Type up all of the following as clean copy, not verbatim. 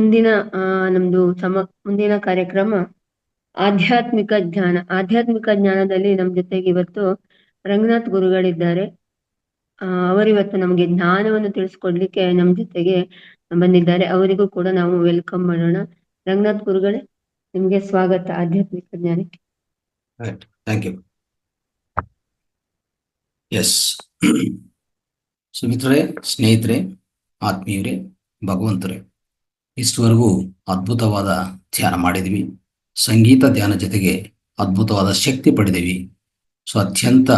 ಮುಂದಿನ ನಮ್ದು ಮುಂದಿನ ಕಾರ್ಯಕ್ರಮ ಆಧ್ಯಾತ್ಮಿಕ ಜ್ಞಾನ. ಆಧ್ಯಾತ್ಮಿಕ ಜ್ಞಾನದಲ್ಲಿ ನಮ್ಮ ಜೊತೆಗೆ ಇವತ್ತು ರಂಗನಾಥ್ ಗುರುಗಳಿದ್ದಾರೆ. ಅವರಿವತ್ತು ನಮಗೆ ಜ್ಞಾನವನ್ನು ತಿಳಿಸ್ಕೊಡ್ಲಿಕ್ಕೆ ನಮ್ಮ ಜೊತೆಗೆ ಬಂದಿದ್ದಾರೆ. ಅವರಿಗೂ ಕೂಡ ನಾವು ವೆಲ್ಕಮ್ ಮಾಡೋಣ. ರಂಗನಾಥ್ ಗುರುಗಳೇ, ನಿಮ್ಗೆ ಸ್ವಾಗತ ಆಧ್ಯಾತ್ಮಿಕ ಜ್ಞಾನಕ್ಕೆ. Thank you. ಎಸ್ ಸುಮಿತ್ರರೇ, ಸ್ನೇಹಿತರೆ, ಆತ್ಮೀಯರೇ, ಭಗವಂತರೇ, ಇಷ್ಟವರೆಗೂ ಅದ್ಭುತವಾದ ಧ್ಯಾನ ಮಾಡಿದ್ವಿ. ಸಂಗೀತ ಧ್ಯಾನ ಜೊತೆಗೆ ಅದ್ಭುತವಾದ ಶಕ್ತಿ ಪಡೆದಿವಿ. ಸೊ ಅತ್ಯಂತ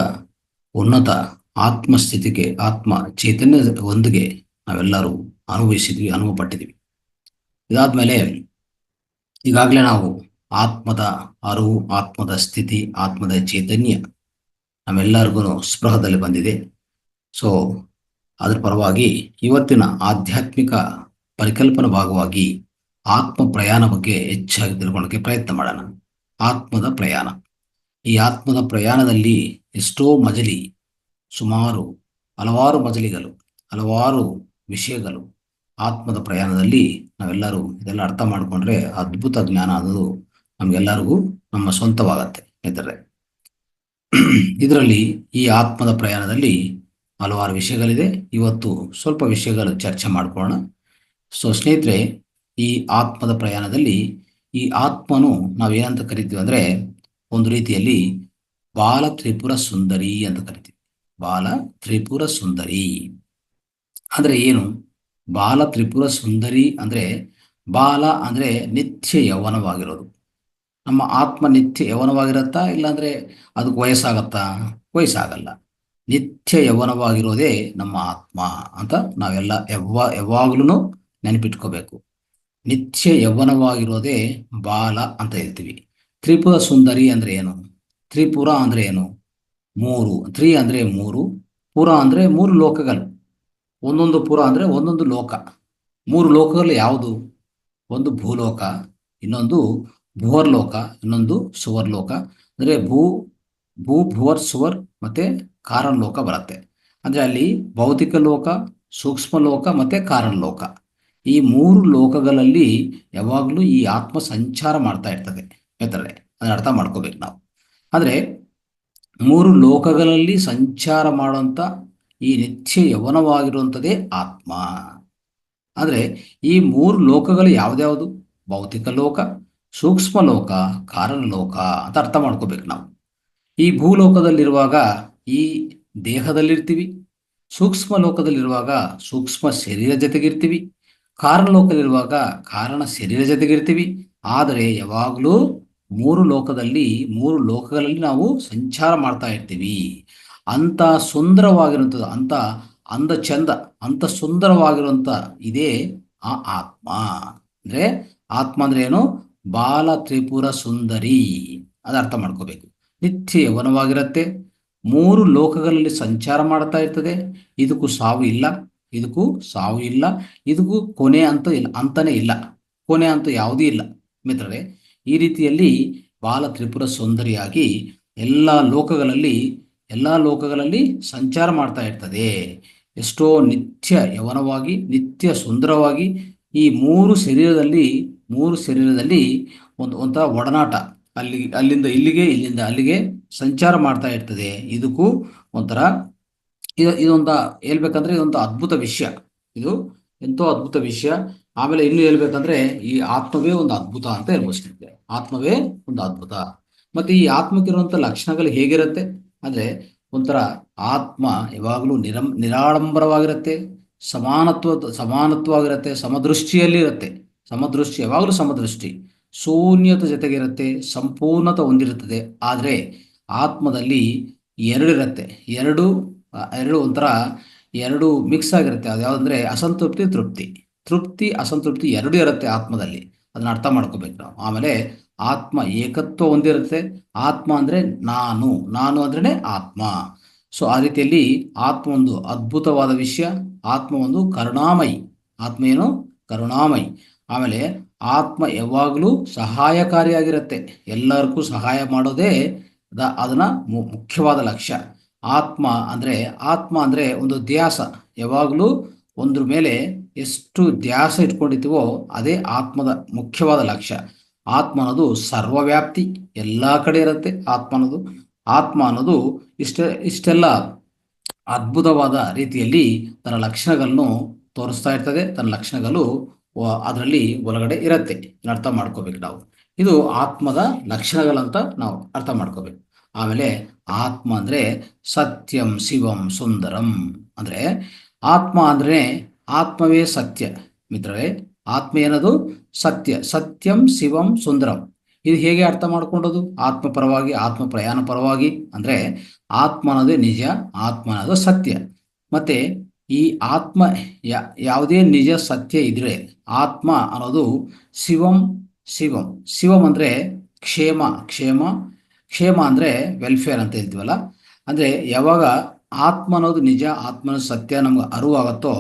ಉನ್ನತ ಆತ್ಮಸ್ಥಿತಿಗೆ, ಆತ್ಮ ಚೈತನ್ಯದೊಂದಿಗೆ ನಾವೆಲ್ಲರೂ ಅನುಭವ ಪಟ್ಟಿದ್ವಿ. ಇದಾದ್ಮೇಲೆ ಈಗಾಗಲೇ ನಾವು ಆತ್ಮದ ಅರಿವು, ಆತ್ಮದ ಸ್ಥಿತಿ, ಆತ್ಮದ ಚೈತನ್ಯ ನಮ್ಮೆಲ್ಲರಿಗೂ ಸ್ಪೃಹದಲ್ಲಿ ಬಂದಿದೆ. ಸೊ ಅದರ ಪರವಾಗಿ ಇವತ್ತಿನ ಆಧ್ಯಾತ್ಮಿಕ ಪರಿಕಲ್ಪನಾ ಭಾಗವಾಗಿ ಆತ್ಮ ಪ್ರಯಾಣ ಬಗ್ಗೆ ಹೆಚ್ಚಾಗಿ ತಿಳ್ಕೊಳ್ಳೋಕೆ ಪ್ರಯತ್ನ ಮಾಡೋಣ. ಆತ್ಮದ ಪ್ರಯಾಣ. ಈ ಆತ್ಮದ ಪ್ರಯಾಣದಲ್ಲಿ ಎಷ್ಟೋ ಮಜಲಿ, ಸುಮಾರು ಹಲವಾರು ಮಜಲಿಗಳು, ಹಲವಾರು ವಿಷಯಗಳು ಆತ್ಮದ ಪ್ರಯಾಣದಲ್ಲಿ ನಾವೆಲ್ಲರೂ ಇದೆಲ್ಲ ಅರ್ಥ ಮಾಡಿಕೊಂಡ್ರೆ ಅದ್ಭುತ ಜ್ಞಾನ ಅದು ನಮ್ಗೆಲ್ಲರಿಗೂ ನಮ್ಮ ಸ್ವಂತವಾಗತ್ತೆ. ಇದರಲ್ಲಿ ಈ ಆತ್ಮದ ಪ್ರಯಾಣದಲ್ಲಿ ಹಲವಾರು ವಿಷಯಗಳಿದೆ. ಇವತ್ತು ಸ್ವಲ್ಪ ವಿಷಯಗಳು ಚರ್ಚೆ ಮಾಡ್ಕೊಳ್ಳೋಣ. ಸೊ ಸ್ನೇಹಿತರೆ, ಈ ಆತ್ಮದ ಪ್ರಯಾಣದಲ್ಲಿ ಈ ಆತ್ಮನು ನಾವೇನಂತ ಕರಿತೀವಿ ಅಂದ್ರೆ, ಒಂದು ರೀತಿಯಲ್ಲಿ ಬಾಲ ತ್ರಿಪುರ ಸುಂದರಿ ಅಂತ ಕರಿತೀವಿ. ಬಾಲ ತ್ರಿಪುರ ಸುಂದರಿ ಅಂದ್ರೆ ಏನು? ಬಾಲ ತ್ರಿಪುರ ಸುಂದರಿ ಅಂದ್ರೆ, ಬಾಲ ಅಂದ್ರೆ ನಿತ್ಯ ಯೌವನವಾಗಿರೋದು. ನಮ್ಮ ಆತ್ಮ ನಿತ್ಯ ಯೌವನವಾಗಿರತ್ತಾ? ಇಲ್ಲಾಂದ್ರೆ ಅದಕ್ಕೆ ವಯಸ್ಸಾಗತ್ತಾ? ವಯಸ್ಸಾಗಲ್ಲ. ನಿತ್ಯ ಯೌವನವಾಗಿರೋದೇ ನಮ್ಮ ಆತ್ಮ ಅಂತ ನಾವೆಲ್ಲ ಯಾವಾಗ್ಲೂ ನೆನಪಿಟ್ಕೋಬೇಕು. ನಿತ್ಯ ಯೌವನವಾಗಿರೋದೇ ಬಾಲ ಅಂತ ಹೇಳ್ತೀವಿ. ತ್ರಿಪುರ ಸುಂದರಿ ಅಂದ್ರೆ ಏನು? ತ್ರಿಪುರ ಅಂದ್ರೆ ಏನು? ಮೂರು. ತ್ರಿ ಅಂದ್ರೆ ಮೂರು, ಪುರ ಅಂದ್ರೆ ಮೂರು ಲೋಕಗಳು. ಒಂದೊಂದು ಪುರ ಅಂದ್ರೆ ಒಂದೊಂದು ಲೋಕ. ಮೂರು ಲೋಕಗಳು ಯಾವುದು? ಒಂದು ಭೂಲೋಕ, ಇನ್ನೊಂದು ಭುವರ್ಲೋಕ, ಇನ್ನೊಂದು ಸುವರ್ಲೋಕ. ಅಂದ್ರೆ ಭುವರ್ ಸುವರ್ ಮತ್ತೆ ಕಾರಣ ಲೋಕ ಬರುತ್ತೆ. ಅಂದ್ರೆ ಅಲ್ಲಿ ಭೌತಿಕ ಲೋಕ, ಸೂಕ್ಷ್ಮ ಲೋಕ ಮತ್ತೆ ಕಾರಣ ಲೋಕ. ಈ ಮೂರು ಲೋಕಗಳಲ್ಲಿ ಯಾವಾಗಲೂ ಈ ಆತ್ಮ ಸಂಚಾರ ಮಾಡ್ತಾ ಇರ್ತದೆ. ಅದನ್ನ ಅರ್ಥ ಮಾಡ್ಕೋಬೇಕು ನಾವು. ಅಂದ್ರೆ ಮೂರು ಲೋಕಗಳಲ್ಲಿ ಸಂಚಾರ ಮಾಡುವಂತ ಈ ನಿತ್ಯ ಯೌವನವಾಗಿರುವಂಥದ್ದೇ ಆತ್ಮ. ಆದ್ರೆ ಈ ಮೂರು ಲೋಕಗಳು ಯಾವ್ದ್ಯಾವುದು? ಭೌತಿಕ ಲೋಕ, ಸೂಕ್ಷ್ಮ ಲೋಕ, ಕಾರಣ ಲೋಕ ಅಂತ ಅರ್ಥ ಮಾಡ್ಕೋಬೇಕು ನಾವು. ಈ ಭೂಲೋಕದಲ್ಲಿರುವಾಗ ಈ ದೇಹದಲ್ಲಿರ್ತೀವಿ, ಸೂಕ್ಷ್ಮ ಲೋಕದಲ್ಲಿರುವಾಗ ಸೂಕ್ಷ್ಮ ಶರೀರ ಜೊತೆಗಿರ್ತೀವಿ, ಕಾರಣ ಲೋಕದಲ್ಲಿರುವಾಗ ಕಾರಣ ಶರೀರ ಜೊತೆಗಿರ್ತೀವಿ. ಆದರೆ ಯಾವಾಗಲೂ ಮೂರು ಲೋಕಗಳಲ್ಲಿ ನಾವು ಸಂಚಾರ ಮಾಡ್ತಾ ಇರ್ತೀವಿ. ಅಂತ ಸುಂದರವಾಗಿರುವಂಥದ್ದು, ಅಂದ ಚಂದ, ಅಂತ ಸುಂದರವಾಗಿರುವಂಥ ಇದೇ ಆ ಆತ್ಮ. ಅಂದ್ರೆ ಆತ್ಮ ಅಂದ್ರೆ ಏನು? ಬಾಲ ತ್ರಿಪುರ ಸುಂದರಿ. ಅದು ಅರ್ಥ ಮಾಡ್ಕೋಬೇಕು. ನಿತ್ಯ ಯೌವನವಾಗಿರುತ್ತೆ, ಮೂರು ಲೋಕಗಳಲ್ಲಿ ಸಂಚಾರ ಮಾಡ್ತಾ ಇರ್ತದೆ. ಇದಕ್ಕೂ ಸಾವು ಇಲ್ಲ, ಇದಕ್ಕೂ ಕೊನೆ ಅಂತಾನೆ ಇಲ್ಲ, ಕೊನೆ ಅಂತ ಯಾವುದೂ ಇಲ್ಲ ಮಿತ್ರರೇ. ಈ ರೀತಿಯಲ್ಲಿ ಬಾಲ ತ್ರಿಪುರ ಸುಂದರಿಯಾಗಿ ಎಲ್ಲ ಲೋಕಗಳಲ್ಲಿ ಸಂಚಾರ ಮಾಡ್ತಾ ಇರ್ತದೆ. ಎಷ್ಟೋ ನಿತ್ಯ ಯೌವನವಾಗಿ, ನಿತ್ಯ ಸುಂದರವಾಗಿ ಈ ಮೂರು ಶರೀರದಲ್ಲಿ ಒಂಥರ ಒಡನಾಟ, ಅಲ್ಲಿಂದ ಅಲ್ಲಿಗೆ ಸಂಚಾರ ಮಾಡ್ತಾ ಇರ್ತದೆ. ಇದಕ್ಕೂ ಒಂಥರ ಇದೊಂದು ಹೇಳ್ಬೇಕಂದ್ರೆ ಇದೊಂದು ಅದ್ಭುತ ವಿಷಯ. ಇದು ಎಂತೋ ಅದ್ಭುತ ವಿಷಯ. ಆಮೇಲೆ ಇನ್ನು ಹೇಳ್ಬೇಕಂದ್ರೆ ಈ ಆತ್ಮವೇ ಒಂದು ಅದ್ಭುತ ಅಂತ ಹೇಳ್ಬೋದು. ಆತ್ಮವೇ ಒಂದು ಅದ್ಭುತ. ಮತ್ತೆ ಈ ಆತ್ಮಕ್ಕಿರುವಂತ ಲಕ್ಷಣಗಳು ಹೇಗಿರುತ್ತೆ ಅಂದ್ರೆ, ಒಂಥರ ಆತ್ಮ ಯಾವಾಗಲೂ ನಿರಾಡಂಬರವಾಗಿರುತ್ತೆ, ಸಮಾನತ್ವವಾಗಿರುತ್ತೆ, ಸಮದೃಷ್ಟಿಯಲ್ಲಿ ಇರುತ್ತೆ. ಯಾವಾಗಲೂ ಸಮದೃಷ್ಟಿ, ಶೂನ್ಯತೆ ಜೊತೆಗಿರುತ್ತೆ, ಸಂಪೂರ್ಣತೆ ಹೊಂದಿರುತ್ತದೆ. ಆದರೆ ಆತ್ಮದಲ್ಲಿ ಎರಡಿರುತ್ತೆ, ಎರಡು ಒಂಥರ ಎರಡು ಮಿಕ್ಸ್ ಆಗಿರುತ್ತೆ. ಅದು ಯಾವುದಂದ್ರೆ ಅಸಂತೃಪ್ತಿ, ತೃಪ್ತಿ, ಅಸಂತೃಪ್ತಿ ಎರಡೂ ಇರುತ್ತೆ ಆತ್ಮದಲ್ಲಿ. ಅದನ್ನ ಅರ್ಥ ಮಾಡ್ಕೋಬೇಕು ನಾವು. ಆಮೇಲೆ ಆತ್ಮ ಏಕತ್ವ ಹೊಂದಿರುತ್ತೆ. ಆತ್ಮ ಅಂದ್ರೆ ನಾನು ಅಂದ್ರೇನೆ ಆತ್ಮ. ಸೊ ಆ ರೀತಿಯಲ್ಲಿ ಆತ್ಮ ಒಂದು ಅದ್ಭುತವಾದ ವಿಷಯ. ಆತ್ಮ ಒಂದು ಕರುಣಾಮಯಿ. ಆತ್ಮ ಏನು? ಕರುಣಾಮಯಿ. ಆಮೇಲೆ ಆತ್ಮ ಯಾವಾಗಲೂ ಸಹಾಯಕಾರಿಯಾಗಿರುತ್ತೆ. ಎಲ್ಲರಿಗೂ ಸಹಾಯ ಮಾಡೋದೇ ಅದನ್ನ ಮುಖ್ಯವಾದ ಲಕ್ಷ್ಯ. ಆತ್ಮ ಅಂದ್ರೆ ಒಂದು ಧ್ಯಾಸ, ಯಾವಾಗಲೂ ಒಂದ್ರ ಮೇಲೆ ಎಷ್ಟು ಧ್ಯಾಸ ಇಟ್ಕೊಂಡಿರ್ತೀವೋ ಅದೇ ಆತ್ಮದ ಮುಖ್ಯವಾದ ಲಕ್ಷ್ಯ. ಆತ್ಮ ಅನ್ನೋದು ಸರ್ವವ್ಯಾಪ್ತಿ, ಎಲ್ಲ ಕಡೆ ಇರುತ್ತೆ ಆತ್ಮ ಅನ್ನೋದು. ಆತ್ಮ ಅನ್ನೋದು ಇಷ್ಟೆಲ್ಲ ಅದ್ಭುತವಾದ ರೀತಿಯಲ್ಲಿ ತನ್ನ ಲಕ್ಷಣಗಳನ್ನು ತೋರಿಸ್ತಾ ಇರ್ತದೆ. ತನ್ನ ಲಕ್ಷಣಗಳು ಅದರಲ್ಲಿ ಒಳಗಡೆ ಇರುತ್ತೆ. ಅರ್ಥ ಮಾಡ್ಕೋಬೇಕು ನಾವು. ಇದು ಆತ್ಮದ ಲಕ್ಷಣಗಳಂತ ನಾವು ಅರ್ಥ ಮಾಡ್ಕೋಬೇಕು. ಆಮೇಲೆ ಆತ್ಮ ಅಂದರೆ ಸತ್ಯಂ ಶಿವಂ ಸುಂದರಂ. ಅಂದರೆ ಆತ್ಮ ಅಂದರೆ ಆತ್ಮವೇ ಸತ್ಯ ಮಿತ್ರರೇ. ಆತ್ಮ ಏನದು? ಸತ್ಯ. ಸತ್ಯಂ ಶಿವಂ ಸುಂದರಂ. ಇದು ಹೇಗೆ ಅರ್ಥ ಮಾಡ್ಕೊಂಡದು? ಆತ್ಮ ಪರವಾಗಿ, ಆತ್ಮ ಪ್ರಯಾಣ ಪರವಾಗಿ. ಅಂದರೆ ಆತ್ಮ ಅನ್ನೋದೇ ನಿಜ, ಆತ್ಮ ಅನ್ನೋದು ಸತ್ಯ. ಮತ್ತೆ ಈ ಆತ್ಮ ಯಾವುದೇ ನಿಜ ಸತ್ಯ ಇದ್ರೆ ಆತ್ಮ ಅನ್ನೋದು ಶಿವಂ. ಶಿವಂ ಶಿವಂ ಅಂದರೆ ಕ್ಷೇಮ. ಕ್ಷೇಮ ಕ್ಷೇಮ ಅಂದರೆ ವೆಲ್ಫೇರ್ ಅಂತ ಹೇಳ್ತೀವಲ್ಲ. ಅಂದರೆ ಯಾವಾಗ ಆತ್ಮ ಅನ್ನೋದು ನಿಜ, ಆತ್ಮ ಅನ್ನೋದು ಸತ್ಯ ನಮ್ಗೆ ಅರಿವಾಗುತ್ತೋ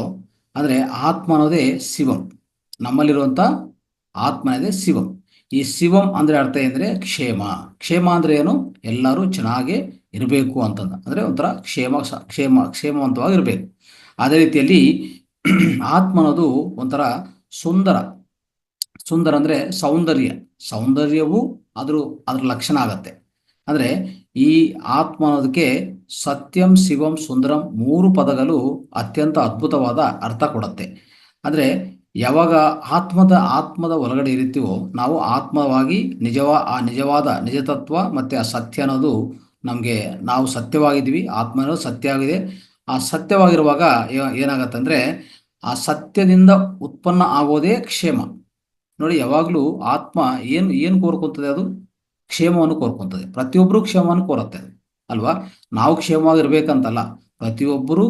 ಅಂದರೆ ಆತ್ಮ ಅನ್ನೋದೇ ಶಿವಂ. ನಮ್ಮಲ್ಲಿರುವಂಥ ಆತ್ಮ ಇದೆ ಶಿವಂ. ಈ ಶಿವಂ ಅಂದರೆ ಅರ್ಥ ಏನಂದರೆ ಕ್ಷೇಮ. ಕ್ಷೇಮ ಅಂದರೆ ಏನು? ಎಲ್ಲರೂ ಚೆನ್ನಾಗಿ ಇರಬೇಕು ಅಂತಂದ. ಅಂದರೆ ಒಂಥರ ಕ್ಷೇಮವಂತವಾಗಿರಬೇಕು. ಅದೇ ರೀತಿಯಲ್ಲಿ ಆತ್ಮ ಅನ್ನೋದು ಒಂಥರ ಸುಂದರ. ಸುಂದರ ಅಂದರೆ ಸೌಂದರ್ಯ. ಸೌಂದರ್ಯವು ಅದ್ರ ಲಕ್ಷಣ ಆಗತ್ತೆ. ಅಂದರೆ ಈ ಆತ್ಮ ಅನ್ನೋದಕ್ಕೆ ಸತ್ಯಂ ಶಿವಂ ಸುಂದರಂ 3 ಪದಗಳು ಅತ್ಯಂತ ಅದ್ಭುತವಾದ ಅರ್ಥ ಕೊಡುತ್ತೆ. ಅಂದರೆ ಯಾವಾಗ ಆತ್ಮದ ಒಳಗಡೆ ಇರ್ತೀವೋ ನಾವು ಆತ್ಮವಾಗಿ ನಿಜವಾದ ನಿಜತತ್ವ ಮತ್ತು ಆ ಸತ್ಯ ಅನ್ನೋದು ನಮಗೆ, ನಾವು ಸತ್ಯವಾಗಿದ್ದೀವಿ. ಆತ್ಮ ಅನ್ನೋದು ಸತ್ಯ ಆಗಿದೆ. ಆ ಸತ್ಯವಾಗಿರುವಾಗ ಏನಾಗತ್ತೆ ಅಂದರೆ ಆ ಸತ್ಯದಿಂದ ಉತ್ಪನ್ನ ಆಗೋದೇ ಕ್ಷೇಮ. ನೋಡಿ, ಯಾವಾಗಲೂ ಆತ್ಮ ಏನು ಕೋರ್ಕೊಂತದೆ? ಅದು ಕ್ಷೇಮವನ್ನು ಕೋರ್ಕೊಂತದೆ. ಪ್ರತಿಯೊಬ್ಬರು ಕ್ಷೇಮವನ್ನು ಕೋರುತ್ತೆ ಅಲ್ವಾ? ನಾವು ಕ್ಷೇಮವಾಗಿರ್ಬೇಕಂತಲ್ಲ, ಪ್ರತಿಯೊಬ್ಬರು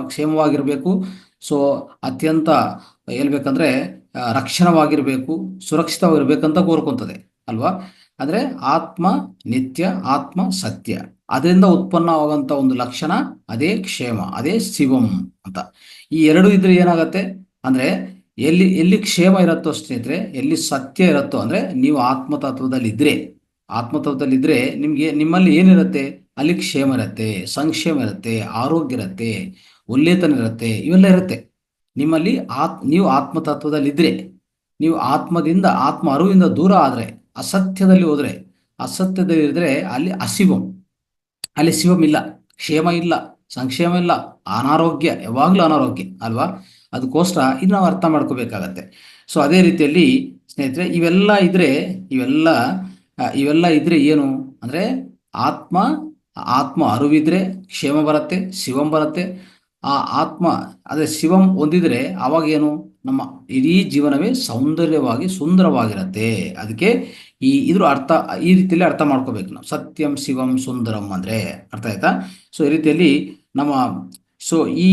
ಕ್ಷೇಮವಾಗಿರಬೇಕು. ಸೊ ಅತ್ಯಂತ ಹೇಳ್ಬೇಕಂದ್ರೆ ರಕ್ಷಣವಾಗಿರಬೇಕು, ಸುರಕ್ಷಿತವಾಗಿರ್ಬೇಕಂತ ಕೋರ್ಕೊಂತದೆ ಅಲ್ವಾ? ಅಂದರೆ ಆತ್ಮ ನಿತ್ಯ, ಆತ್ಮ ಸತ್ಯ. ಅದರಿಂದ ಉತ್ಪನ್ನವಾಗಂತ ಒಂದು ಲಕ್ಷಣ ಅದೇ ಕ್ಷೇಮ, ಅದೇ ಶಿವಂ ಅಂತ. ಈ ಎರಡು ಇದ್ರೆ ಏನಾಗತ್ತೆ ಅಂದರೆ ಎಲ್ಲಿ ಕ್ಷೇಮ ಇರುತ್ತೋ ಸ್ನೇಹಿತರೆ, ಎಲ್ಲಿ ಸತ್ಯ ಇರುತ್ತೋ ಅಂದರೆ ನೀವು ಆತ್ಮತತ್ವದಲ್ಲಿದ್ದರೆ ನಿಮ್ಮಲ್ಲಿ ಏನಿರುತ್ತೆ? ಅಲ್ಲಿ ಕ್ಷೇಮ ಇರುತ್ತೆ, ಸಂಕ್ಷೇಮ ಇರುತ್ತೆ, ಆರೋಗ್ಯ ಇರುತ್ತೆ, ಉಲ್ಲೇಖನ ಇರುತ್ತೆ, ಇವೆಲ್ಲ ಇರುತ್ತೆ ನಿಮ್ಮಲ್ಲಿ. ನೀವು ಆತ್ಮತತ್ವದಲ್ಲಿದ್ದರೆ, ನೀವು ಆತ್ಮ ಅರಿವಿಂದ ದೂರ ಆದರೆ, ಅಸತ್ಯದಲ್ಲಿ ಹೋದರೆ, ಅಸತ್ಯದಲ್ಲಿದ್ದರೆ ಅಲ್ಲಿ ಅಶಿವಂ. ಅಲ್ಲಿ ಶಿವಂ ಇಲ್ಲ, ಕ್ಷೇಮ ಇಲ್ಲ, ಸಂಕ್ಷೇಮ ಇಲ್ಲ, ಅನಾರೋಗ್ಯ, ಯಾವಾಗಲೂ ಅನಾರೋಗ್ಯ ಅಲ್ವಾ? ಅದಕ್ಕೋಸ್ಕರ ಇದು ನಾವು ಅರ್ಥ ಮಾಡ್ಕೋಬೇಕಾಗತ್ತೆ. ಸೊ ಅದೇ ರೀತಿಯಲ್ಲಿ ಸ್ನೇಹಿತರೆ ಇವೆಲ್ಲ ಇದ್ರೆ ಏನು ಅಂದರೆ ಆತ್ಮ ಅರಿವಿದ್ರೆ ಕ್ಷೇಮ ಬರುತ್ತೆ, ಶಿವಂ ಬರುತ್ತೆ. ಆ ಆತ್ಮ ಅದೇ ಶಿವಂ ಹೊಂದಿದ್ರೆ ಆವಾಗ ಏನು? ನಮ್ಮ ಇಡೀ ಜೀವನವೇ ಸೌಂದರ್ಯವಾಗಿ ಸುಂದರವಾಗಿರುತ್ತೆ. ಅದಕ್ಕೆ ಇದ್ರ ಅರ್ಥ ಈ ರೀತಿಯಲ್ಲಿ ಅರ್ಥ ಮಾಡ್ಕೋಬೇಕು ನಾವು. ಸತ್ಯಂ ಶಿವಂ ಸುಂದರಂ ಅಂದರೆ ಅರ್ಥ ಆಯ್ತಾ? ಸೊ ಈ ರೀತಿಯಲ್ಲಿ ಈ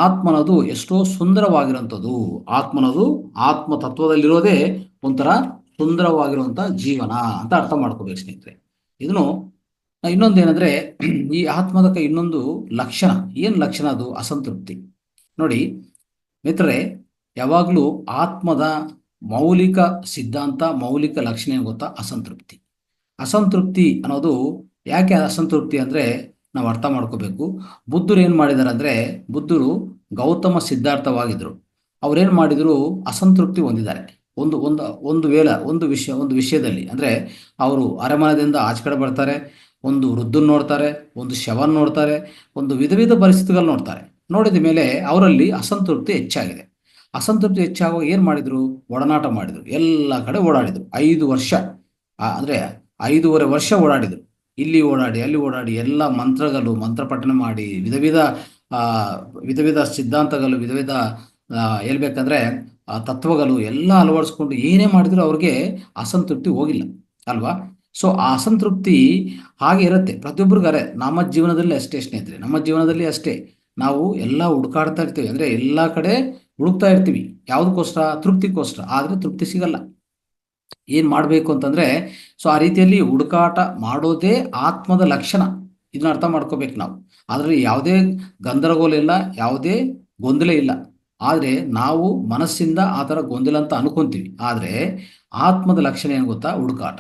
ಆತ್ಮ ಅನ್ನೋದು ಎಷ್ಟೋ ಸುಂದರವಾಗಿರುವಂಥದ್ದು. ಆತ್ಮ ಅನ್ನೋದು ಆತ್ಮ ತತ್ವದಲ್ಲಿರೋದೇ ಒಂಥರ ಸುಂದರವಾಗಿರುವಂಥ ಜೀವನ ಅಂತ ಅರ್ಥ ಮಾಡ್ಕೋಬೇಕು ಸ್ನೇಹಿತರೆ. ಇನ್ನೊಂದೇನೆಂದರೆ ಈ ಆತ್ಮದಕ್ಕೆ ಇನ್ನೊಂದು ಲಕ್ಷಣ. ಏನು ಲಕ್ಷಣ? ಅದು ಅಸಂತೃಪ್ತಿ. ನೋಡಿ ಮಿತ್ರರೇ, ಯಾವಾಗಲೂ ಆತ್ಮದ ಮೌಲಿಕ ಸಿದ್ಧಾಂತ, ಮೌಲಿಕ ಲಕ್ಷಣ ಏನು ಗೊತ್ತಾ? ಅಸಂತೃಪ್ತಿ. ಅಸಂತೃಪ್ತಿ ಅನ್ನೋದು ಯಾಕೆ ಅಸಂತೃಪ್ತಿ ಅಂದರೆ ನಾವು ಅರ್ಥ ಮಾಡ್ಕೋಬೇಕು. ಬುದ್ಧರು ಏನು ಮಾಡಿದ್ದಾರೆ ಅಂದರೆ, ಬುದ್ಧರು ಗೌತಮ ಸಿದ್ಧಾರ್ಥವಾಗಿದ್ದರು. ಅವ್ರೇನು ಮಾಡಿದರು? ಅಸಂತೃಪ್ತಿ ಹೊಂದಿದ್ದಾರೆ. ಒಂದು ವಿಷಯದಲ್ಲಿ. ಅಂದರೆ ಅವರು ಅರಮನೆಯಿಂದ ಆಚೆ ಕಡೆ ಬರ್ತಾರೆ, ಒಂದು ವೃದ್ಧನ ನೋಡ್ತಾರೆ, ಒಂದು ಶವನ್ ನೋಡ್ತಾರೆ, ಒಂದು ವಿಧ ಪರಿಸ್ಥಿತಿಗಳು ನೋಡ್ತಾರೆ. ನೋಡಿದ ಮೇಲೆ ಅವರಲ್ಲಿ ಅಸಂತೃಪ್ತಿ ಹೆಚ್ಚಾಗಿದೆ. ಅಸಂತೃಪ್ತಿ ಹೆಚ್ಚಾಗುವಾಗ ಏನು ಮಾಡಿದರು? ಒಡನಾಟ ಮಾಡಿದರು, ಎಲ್ಲ ಕಡೆ ಓಡಾಡಿದರು. 5 ವರ್ಷ ಅಂದರೆ 5.5 ವರ್ಷ ಓಡಾಡಿದರು. ಇಲ್ಲಿ ಓಡಾಡಿ ಅಲ್ಲಿ ಓಡಾಡಿ ಎಲ್ಲ ಮಂತ್ರಪಠಣ ಮಾಡಿ ವಿಧ ಸಿದ್ಧಾಂತಗಳು, ಹೇಳ್ಬೇಕಂದ್ರೆ ತತ್ವಗಳು ಎಲ್ಲ ಅಳವಡಿಸ್ಕೊಂಡು ಏನೇ ಮಾಡಿದ್ರು ಅವ್ರಿಗೆ ಅಸಂತೃಪ್ತಿ ಹೋಗಿಲ್ಲ ಅಲ್ವಾ? ಸೊ ಆ ಅಸಂತೃಪ್ತಿ ಹಾಗೆ ಇರುತ್ತೆ ಪ್ರತಿಯೊಬ್ಬರಿಗಾರೆ. ನಮ್ಮ ಜೀವನದಲ್ಲಿ ಅಷ್ಟೇ ಸ್ನೇಹಿತರೆ, ನಮ್ಮ ಜೀವನದಲ್ಲಿ ಅಷ್ಟೇ. ನಾವು ಎಲ್ಲ ಹುಡುಕಾಡ್ತಾ ಇರ್ತೀವಿ, ಅಂದರೆ ಎಲ್ಲ ಕಡೆ ಹುಡುಕ್ತಾ ಇರ್ತೀವಿ. ಯಾವುದಕ್ಕೋಸ್ಕರ? ತೃಪ್ತಿಗೋಸ್ಕರ. ಆದರೆ ತೃಪ್ತಿ ಸಿಗಲ್ಲ. ಏನು ಮಾಡಬೇಕು ಅಂತಂದರೆ, ಸೊ ಆ ರೀತಿಯಲ್ಲಿ ಹುಡುಕಾಟ ಮಾಡೋದೇ ಆತ್ಮದ ಲಕ್ಷಣ. ಇದನ್ನ ಅರ್ಥ ಮಾಡ್ಕೋಬೇಕು ನಾವು. ಆದರೆ ಯಾವುದೇ ಗಂದರಗೋಲ ಇಲ್ಲ, ಯಾವುದೇ ಗೊಂದಲ ಇಲ್ಲ. ಆದರೆ ನಾವು ಮನಸ್ಸಿಂದ ಆ ಥರ ಗೊಂದಲ ಅಂತ ಅನ್ಕೊಂತೀವಿ. ಆದರೆ ಆತ್ಮದ ಲಕ್ಷಣ ಏನು ಗೊತ್ತಾ? ಹುಡುಕಾಟ.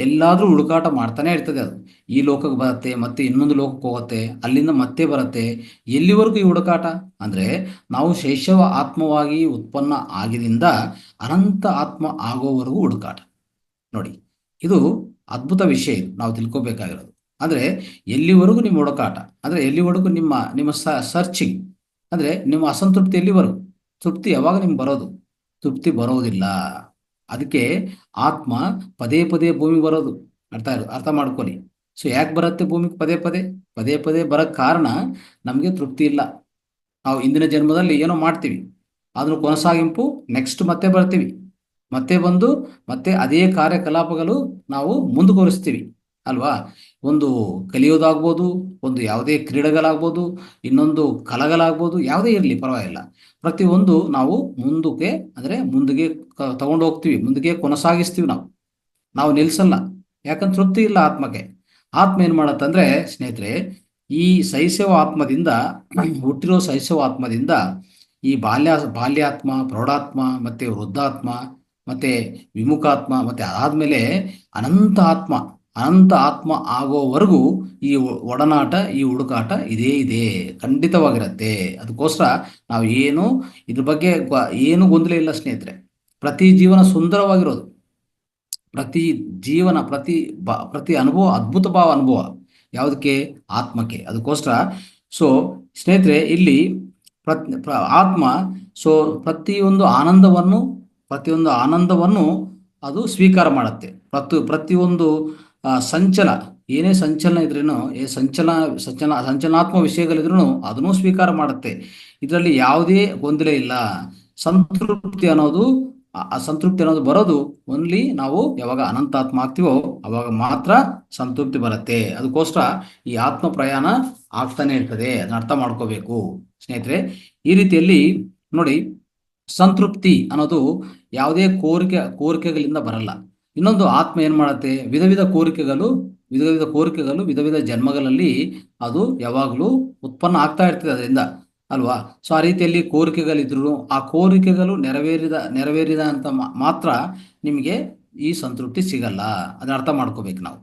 ಎಲ್ಲಾದ್ರೂ ಹುಡುಕಾಟ ಮಾಡ್ತಾನೆ ಇರ್ತದೆ ಅದು. ಈ ಲೋಕಕ್ಕೆ ಬರುತ್ತೆ, ಮತ್ತೆ ಇನ್ನೊಂದು ಲೋಕಕ್ಕೆ ಹೋಗುತ್ತೆ, ಅಲ್ಲಿಂದ ಮತ್ತೆ ಬರುತ್ತೆ. ಎಲ್ಲಿವರೆಗೂ ಈ ಹುಡುಕಾಟ ಅಂದ್ರೆ, ನಾವು ಶೈಶವ ಆತ್ಮವಾಗಿ ಉತ್ಪನ್ನ ಆಗಿದಿಂದ ಅನಂತ ಆತ್ಮ ಆಗೋವರೆಗೂ ಹುಡುಕಾಟ. ನೋಡಿ, ಇದು ಅದ್ಭುತ ವಿಷಯ, ಇದು ನಾವು ತಿಳ್ಕೊಬೇಕಾಗಿರೋದು. ಅಂದ್ರೆ ಎಲ್ಲಿವರೆಗೂ ನಿಮ್ಮ ಹುಡುಕಾಟ, ಅಂದ್ರೆ ಎಲ್ಲಿವರೆಗೂ ನಿಮ್ಮ ಸರ್ಚಿಂಗ್, ಅಂದ್ರೆ ನಿಮ್ಮ ಅಸಂತೃಪ್ತಿ ಎಲ್ಲಿವರೆಗೂ. ತೃಪ್ತಿ ಯಾವಾಗ ನಿಮ್ಗೆ ಬರೋದು? ತೃಪ್ತಿ ಬರೋದಿಲ್ಲ. ಅದಕ್ಕೆ ಆತ್ಮ ಪದೇ ಪದೇ ಭೂಮಿಗೆ ಬರೋದು. ಅರ್ಥ ಮಾಡ್ಕೊಳ್ಳಿ. ಸೊ ಯಾಕೆ ಬರುತ್ತೆ ಭೂಮಿಗೆ ಪದೇ ಪದೇ? ಪದೇ ಪದೇ ಬರಕ್ ಕಾರಣ, ನಮಗೆ ತೃಪ್ತಿ ಇಲ್ಲ. ನಾವು ಇಂದಿನ ಜನ್ಮದಲ್ಲಿ ಏನೋ ಮಾಡ್ತೀವಿ, ಅದನ್ನು ಕೊನಸಾಗಿಂಪು ನೆಕ್ಸ್ಟ್ ಮತ್ತೆ ಬರ್ತೀವಿ, ಮತ್ತೆ ಬಂದು ಮತ್ತೆ ಅದೇ ಕಾರ್ಯಕಲಾಪಗಳು ನಾವು ಮುಂದುವರಿಸ್ತೀವಿ ಅಲ್ವಾ. ಒಂದು ಕಲಿಯೋದಾಗ್ಬೋದು, ಒಂದು ಯಾವುದೇ ಕ್ರೀಡೆಗಳಾಗ್ಬೋದು, ಇನ್ನೊಂದು ಕಲಗಳಾಗ್ಬೋದು, ಯಾವುದೇ ಇರಲಿ ಪರವಾಗಿಲ್ಲ. ಪ್ರತಿಯೊಂದು ನಾವು ಮುಂದಕ್ಕೆ ಅಂದರೆ ಮುಂದಿಗೆ ತಗೊಂಡು ಹೋಗ್ತೀವಿ, ಮುಂದಿಗೆ ಕೊನಸಾಗಿಸ್ತೀವಿ. ನಾವು ನಿಲ್ಸಲ್ಲ. ಯಾಕಂದ್ರೆ ತೃಪ್ತಿ ಇಲ್ಲ ಆತ್ಮಕ್ಕೆ. ಆತ್ಮ ಏನ್ ಮಾಡತ್ತಂದ್ರೆ ಸ್ನೇಹಿತರೆ, ಈ ಶೈಶವ ಆತ್ಮದಿಂದ ಹುಟ್ಟಿರೋ ಶೈಶವ ಆತ್ಮದಿಂದ ಈ ಬಾಲ್ಯಾತ್ಮ, ಪ್ರೌಢಾತ್ಮ, ಮತ್ತೆ ವೃದ್ಧಾತ್ಮ, ಮತ್ತೆ ವಿಮುಖಾತ್ಮ, ಮತ್ತೆ ಅದಾದ್ಮೇಲೆ ಅನಂತ ಆತ್ಮ ಆಗೋವರೆಗೂ ಈ ಒಡನಾಟ, ಈ ಹುಡುಕಾಟ ಇದೇ ಇದೆ, ಖಂಡಿತವಾಗಿರತ್ತೆ. ಅದಕ್ಕೋಸ್ಕರ ನಾವು ಇದ್ರ ಬಗ್ಗೆ ಏನು ಗೊಂದಲ ಇಲ್ಲ ಸ್ನೇಹಿತರೆ. ಪ್ರತಿ ಜೀವನ ಸುಂದರವಾಗಿರೋದು, ಪ್ರತಿ ಜೀವನ, ಪ್ರತಿ ಅನುಭವ ಅದ್ಭುತ ಅನುಭವ ಯಾವುದಕ್ಕೆ? ಆತ್ಮಕ್ಕೆ. ಅದಕ್ಕೋಸ್ಕರ ಸೊ ಸ್ನೇಹಿತರೆ, ಇಲ್ಲಿ ಆತ್ಮ ಸೊ ಪ್ರತಿಯೊಂದು ಆನಂದವನ್ನು ಅದು ಸ್ವೀಕಾರ ಮಾಡುತ್ತೆ. ಪ್ರತಿಯೊಂದು ಸಂಚಲ, ಏನೇ ಸಂಚಲನ ಇದ್ರೇನು, ಸಂಚಲನಾತ್ಮಕ ವಿಷಯಗಳಿದ್ರೂ ಅದನ್ನು ಸ್ವೀಕಾರ ಮಾಡುತ್ತೆ. ಇದರಲ್ಲಿ ಯಾವುದೇ ಗೊಂದಲ ಇಲ್ಲ. ಸಂತೃಪ್ತಿ ಅನ್ನೋದು ಬರೋದು ಓನ್ಲಿ ನಾವು ಯಾವಾಗ ಅನಂತಾತ್ಮ ಆಗ್ತೀವೋ ಅವಾಗ ಮಾತ್ರ ಸಂತೃಪ್ತಿ ಬರುತ್ತೆ. ಅದಕ್ಕೋಸ್ಕರ ಈ ಆತ್ಮ ಪ್ರಯಾಣ ಆಗ್ತಾನೆ ಇರ್ತದೆ. ಅದನ್ನ ಅರ್ಥ ಮಾಡ್ಕೋಬೇಕು ಸ್ನೇಹಿತರೆ. ಈ ರೀತಿಯಲ್ಲಿ ನೋಡಿ, ಸಂತೃಪ್ತಿ ಅನ್ನೋದು ಯಾವುದೇ ಕೋರಿಕೆಗಳಿಂದ ಬರಲ್ಲ. ಇನ್ನೊಂದು, ಆತ್ಮ ಏನ್ ಮಾಡುತ್ತೆ? ವಿಧ ವಿಧ ಕೋರಿಕೆಗಳು ವಿಧ ವಿಧ ಜನ್ಮಗಳಲ್ಲಿ ಅದು ಯಾವಾಗಲೂ ಉತ್ಪನ್ನ ಆಗ್ತಾ ಇರ್ತದೆ ಅದರಿಂದ ಅಲ್ವಾ. ಸೊ ಆ ರೀತಿಯಲ್ಲಿ ಕೋರಿಕೆಗಳಿದ್ರು ಆ ಕೋರಿಕೆಗಳು ನೆರವೇರಿದ ಅಂತ ಮಾತ್ರ ನಿಮಗೆ ಈ ಸಂತೃಪ್ತಿ ಸಿಗಲ್ಲ. ಅದನ್ನ ಅರ್ಥ ಮಾಡ್ಕೋಬೇಕು ನಾವು.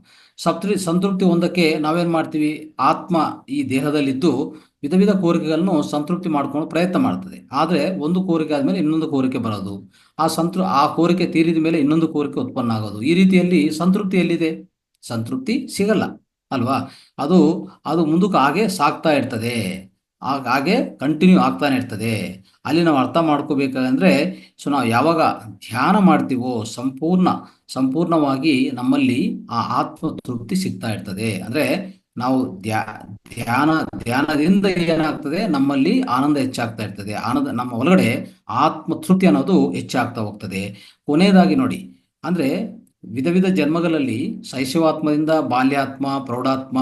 ಸಂತೃಪ್ತಿ ಒಂದಕ್ಕೆ ನಾವೇನ್ ಮಾಡ್ತೀವಿ? ಆತ್ಮ ಈ ದೇಹದಲ್ಲಿದ್ದು ವಿಧ ವಿಧ ಕೋರಿಕೆಗಳನ್ನು ಸಂತೃಪ್ತಿ ಮಾಡ್ಕೊಂಡು ಪ್ರಯತ್ನ ಮಾಡ್ತದೆ. ಆದ್ರೆ ಒಂದು ಕೋರಿಕೆ ಆದ್ಮೇಲೆ ಇನ್ನೊಂದು ಕೋರಿಕೆ ಬರೋದು, ಆ ಕೋರಿಕೆ ತೀರಿದ ಮೇಲೆ ಇನ್ನೊಂದು ಕೋರಿಕೆ ಉತ್ಪನ್ನ ಆಗೋದು. ಈ ರೀತಿಯಲ್ಲಿ ಸಂತೃಪ್ತಿ ಎಲ್ಲಿದೆ? ಸಂತೃಪ್ತಿ ಸಿಗಲ್ಲ ಅಲ್ವಾ. ಅದು ಮುಂದಕ್ಕೆ ಹಾಗೆ ಸಾಗ್ತಾ ಇರ್ತದೆ, ಹಾಗೆ ಕಂಟಿನ್ಯೂ ಆಗ್ತಾನೆ ಇರ್ತದೆ. ಅಲ್ಲಿ ನಾವು ಅರ್ಥ ಮಾಡ್ಕೋಬೇಕಂದ್ರೆ, ಸೊ ನಾವು ಯಾವಾಗ ಧ್ಯಾನ ಮಾಡ್ತೀವೋ ಸಂಪೂರ್ಣವಾಗಿ ನಮ್ಮಲ್ಲಿ ಆ ಆತ್ಮ ತೃಪ್ತಿ ಸಿಗ್ತಾ ಇರ್ತದೆ. ಅಂದ್ರೆ ನಾವು ಧ್ಯಾನದಿಂದ ಏನಾಗ್ತದೆ? ನಮ್ಮಲ್ಲಿ ಆನಂದ ಹೆಚ್ಚಾಗ್ತಾ ಇರ್ತದೆ. ನಮ್ಮ ಒಳಗಡೆ ಆತ್ಮ ತೃಪ್ತಿ ಅನ್ನೋದು ಹೆಚ್ಚಾಗ್ತಾ ಹೋಗ್ತದೆ. ಕೊನೆಯದಾಗಿ ನೋಡಿ, ಅಂದ್ರೆ ವಿಧ ವಿಧ ಜನ್ಮಗಳಲ್ಲಿ ಶೈಶವಾತ್ಮದಿಂದ ಬಾಲ್ಯಾತ್ಮ, ಪ್ರೌಢಾತ್ಮ,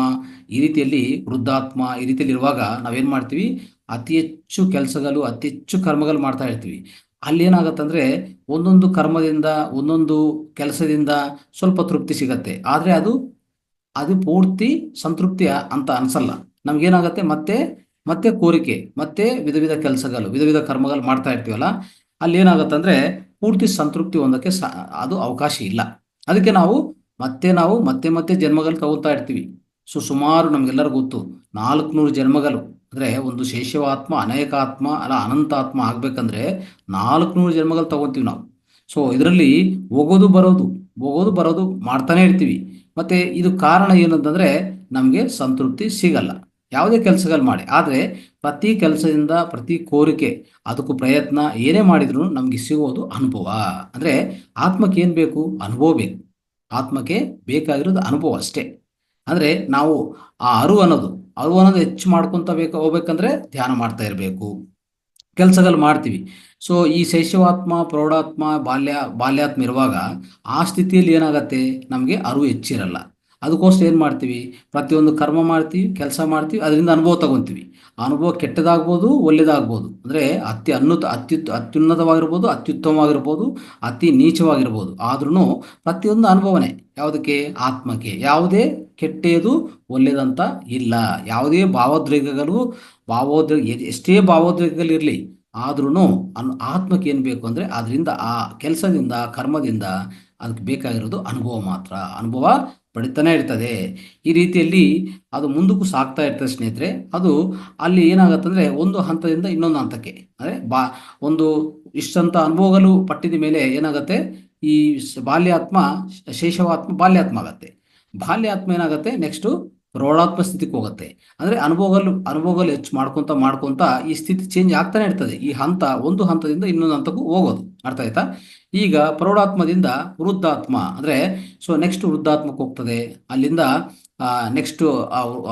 ಈ ರೀತಿಯಲ್ಲಿ ವೃದ್ಧಾತ್ಮ, ಈ ರೀತಿಯಲ್ಲಿ ಇರುವಾಗ ನಾವೇನ್ ಮಾಡ್ತೀವಿ? ಅತಿ ಹೆಚ್ಚು ಕೆಲಸಗಳು, ಅತಿ ಹೆಚ್ಚು ಕರ್ಮಗಳು ಮಾಡ್ತಾ ಇರ್ತೀವಿ. ಅಲ್ಲಿ ಏನಾಗತ್ತಂದ್ರೆ, ಒಂದೊಂದು ಕರ್ಮದಿಂದ, ಒಂದೊಂದು ಕೆಲಸದಿಂದ ಸ್ವಲ್ಪ ತೃಪ್ತಿ ಸಿಗತ್ತೆ. ಆದ್ರೆ ಅದು ಪೂರ್ತಿ ಸಂತೃಪ್ತಿ ಅಂತ ಅನ್ಸಲ್ಲ. ನಮ್ಗೇನಾಗತ್ತೆ? ಮತ್ತೆ ಕೋರಿಕೆ, ಮತ್ತೆ ವಿಧ ವಿಧ ಕೆಲಸಗಳು, ವಿಧ ವಿಧ ಕರ್ಮಗಳು ಮಾಡ್ತಾ ಇರ್ತೀವಲ್ಲ, ಅಲ್ಲಿ ಏನಾಗತ್ತಂದ್ರೆ ಪೂರ್ತಿ ಸಂತೃಪ್ತಿ ಹೊಂದಕ್ಕೆ ಅದು ಅವಕಾಶ ಇಲ್ಲ. ಅದಕ್ಕೆ ನಾವು ಮತ್ತೆ ಜನ್ಮಗಳು ತಗೊಳ್ತಾ ಇರ್ತೀವಿ. ಸೊ ಸುಮಾರು ನಮ್ಗೆಲ್ಲರಿಗೂ ಗೊತ್ತು, 400 ಜನ್ಮಗಳು. ಅಂದ್ರೆ ಒಂದು ಶೈಶವಾತ್ಮ ಅನೇಕಾತ್ಮ ಅಲ್ಲ ಅನಂತಾತ್ಮ ಆಗ್ಬೇಕಂದ್ರೆ 400 ಜನ್ಮಗಳು ತಗೋತೀವಿ ನಾವು. ಸೊ ಇದರಲ್ಲಿ ಹೋಗೋದು ಬರೋದು ಮಾಡ್ತಾನೆ ಇರ್ತೀವಿ. ಮತ್ತೆ ಇದು ಕಾರಣ ಏನಂತಂದ್ರೆ, ನಮ್ಗೆ ಸಂತೃಪ್ತಿ ಸಿಗಲ್ಲ ಯಾವುದೇ ಕೆಲಸಗಳು ಮಾಡಿ. ಆದ್ರೆ ಪ್ರತಿ ಕೆಲಸದಿಂದ, ಪ್ರತಿ ಕೋರಿಕೆ, ಅದಕ್ಕೂ ಪ್ರಯತ್ನ ಏನೇ ಮಾಡಿದ್ರು ನಮ್ಗೆ ಸಿಗೋದು ಅನುಭವ. ಅಂದ್ರೆ ಆತ್ಮಕ್ಕೆ ಏನ್ ಬೇಕು? ಅನುಭವ ಬೇಕು. ಆತ್ಮಕ್ಕೆ ಬೇಕಾಗಿರೋದು ಅನುಭವ ಅಷ್ಟೇ. ಅಂದ್ರೆ ನಾವು ಆ ಅರಿವು ಅನ್ನೋದು ಹೆಚ್ಚು ಮಾಡ್ಕೊಂತ ಹೋಗ್ಬೇಕಂದ್ರೆ ಧ್ಯಾನ ಮಾಡ್ತಾ ಇರಬೇಕು, ಕೆಲಸಗಳು ಮಾಡ್ತೀವಿ. ಸೊ ಈ ಶೈಶವಾತ್ಮ, ಪ್ರೌಢಾತ್ಮ, ಬಾಲ್ಯಾತ್ಮ ಇರುವಾಗ ಆ ಸ್ಥಿತಿಯಲ್ಲಿ ಏನಾಗತ್ತೆ? ನಮಗೆ ಅರಿವು ಹೆಚ್ಚಿರಲ್ಲ. ಅದಕ್ಕೋಸ್ಕರ ಏನು ಮಾಡ್ತೀವಿ? ಪ್ರತಿಯೊಂದು ಕರ್ಮ ಮಾಡ್ತೀವಿ, ಕೆಲಸ ಮಾಡ್ತೀವಿ, ಅದರಿಂದ ಅನುಭವ ತಗೊಂತೀವಿ. ಆ ಅನುಭವ ಕೆಟ್ಟದಾಗ್ಬೋದು, ಒಳ್ಳೆಯದಾಗ್ಬೋದು. ಅಂದರೆ ಅತ್ಯುನ್ನತವಾಗಿರ್ಬೋದು, ಅತ್ಯುತ್ತಮವಾಗಿರ್ಬೋದು, ಅತಿ ನೀಚವಾಗಿರ್ಬೋದು. ಆದ್ರೂ ಪ್ರತಿಯೊಂದು ಅನುಭವನೇ. ಯಾವುದಕ್ಕೆ? ಆತ್ಮಕ್ಕೆ. ಯಾವುದೇ ಕೆಟ್ಟದು ಒಳ್ಳೆಯದಂತ ಇಲ್ಲ. ಯಾವುದೇ ಎಷ್ಟೇ ಭಾವೋದ್ರೇಕಗಳಿರಲಿ, ಆದ್ರೂ ಆತ್ಮಕ್ಕೆ ಏನು ಬೇಕು ಅಂದರೆ ಅದರಿಂದ, ಆ ಕೆಲಸದಿಂದ, ಕರ್ಮದಿಂದ ಅದಕ್ಕೆ ಬೇಕಾಗಿರೋದು ಅನುಭವ ಮಾತ್ರ. ಅನುಭವ ಪಡಿತಾನೆ ಇರ್ತದೆ. ಈ ರೀತಿಯಲ್ಲಿ ಅದು ಮುಂದಕ್ಕೂ ಸಾಗ್ತಾ ಇರ್ತದೆ ಸ್ನೇಹಿತರೆ. ಅದು ಅಲ್ಲಿ ಏನಾಗುತ್ತಂದ್ರೆ ಒಂದು ಹಂತದಿಂದ ಇನ್ನೊಂದು ಹಂತಕ್ಕೆ, ಅಂದರೆ ಒಂದು ಇಷ್ಟಂತ ಅನುಭವಗಳು ಪಟ್ಟಿದ ಮೇಲೆ ಏನಾಗುತ್ತೆ, ಈ ಬಾಲ್ಯಾತ್ಮ ಶೈಶವಾತ್ಮ ಬಾಲ್ಯಾತ್ಮ ಆಗತ್ತೆ. ಬಾಲ್ಯಾತ್ಮ ಏನಾಗುತ್ತೆ, ನೆಕ್ಸ್ಟು ಪ್ರೌಢಾತ್ಮ ಸ್ಥಿತಿಗೆ ಹೋಗುತ್ತೆ. ಅಂದರೆ ಅನುಭವಗಳು ಹೆಚ್ಚು ಮಾಡ್ಕೊಂತ ಈ ಸ್ಥಿತಿ ಚೇಂಜ್ ಆಗ್ತಾನೆ ಇರ್ತದೆ. ಈ ಒಂದು ಹಂತದಿಂದ ಇನ್ನೊಂದು ಹಂತಕ್ಕೂ ಹೋಗೋದು. ಅರ್ಥ ಆಯ್ತಾ? ಈಗ ಪ್ರೌಢಾತ್ಮದಿಂದ ವೃದ್ಧಾತ್ಮ ಅಂದರೆ ನೆಕ್ಸ್ಟ್ ವೃದ್ಧಾತ್ಮಕ್ಕೆ ಹೋಗ್ತದೆ. ಅಲ್ಲಿಂದ ನೆಕ್ಸ್ಟ್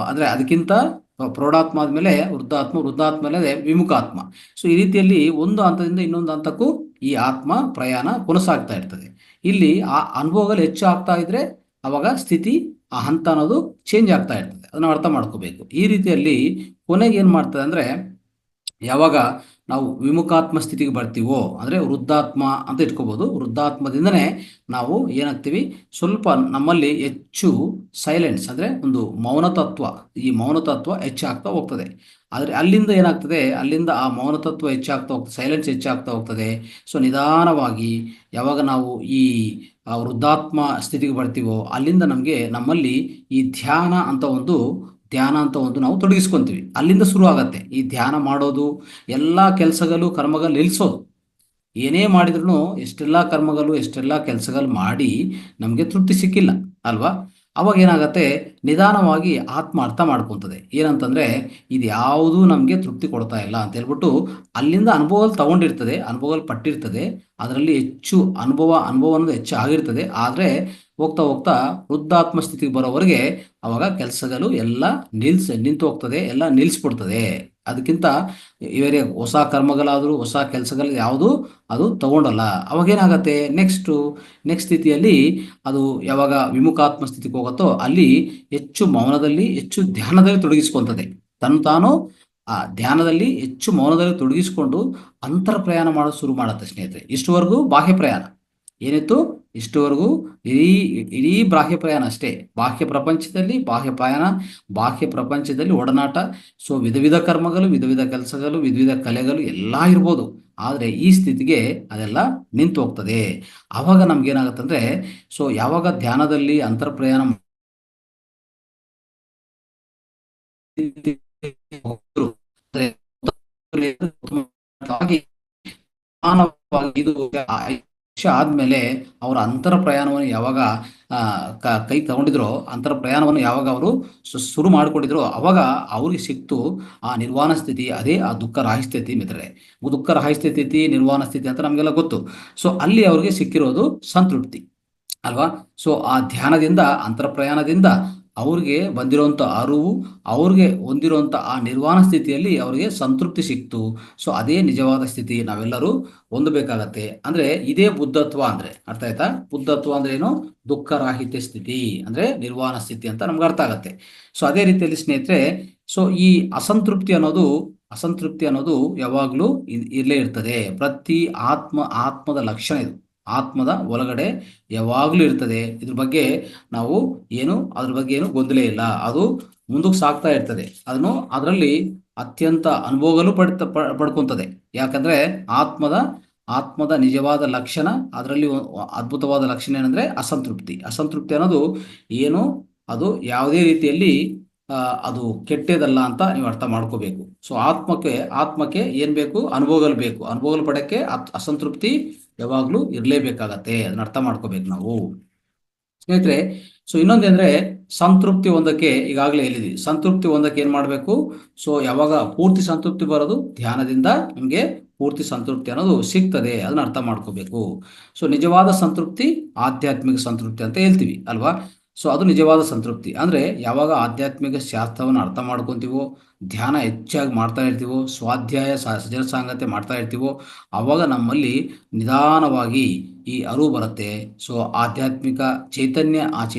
ಅಂದರೆ ಅದಕ್ಕಿಂತ ಪ್ರೌಢಾತ್ಮ ಆದಮೇಲೆ ವೃದ್ಧಾತ್ಮ ಮೇಲೆ ವಿಮುಖಾತ್ಮ. ಈ ರೀತಿಯಲ್ಲಿ ಒಂದು ಹಂತದಿಂದ ಇನ್ನೊಂದು ಹಂತಕ್ಕೂ ಈ ಆತ್ಮ ಪ್ರಯಾಣ ಕೊನಸಾಗ್ತಾ ಇರ್ತದೆ. ಇಲ್ಲಿ ಆ ಅನುಭವಗಳು ಹೆಚ್ಚು ಆಗ್ತಾ ಇದ್ರೆ ಅವಾಗ ಸ್ಥಿತಿ, ಆ ಹಂತ ಅನ್ನೋದು ಚೇಂಜ್ ಆಗ್ತಾ ಇರ್ತದೆ. ಅದನ್ನ ಅರ್ಥ ಮಾಡ್ಕೋಬೇಕು. ಈ ರೀತಿಯಲ್ಲಿ ಕೊನೆಗೆ ಏನು ಮಾಡ್ತದೆ ಅಂದರೆ, ಯಾವಾಗ ನಾವು ವಿಮುಖಾತ್ಮ ಸ್ಥಿತಿಗೆ ಬರ್ತೀವೋ, ಅಂದರೆ ವೃದ್ಧಾತ್ಮ ಅಂತ ಇಟ್ಕೋಬಹುದು, ವೃದ್ಧಾತ್ಮದಿಂದನೇ ನಾವು ಏನಾಗ್ತೀವಿ, ಸ್ವಲ್ಪ ನಮ್ಮಲ್ಲಿ ಹೆಚ್ಚು ಸೈಲೆನ್ಸ್ ಅಂದರೆ ಒಂದು ಮೌನತತ್ವ, ಈ ಮೌನತತ್ವ ಹೆಚ್ಚಾಗ್ತಾ ಹೋಗ್ತದೆ. ಆದರೆ ಅಲ್ಲಿಂದ ಏನಾಗ್ತದೆ, ಅಲ್ಲಿಂದ ಆ ಮೌನತತ್ವ ಹೆಚ್ಚಾಗ್ತಾ ಹೋಗ್ತದೆ, ಸೈಲೆನ್ಸ್ ಹೆಚ್ಚಾಗ್ತಾ ಹೋಗ್ತದೆ. ನಿಧಾನವಾಗಿ ಯಾವಾಗ ನಾವು ಈ ವೃದ್ಧಾತ್ಮ ಸ್ಥಿತಿಗೆ ಬರ್ತೀವೋ, ಅಲ್ಲಿಂದ ನಮ್ಮಲ್ಲಿ ಈ ಧ್ಯಾನ ಅಂತ ಒಂದು ನಾವು ತೊಡಗಿಸ್ಕೊಂತೀವಿ. ಅಲ್ಲಿಂದ ಶುರು ಆಗತ್ತೆ ಈ ಧ್ಯಾನ ಮಾಡೋದು, ಎಲ್ಲ ಕೆಲಸಗಳು ಕರ್ಮಗಳು ನಿಲ್ಲಿಸೋದು. ಏನೇ ಮಾಡಿದ್ರು ಎಷ್ಟೆಲ್ಲ ಕರ್ಮಗಳು ಎಷ್ಟೆಲ್ಲ ಕೆಲಸಗಳು ಮಾಡಿ ನಮಗೆ ತೃಪ್ತಿ ಸಿಕ್ಕಿಲ್ಲ ಅಲ್ವಾ? ಅವಾಗ ಏನಾಗತ್ತೆ, ನಿಧಾನವಾಗಿ ಆತ್ಮ ಅರ್ಥ ಮಾಡ್ಕೊತದೆ. ಏನಂತಂದ್ರೆ, ಇದು ಯಾವುದೂ ನಮಗೆ ತೃಪ್ತಿ ಕೊಡ್ತಾ ಇಲ್ಲ ಅಂತ ಹೇಳ್ಬಿಟ್ಟು ಅಲ್ಲಿಂದ ಅನುಭವಗಳು ತಗೊಂಡಿರ್ತದೆ, ಅನುಭವಗಳು ಪಟ್ಟಿರ್ತದೆ. ಅದರಲ್ಲಿ ಹೆಚ್ಚು ಅನುಭವ ಅನ್ನೋದು ಹೆಚ್ಚು ಆಗಿರ್ತದೆ. ಆದರೆ ಹೋಗ್ತಾ ಹೋಗ್ತಾ ವೃದ್ಧಾತ್ಮ ಸ್ಥಿತಿಗೆ ಬರೋವರೆಗೆ ಅವಾಗ ಕೆಲಸಗಳು ಎಲ್ಲ ನಿಂತು ಹೋಗ್ತದೆ, ಎಲ್ಲ ನಿಲ್ಲಿಸ್ಬಿಡ್ತದೆ. ಅದಕ್ಕಿಂತ ಇವರೇ ಹೊಸ ಕರ್ಮಗಳಾದರೂ ಹೊಸ ಕೆಲಸಗಳು ಯಾವುದು ಅದು ತಗೊಂಡಲ್ಲ. ಅವಾಗೇನಾಗತ್ತೆ, ನೆಕ್ಸ್ಟ್ ಸ್ಥಿತಿಯಲ್ಲಿ ಅದು ಯಾವಾಗ ವಿಮುಖಾತ್ಮ ಸ್ಥಿತಿಗೆ ಹೋಗುತ್ತೋ ಅಲ್ಲಿ ಹೆಚ್ಚು ಮೌನದಲ್ಲಿ, ಹೆಚ್ಚು ಧ್ಯಾನದಲ್ಲಿ ತೊಡಗಿಸ್ಕೊಂತದೆ. ತಾನು ಆ ಧ್ಯಾನದಲ್ಲಿ ಹೆಚ್ಚು ಮೌನದಲ್ಲಿ ತೊಡಗಿಸ್ಕೊಂಡು ಅಂತರ ಪ್ರಯಾಣ ಮಾಡೋದು ಶುರು ಮಾಡುತ್ತೆ ಸ್ನೇಹಿತರೆ. ಇಷ್ಟುವರೆಗೂ ಬಾಹ್ಯ ಪ್ರಯಾಣ ಏನಿತ್ತು, ಇಷ್ಟುವರೆಗೂ ಇಡೀ ಬಾಹ್ಯ ಪ್ರಯಾಣ ಅಷ್ಟೇ. ಬಾಹ್ಯ ಪ್ರಪಂಚದಲ್ಲಿ ಒಡನಾಟ. ವಿಧ ಕರ್ಮಗಳು, ವಿಧ ಕೆಲಸಗಳು, ವಿಧ ಕಲೆಗಳು ಎಲ್ಲ ಇರ್ಬೋದು. ಆದರೆ ಈ ಸ್ಥಿತಿಗೆ ಅದೆಲ್ಲ ನಿಂತು ಹೋಗ್ತದೆ. ಆವಾಗ ನಮ್ಗೇನಾಗತ್ತಂದ್ರೆ, ಯಾವಾಗ ಧ್ಯಾನದಲ್ಲಿ ಅಂತರ ಪ್ರಯಾಣ ಇದು ಆದ್ಮೇಲೆ ಅವರ ಅಂತರ ಪ್ರಯಾಣವನ್ನು ಯಾವಾಗ ಕೈ ತಗೊಂಡಿದ್ರು, ಅಂತರ ಪ್ರಯಾಣವನ್ನು ಯಾವಾಗ ಅವರು ಶುರು ಮಾಡಿಕೊಂಡಿದ್ರು, ಅವಾಗ ಅವ್ರಿಗೆ ಸಿಕ್ತು ಆ ನಿರ್ವಾಣ ಸ್ಥಿತಿ. ಅದೇ ಆ ದುಃಖ ರಾಹಿ ಸ್ಥಿತಿ ಮಿತ್ರರೆ. ದುಃಖ ರಾಹಿ ಸ್ಥಿತಿ, ನಿರ್ವಾಣ ಸ್ಥಿತಿ ಅಂತ ನಮಗೆಲ್ಲ ಗೊತ್ತು. ಅಲ್ಲಿ ಅವ್ರಿಗೆ ಸಿಕ್ಕಿರೋದು ಸಂತೃಪ್ತಿ ಅಲ್ವಾ? ಆ ಧ್ಯಾನದಿಂದ, ಅಂತರ ಪ್ರಯಾಣದಿಂದ ಅವ್ರಿಗೆ ಬಂದಿರುವಂಥ ಅರಿವು, ಅವ್ರಿಗೆ ಹೊಂದಿರುವಂಥ ಆ ನಿರ್ವಾಣ ಸ್ಥಿತಿಯಲ್ಲಿ ಅವ್ರಿಗೆ ಸಂತೃಪ್ತಿ ಸಿಕ್ತು. ಅದೇ ನಿಜವಾದ ಸ್ಥಿತಿ ನಾವೆಲ್ಲರೂ ಹೊಂದಬೇಕಾಗತ್ತೆ. ಅಂದ್ರೆ ಇದೇ ಬುದ್ಧತ್ವ ಅಂದ್ರೆ. ಅರ್ಥ ಆಯ್ತಾ? ಬುದ್ಧತ್ವ ಅಂದ್ರೆ ಏನು? ದುಃಖರಾಹಿತ್ಯ ಸ್ಥಿತಿ ಅಂದ್ರೆ ನಿರ್ವಾಣ ಸ್ಥಿತಿ ಅಂತ ನಮ್ಗೆ ಅರ್ಥ ಆಗತ್ತೆ. ಅದೇ ರೀತಿಯಲ್ಲಿ ಸ್ನೇಹಿತರೆ, ಈ ಅಸಂತೃಪ್ತಿ ಅನ್ನೋದು ಯಾವಾಗ್ಲೂ ಇರ್ಲೇ ಇರ್ತದೆ. ಪ್ರತಿ ಆತ್ಮದ ಲಕ್ಷಣ ಇದು. ಆತ್ಮದ ಒಳಗಡೆ ಯಾವಾಗ್ಲೂ ಇರ್ತದೆ. ಅದ್ರ ಬಗ್ಗೆ ಏನು ಗೊಂದಲ ಇಲ್ಲ. ಅದು ಮುಂದಕ್ಕೆ ಸಾಗ್ತಾ ಇರ್ತದೆ. ಅದರಲ್ಲಿ ಅತ್ಯಂತ ಅನುಭವಗಳು ಪಡ್ಕೊಂತದೆ. ಯಾಕಂದ್ರೆ ಆತ್ಮದ ನಿಜವಾದ ಲಕ್ಷಣ, ಅದರಲ್ಲಿ ಅದ್ಭುತವಾದ ಲಕ್ಷಣ ಏನಂದ್ರೆ ಅಸಂತೃಪ್ತಿ ಅನ್ನೋದು ಏನು, ಅದು ಯಾವುದೇ ರೀತಿಯಲ್ಲಿ ಅದು ಕೆಟ್ಟದಲ್ಲ ಅಂತ ನೀವು ಅರ್ಥ ಮಾಡ್ಕೋಬೇಕು. ಆತ್ಮಕ್ಕೆ ಏನ್ ಬೇಕು? ಅನುಭವಗಳು ಬೇಕು. ಅನುಭವಗಳು ಪಡಕ್ಕೆ ಅಸಂತೃಪ್ತಿ ಯಾವಾಗ್ಲೂ ಇರ್ಲೇಬೇಕಾಗತ್ತೆ. ಅದನ್ನ ಅರ್ಥ ಮಾಡ್ಕೋಬೇಕು ನಾವು ಸ್ನೇಹಿತರೆ. ಇನ್ನೊಂದೇಂದ್ರೆ, ಸಂತೃಪ್ತಿ ಒಂದಕ್ಕೆ ಈಗಾಗಲೇ ಹೇಳಿದ್ವಿ. ಸಂತೃಪ್ತಿ ಒಂದಕ್ಕೆ ಏನ್ ಮಾಡ್ಬೇಕು? ಯಾವಾಗ ಪೂರ್ತಿ ಸಂತೃಪ್ತಿ ಬರೋದು, ಧ್ಯಾನದಿಂದ ನಿಮ್ಗೆ ಪೂರ್ತಿ ಸಂತೃಪ್ತಿ ಅನ್ನೋದು ಸಿಗ್ತದೆ. ಅದನ್ನ ಅರ್ಥ ಮಾಡ್ಕೋಬೇಕು. ನಿಜವಾದ ಸಂತೃಪ್ತಿ ಆಧ್ಯಾತ್ಮಿಕ ಸಂತೃಪ್ತಿ ಅಂತ ಹೇಳ್ತೀವಿ ಅಲ್ವಾ? ಅದು ನಿಜವಾದ ಸಂತೃಪ್ತಿ. ಅಂದ್ರೆ ಯಾವಾಗ ಆಧ್ಯಾತ್ಮಿಕ ಶಾಸ್ತ್ರವನ್ನು ಅರ್ಥ ಮಾಡ್ಕೊಂತೀವೋ, ಧ್ಯಾನ ಹೆಚ್ಚಾಗಿ ಮಾಡ್ತಾ ಇರ್ತೀವೋ, ಸ್ವಾಧ್ಯಾಯ ಸಜನ ಸಾಂಗತ್ಯ ಮಾಡ್ತಾ ಇರ್ತೀವೋ, ಅವಾಗ ನಮ್ಮಲ್ಲಿ ನಿಧಾನವಾಗಿ ಈ ಅರಿವು ಬರುತ್ತೆ. ಆಧ್ಯಾತ್ಮಿಕ ಚೈತನ್ಯ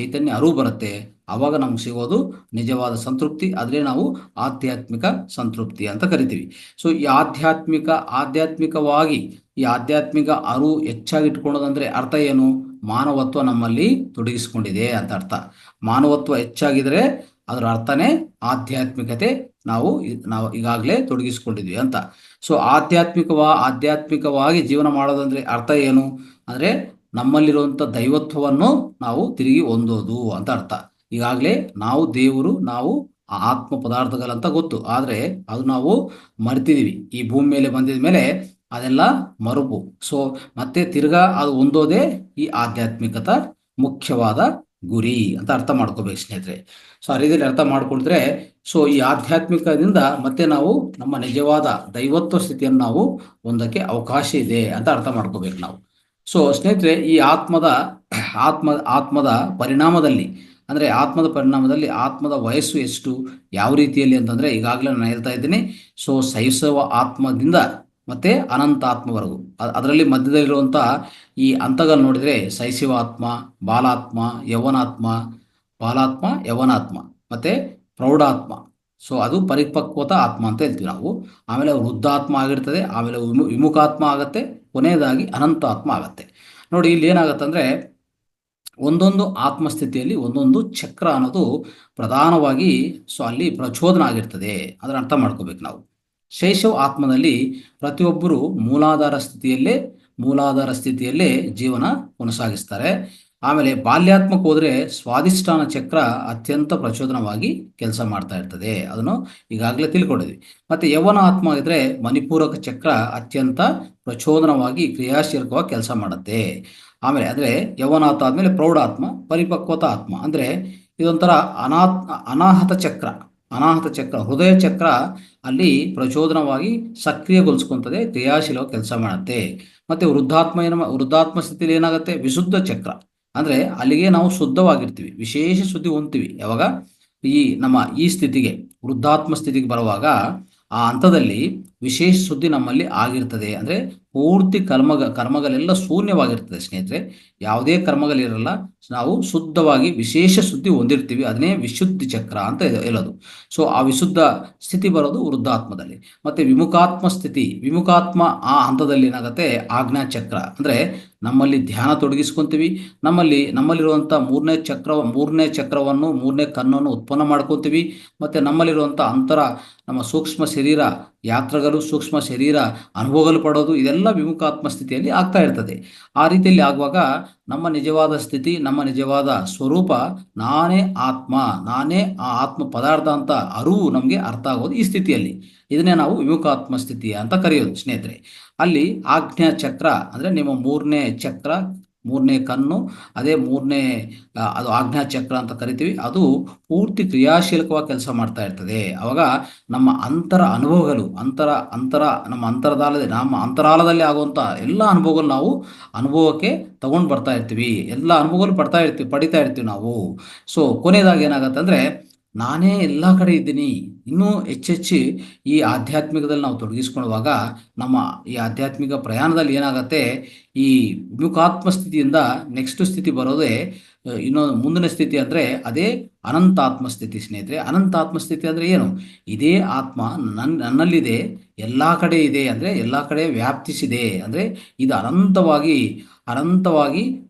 ಅರಿವು ಬರುತ್ತೆ. ಅವಾಗ ನಮ್ಗೆ ಸಿಗೋದು ನಿಜವಾದ ಸಂತೃಪ್ತಿ. ಅದ್ರೆ ನಾವು ಆಧ್ಯಾತ್ಮಿಕ ಸಂತೃಪ್ತಿ ಅಂತ ಕರಿತೀವಿ. ಈ ಆಧ್ಯಾತ್ಮಿಕವಾಗಿ ಈ ಆಧ್ಯಾತ್ಮಿಕ ಅರಿವು ಹೆಚ್ಚಾಗಿ ಇಟ್ಕೊಳ್ಳೋದಂದ್ರೆ ಅರ್ಥ ಏನು? ಮಾನವತ್ವ ನಮ್ಮಲ್ಲಿ ತೊಡಗಿಸ್ಕೊಂಡಿದೆ ಅಂತ ಅರ್ಥ. ಮಾನವತ್ವ ಹೆಚ್ಚಾಗಿದ್ರೆ ಅದರ ಅರ್ಥನೇ ಆಧ್ಯಾತ್ಮಿಕತೆ. ನಾವು ಈಗಾಗಲೇ ತೊಡಗಿಸ್ಕೊಂಡಿದ್ವಿ ಅಂತ. ಆಧ್ಯಾತ್ಮಿಕವಾಗಿ ಜೀವನ ಮಾಡೋದಂದ್ರೆ ಅರ್ಥ ಏನು ಅಂದ್ರೆ, ನಮ್ಮಲ್ಲಿರುವಂಥ ದೈವತ್ವವನ್ನು ನಾವು ತಿರುಗಿ ಹೊಂದೋದು ಅಂತ ಅರ್ಥ. ಈಗಾಗಲೇ ನಾವು ದೇವರು, ನಾವು ಆ ಆತ್ಮ ಪದಾರ್ಥಗಳಂತ ಗೊತ್ತು, ಆದರೆ ಅದು ನಾವು ಮರ್ತಿದೀವಿ. ಈ ಭೂಮಿ ಮೇಲೆ ಬಂದಿದ ಮೇಲೆ ಅದೆಲ್ಲ ಮರುಪು. ಸೊ ಮತ್ತೆ ತಿರ್ಗಾ ಅದು ಹೊಂದೋದೇ ಈ ಆಧ್ಯಾತ್ಮಿಕತ ಮುಖ್ಯವಾದ ಗುರಿ ಅಂತ ಅರ್ಥ ಮಾಡ್ಕೋಬೇಕು ಸ್ನೇಹಿತರೆ. ಸೊ ಆ ರೀತಿಯಲ್ಲಿ ಅರ್ಥ ಮಾಡ್ಕೊಂಡ್ರೆ ಸೊ ಈ ಆಧ್ಯಾತ್ಮಿಕದಿಂದ ಮತ್ತೆ ನಾವು ನಮ್ಮ ನಿಜವಾದ ದೈವತ್ವ ಸ್ಥಿತಿಯನ್ನು ನಾವು ಹೊಂದಕ್ಕೆ ಅವಕಾಶ ಇದೆ ಅಂತ ಅರ್ಥ ಮಾಡ್ಕೋಬೇಕು ನಾವು. ಸೊ ಸ್ನೇಹಿತರೆ, ಈ ಆತ್ಮದ ಪರಿಣಾಮದಲ್ಲಿ ಅಂದರೆ ಆತ್ಮದ ವಯಸ್ಸು ಎಷ್ಟು, ಯಾವ ರೀತಿಯಲ್ಲಿ ಅಂತಂದರೆ ಈಗಾಗಲೇ ನಾನು ಹೇಳ್ತಾ ಇದ್ದೀನಿ. ಸೊ ಶೈಶವ ಆತ್ಮದಿಂದ ಮತ್ತೆ ಅನಂತ ಆತ್ಮವರೆಗೂ ಅದರಲ್ಲಿ ಮಧ್ಯದಲ್ಲಿರುವಂಥ ಈ ಹಂತಗಳು ನೋಡಿದರೆ ಶೈಶವ ಆತ್ಮ, ಬಾಲಾತ್ಮ, ಯವನಾತ್ಮ ಮತ್ತೆ ಪ್ರೌಢಾತ್ಮ. ಸೊ ಅದು ಪರಿಪಕ್ವತ ಆತ್ಮ ಅಂತ ಹೇಳ್ತೀವಿ ನಾವು. ಆಮೇಲೆ ವೃದ್ಧಾತ್ಮ ಆಗಿರ್ತದೆ, ಆಮೇಲೆ ವಿಮುಖಾತ್ಮ ಆಗುತ್ತೆ, ಕೊನೆಯದಾಗಿ ಅನಂತ ಆತ್ಮ ಆಗುತ್ತೆ. ನೋಡಿ ಇಲ್ಲಿ ಏನಾಗುತ್ತೆ ಅಂದರೆ ಒಂದೊಂದು ಆತ್ಮಸ್ಥಿತಿಯಲ್ಲಿ ಒಂದೊಂದು ಚಕ್ರ ಅನ್ನೋದು ಪ್ರಧಾನವಾಗಿ ಸೊ ಅಲ್ಲಿ ಪ್ರಚೋದನ ಆಗಿರ್ತದೆ. ಅದನ್ನು ಅರ್ಥ ಮಾಡ್ಕೋಬೇಕು ನಾವು. ಶೈಶವ ಆತ್ಮದಲ್ಲಿ ಪ್ರತಿಯೊಬ್ಬರು ಮೂಲಾಧಾರ ಸ್ಥಿತಿಯಲ್ಲೇ ಜೀವನ ಕೊನಸಾಗಿಸ್ತಾರೆ. ಆಮೇಲೆ ಬಾಲ್ಯಾತ್ಮಕ್ಕೆ ಹೋದರೆ ಸ್ವಾಧಿಷ್ಠಾನ ಚಕ್ರ ಅತ್ಯಂತ ಪ್ರಚೋದನವಾಗಿ ಕೆಲಸ ಮಾಡ್ತಾ ಇರ್ತದೆ. ಅದನ್ನು ಈಗಾಗಲೇ ತಿಳ್ಕೊಂಡಿದ್ವಿ. ಮತ್ತು ಯೌವನ ಆತ್ಮ ಇದ್ರೆ ಮಣಿಪೂರಕ ಚಕ್ರ ಅತ್ಯಂತ ಪ್ರಚೋದನವಾಗಿ ಕ್ರಿಯಾಶೀಲಕವಾಗಿ ಕೆಲಸ ಮಾಡುತ್ತೆ. ಆಮೇಲೆ ಅಂದರೆ ಯೌವನಾಥ ಆದಮೇಲೆ ಪ್ರೌಢಾತ್ಮ, ಪರಿಪಕ್ವತ ಆತ್ಮ ಅಂದರೆ ಇದೊಂಥರ ಅನಾಹತ ಚಕ್ರ. ಹೃದಯ ಚಕ್ರ ಅಲ್ಲಿ ಪ್ರಚೋದನವಾಗಿ ಸಕ್ರಿಯಗೊಳಿಸ್ಕೊಂತದೆ, ಕ್ರಿಯಾಶೀಲವಾಗಿ ಕೆಲಸ ಮಾಡುತ್ತೆ. ಮತ್ತು ವೃದ್ಧಾತ್ಮ ಸ್ಥಿತಿಯಲ್ಲಿ ಏನಾಗುತ್ತೆ, ವಿಶುದ್ಧ ಚಕ್ರ ಅಂದರೆ ಅಲ್ಲಿಗೆ ನಾವು ಶುದ್ಧವಾಗಿರ್ತೀವಿ, ವಿಶೇಷ ಶುದ್ಧಿ ಹೊಂದ್ತೀವಿ. ಯಾವಾಗ ಈ ಸ್ಥಿತಿಗೆ ವೃದ್ಧಾತ್ಮ ಸ್ಥಿತಿಗೆ ಬರುವಾಗ ಆ ಹಂತದಲ್ಲಿ ವಿಶೇಷ ಶುದ್ಧಿ ನಮ್ಮಲ್ಲಿ ಆಗಿರ್ತದೆ. ಅಂದರೆ ಪೂರ್ತಿ ಕರ್ಮಗಳೆಲ್ಲ ಶೂನ್ಯವಾಗಿರ್ತದೆ ಸ್ನೇಹಿತರೆ. ಯಾವುದೇ ಕರ್ಮಗಳಿರಲ್ಲ, ನಾವು ಶುದ್ಧವಾಗಿ ವಿಶೇಷ ಶುದ್ಧಿ ಹೊಂದಿರ್ತೀವಿ. ಅದನ್ನೇ ವಿಶುದ್ಧಿ ಚಕ್ರ ಅಂತ ಹೇಳೋದು. ಸೊ ಆ ವಿಶುದ್ಧ ಸ್ಥಿತಿ ಬರೋದು ವೃದ್ಧಾತ್ಮದಲ್ಲಿ. ಮತ್ತು ವಿಮುಖಾತ್ಮ ಆ ಹಂತದಲ್ಲಿ ಏನಾಗುತ್ತೆ, ಆಜ್ಞಾ ಚಕ್ರ ಅಂದರೆ ನಮ್ಮಲ್ಲಿ ಧ್ಯಾನ ತೊಡಗಿಸ್ಕೊಂತೀವಿ. ನಮ್ಮಲ್ಲಿರುವಂಥ ಮೂರನೇ ಚಕ್ರವನ್ನು, ಮೂರನೇ ಕಣ್ಣನ್ನು ಉತ್ಪನ್ನ ಮಾಡ್ಕೊತೀವಿ. ಮತ್ತು ನಮ್ಮಲ್ಲಿರುವಂಥ ನಮ್ಮ ಸೂಕ್ಷ್ಮ ಶರೀರ ಯಾತ್ರೆಗಳು, ಸೂಕ್ಷ್ಮ ಶರೀರ ಅನುಭವಗಳು ಪಡೋದು, ಇದೆಲ್ಲ ವಿಮುಖಾತ್ಮ ಸ್ಥಿತಿಯಲ್ಲಿ ಆಗ್ತಾ ಇರ್ತದೆ. ಆ ರೀತಿಯಲ್ಲಿ ಆಗುವಾಗ ನಮ್ಮ ನಿಜವಾದ ಸ್ಥಿತಿ, ನಮ್ಮ ನಿಜವಾದ ಸ್ವರೂಪ, ನಾನೇ ಆ ಆತ್ಮ ಪದಾರ್ಥ ಅಂತ ಅರಿವು ನಮಗೆ ಅರ್ಥ ಆಗೋದು ಈ ಸ್ಥಿತಿಯಲ್ಲಿ. ಇದನ್ನೇ ನಾವು ವಿಮುಖಾತ್ಮ ಸ್ಥಿತಿ ಅಂತ ಕರೆಯೋದು ಸ್ನೇಹಿತರೆ. ಅಲ್ಲಿ ಆಜ್ಞಾ ಚಕ್ರ ಅಂದರೆ ನಿಮ್ಮ ಮೂರನೇ ಕಣ್ಣು, ಅದೇ ಅದು ಆಜ್ಞಾ ಚಕ್ರ ಅಂತ ಕರಿತೀವಿ. ಅದು ಪೂರ್ತಿ ಕ್ರಿಯಾಶೀಲಕವಾಗಿ ಕೆಲಸ ಮಾಡ್ತಾ ಇರ್ತದೆ. ಅವಾಗ ನಮ್ಮ ಅನುಭವಗಳು ನಮ್ಮ ಅಂತರಾಳದಲ್ಲಿ ಆಗುವಂಥ ಎಲ್ಲ ಅನುಭವಗಳು ನಾವು ಅನುಭವಕ್ಕೆ ತಗೊಂಡು ಬರ್ತಾ ಇರ್ತೀವಿ. ಎಲ್ಲ ಅನುಭವಗಳು ಪಡಿತಾ ಇರ್ತೀವಿ ನಾವು. ಸೊ ಕೊನೆಯದಾಗಿ ಏನಾಗುತ್ತೆ ಅಂದರೆ ನಾನೇ ಎಲ್ಲ ಕಡೆ ಇದ್ದೀನಿ. ಇನ್ನೂ ಹೆಚ್ಚೆಚ್ಚು ಈ ಆಧ್ಯಾತ್ಮಿಕದಲ್ಲಿ ನಾವು ತೊಡಗಿಸ್ಕೊಳ್ಳುವಾಗ ನಮ್ಮ ಈ ಆಧ್ಯಾತ್ಮಿಕ ಪ್ರಯಾಣದಲ್ಲಿ ಏನಾಗುತ್ತೆ, ಈ ವಿಮುಖಾತ್ಮ ಸ್ಥಿತಿಯಿಂದ ನೆಕ್ಸ್ಟ್ ಸ್ಥಿತಿ ಬರೋದೇ ಇನ್ನೊಂದು ಮುಂದಿನ ಸ್ಥಿತಿ ಅಂದರೆ ಅದೇ ಅನಂತಾತ್ಮ ಸ್ಥಿತಿ ಸ್ನೇಹಿತರೆ. ಅನಂತಾತ್ಮ ಸ್ಥಿತಿ ಅಂದರೆ ಏನು, ಇದೇ ಆತ್ಮ ನನ್ನಲ್ಲಿದೆ, ಎಲ್ಲ ಕಡೆ ಇದೆ, ಅಂದರೆ ಎಲ್ಲ ಕಡೆ ವ್ಯಾಪ್ತಿಸಿದೆ. ಅಂದರೆ ಇದು ಅನಂತವಾಗಿ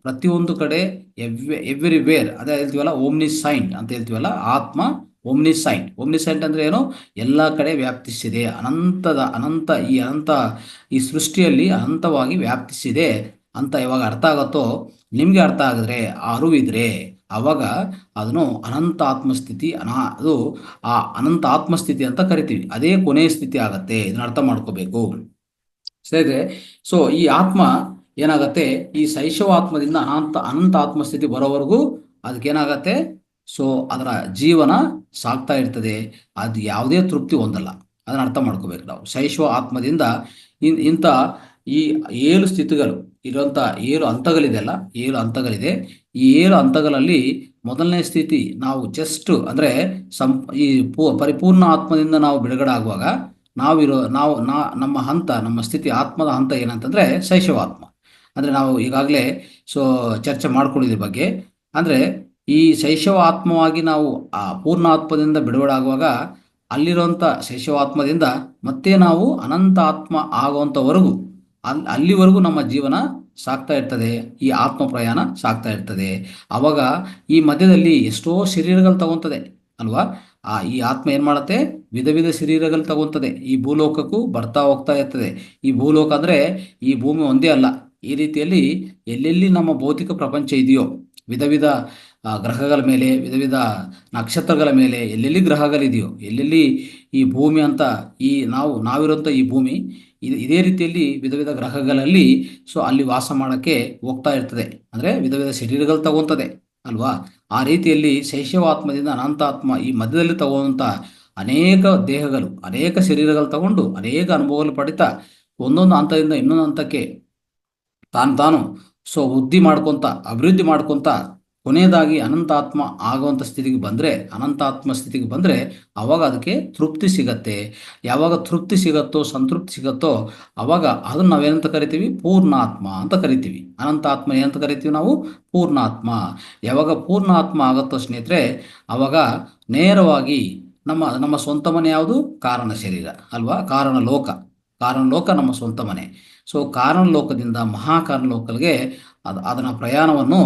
ಪ್ರತಿಯೊಂದು ಕಡೆ ಎವ್ರಿವೇರ್ ಅದೇ ಹೇಳ್ತೀವಲ್ಲ, ಓಮ್ನಿಸೈಂಟ್ ಅಂತ ಹೇಳ್ತೀವಲ್ಲ, ಆತ್ಮ ಓಮ್ನಿಸೈಂಟ್ ಅಂದರೆ ಏನು, ಎಲ್ಲ ಕಡೆ ವ್ಯಾಪ್ತಿಸಿದೆ. ಈ ಸೃಷ್ಟಿಯಲ್ಲಿ ಅನಂತವಾಗಿ ವ್ಯಾಪ್ತಿಸಿದೆ ಅಂತ ಯಾವಾಗ ಅರ್ಥ ಆಗುತ್ತೋ, ನಿಮಗೆ ಅರ್ಥ ಆಗಿದ್ರೆ, ಅರಿವಿದ್ರೆ, ಆವಾಗ ಅದನ್ನು ಅನಂತ ಆತ್ಮಸ್ಥಿತಿ ಅದು ಆ ಅನಂತ ಆತ್ಮಸ್ಥಿತಿ ಅಂತ ಕರಿತೀವಿ. ಅದೇ ಕೊನೆಯ ಸ್ಥಿತಿ ಆಗತ್ತೆ. ಇದನ್ನ ಅರ್ಥ ಮಾಡ್ಕೋಬೇಕು ಸ್ನೇಹಿತರೆ. ಸೊ ಈ ಆತ್ಮ ಏನಾಗತ್ತೆ, ಈ ಶೈಶವ ಆತ್ಮದಿಂದ ಅನಂತ ಆತ್ಮಸ್ಥಿತಿ ಬರೋವರೆಗೂ ಅದಕ್ಕೇನಾಗತ್ತೆ, ಸೊ ಅದರ ಜೀವನ ಸಾಗ್ತಾ ಇರ್ತದೆ. ಅದು ಯಾವುದೇ ತೃಪ್ತಿ ಹೊಂದಲ್ಲ. ಅದನ್ನ ಅರ್ಥ ಮಾಡ್ಕೋಬೇಕು ನಾವು. ಶೈಶವ ಆತ್ಮದಿಂದ ಇಂಥ ಈ 7 ಸ್ಥಿತಿಗಳು ಇರುವಂಥ 7 ಹಂತಗಳಿದೆಯಲ್ಲ, 7 ಹಂತಗಳಿದೆ. ಈ 7 ಹಂತಗಳಲ್ಲಿ ಮೊದಲನೇ ಸ್ಥಿತಿ ನಾವು ಜಸ್ಟ್ ಅಂದರೆ ಈ ಪರಿಪೂರ್ಣ ಆತ್ಮದಿಂದ ನಾವು ಬಿಡುಗಡೆ ಆಗುವಾಗ ನಮ್ಮ ಸ್ಥಿತಿ, ಆತ್ಮದ ಹಂತ ಏನಂತಂದರೆ ಶೈಶವ ಆತ್ಮ. ಅಂದರೆ ನಾವು ಈಗಾಗಲೇ ಚರ್ಚೆ ಮಾಡ್ಕೊಂಡಿದ್ದ ಬಗ್ಗೆ. ಅಂದರೆ ಈ ಶೈಶವ ಆತ್ಮವಾಗಿ ನಾವು ಆ ಪೂರ್ಣ ಆತ್ಮದಿಂದ ಬಿಡುಗಡೆ ಆಗುವಾಗ ಅಲ್ಲಿರುವಂಥ ಶೈಶವ ಆತ್ಮದಿಂದ ಮತ್ತೆ ನಾವು ಅನಂತ ಆತ್ಮ ಆಗುವಂಥವರೆಗೂ ಅಲ್ಲಿವರೆಗೂ ನಮ್ಮ ಜೀವನ ಸಾಗ್ತಾ ಇರ್ತದೆ, ಈ ಆತ್ಮ ಪ್ರಯಾಣ ಸಾಗ್ತಾ ಇರ್ತದೆ. ಆವಾಗ ಈ ಮಧ್ಯದಲ್ಲಿ ಎಷ್ಟೋ ಶರೀರಗಳು ತಗೊತದೆ ಅಲ್ವಾ. ಈ ಆತ್ಮ ಏನು ಮಾಡುತ್ತೆ, ವಿಧ ಶರೀರಗಳು ತಗೊತದೆ. ಈ ಭೂಲೋಕಕ್ಕೂ ಬರ್ತಾ ಹೋಗ್ತಾ ಇರ್ತದೆ. ಈ ಭೂಲೋಕ ಅಂದರೆ ಈ ಭೂಮಿ ಒಂದೇ ಅಲ್ಲ, ಈ ರೀತಿಯಲ್ಲಿ ಎಲ್ಲೆಲ್ಲಿ ನಮ್ಮ ಭೌತಿಕ ಪ್ರಪಂಚ ಇದೆಯೋ, ವಿಧ ವಿಧ ಗ್ರಹಗಳ ಮೇಲೆ, ವಿಧ ವಿಧ ನಕ್ಷತ್ರಗಳ ಮೇಲೆ, ಎಲ್ಲೆಲ್ಲಿ ಗ್ರಹಗಳಿದೆಯೋ, ಎಲ್ಲೆಲ್ಲಿ ಈ ಭೂಮಿ ಅಂತ, ಈ ನಾವಿರುವಂಥ ಈ ಭೂಮಿ ಇದೇ ರೀತಿಯಲ್ಲಿ ವಿಧ ವಿಧ ಗ್ರಹಗಳಲ್ಲಿ ಅಲ್ಲಿ ವಾಸ ಮಾಡೋಕ್ಕೆ ಹೋಗ್ತಾ ಇರ್ತದೆ. ಅಂದರೆ ವಿಧ ವಿಧ ಶರೀರಗಳು ತಗೊಂತದೆ ಅಲ್ವಾ. ಆ ರೀತಿಯಲ್ಲಿ ಶೈಶವಾತ್ಮದಿಂದ ಅನಂತಾತ್ಮ ಈ ಮಧ್ಯದಲ್ಲಿ ತಗೊಂತ ಅನೇಕ ದೇಹಗಳು, ಅನೇಕ ಶರೀರಗಳು ತಗೊಂಡು ಅನೇಕ ಅನುಭವಗಳು ಪಡಿತಾ ಒಂದೊಂದು ಹಂತದಿಂದ ಇನ್ನೊಂದು ಹಂತಕ್ಕೆ ತಾನು ವೃದ್ಧಿ ಮಾಡ್ಕೊತ, ಅಭಿವೃದ್ಧಿ ಮಾಡ್ಕೊತ, ಕೊನೆಯದಾಗಿ ಅನಂತಾತ್ಮ ಆಗುವಂಥ ಸ್ಥಿತಿಗೆ ಬಂದರೆ, ಅನಂತಾತ್ಮ ಸ್ಥಿತಿಗೆ ಬಂದರೆ ಅವಾಗ ಅದಕ್ಕೆ ತೃಪ್ತಿ ಸಿಗತ್ತೆ. ಯಾವಾಗ ತೃಪ್ತಿ ಸಿಗತ್ತೋ, ಸಂತೃಪ್ತಿ ಸಿಗತ್ತೋ, ಅವಾಗ ಅದನ್ನು ನಾವೇನಂತ ಕರಿತೀವಿ? ಪೂರ್ಣಾತ್ಮ ಅಂತ ಕರಿತೀವಿ. ಅನಂತಾತ್ಮ ಏನಂತ ಕರಿತೀವಿ ನಾವು? ಪೂರ್ಣಾತ್ಮ. ಯಾವಾಗ ಪೂರ್ಣಾತ್ಮ ಆಗುತ್ತೋ ಸ್ನೇಹಿತರೆ, ಅವಾಗ ನೇರವಾಗಿ ನಮ್ಮ ಸ್ವಂತ ಮನೆ ಯಾವುದು? ಕಾರಣ ಶರೀರ ಅಲ್ವಾ. ಕಾರಣ ಲೋಕ ನಮ್ಮ ಸ್ವಂತ ಮನೆ. ಕಾರಣ ಲೋಕದಿಂದ ಮಹಾಕಾರಣ ಲೋಕಗಳಿಗೆ ಅದನ್ನ ಪ್ರಯಾಣವನ್ನು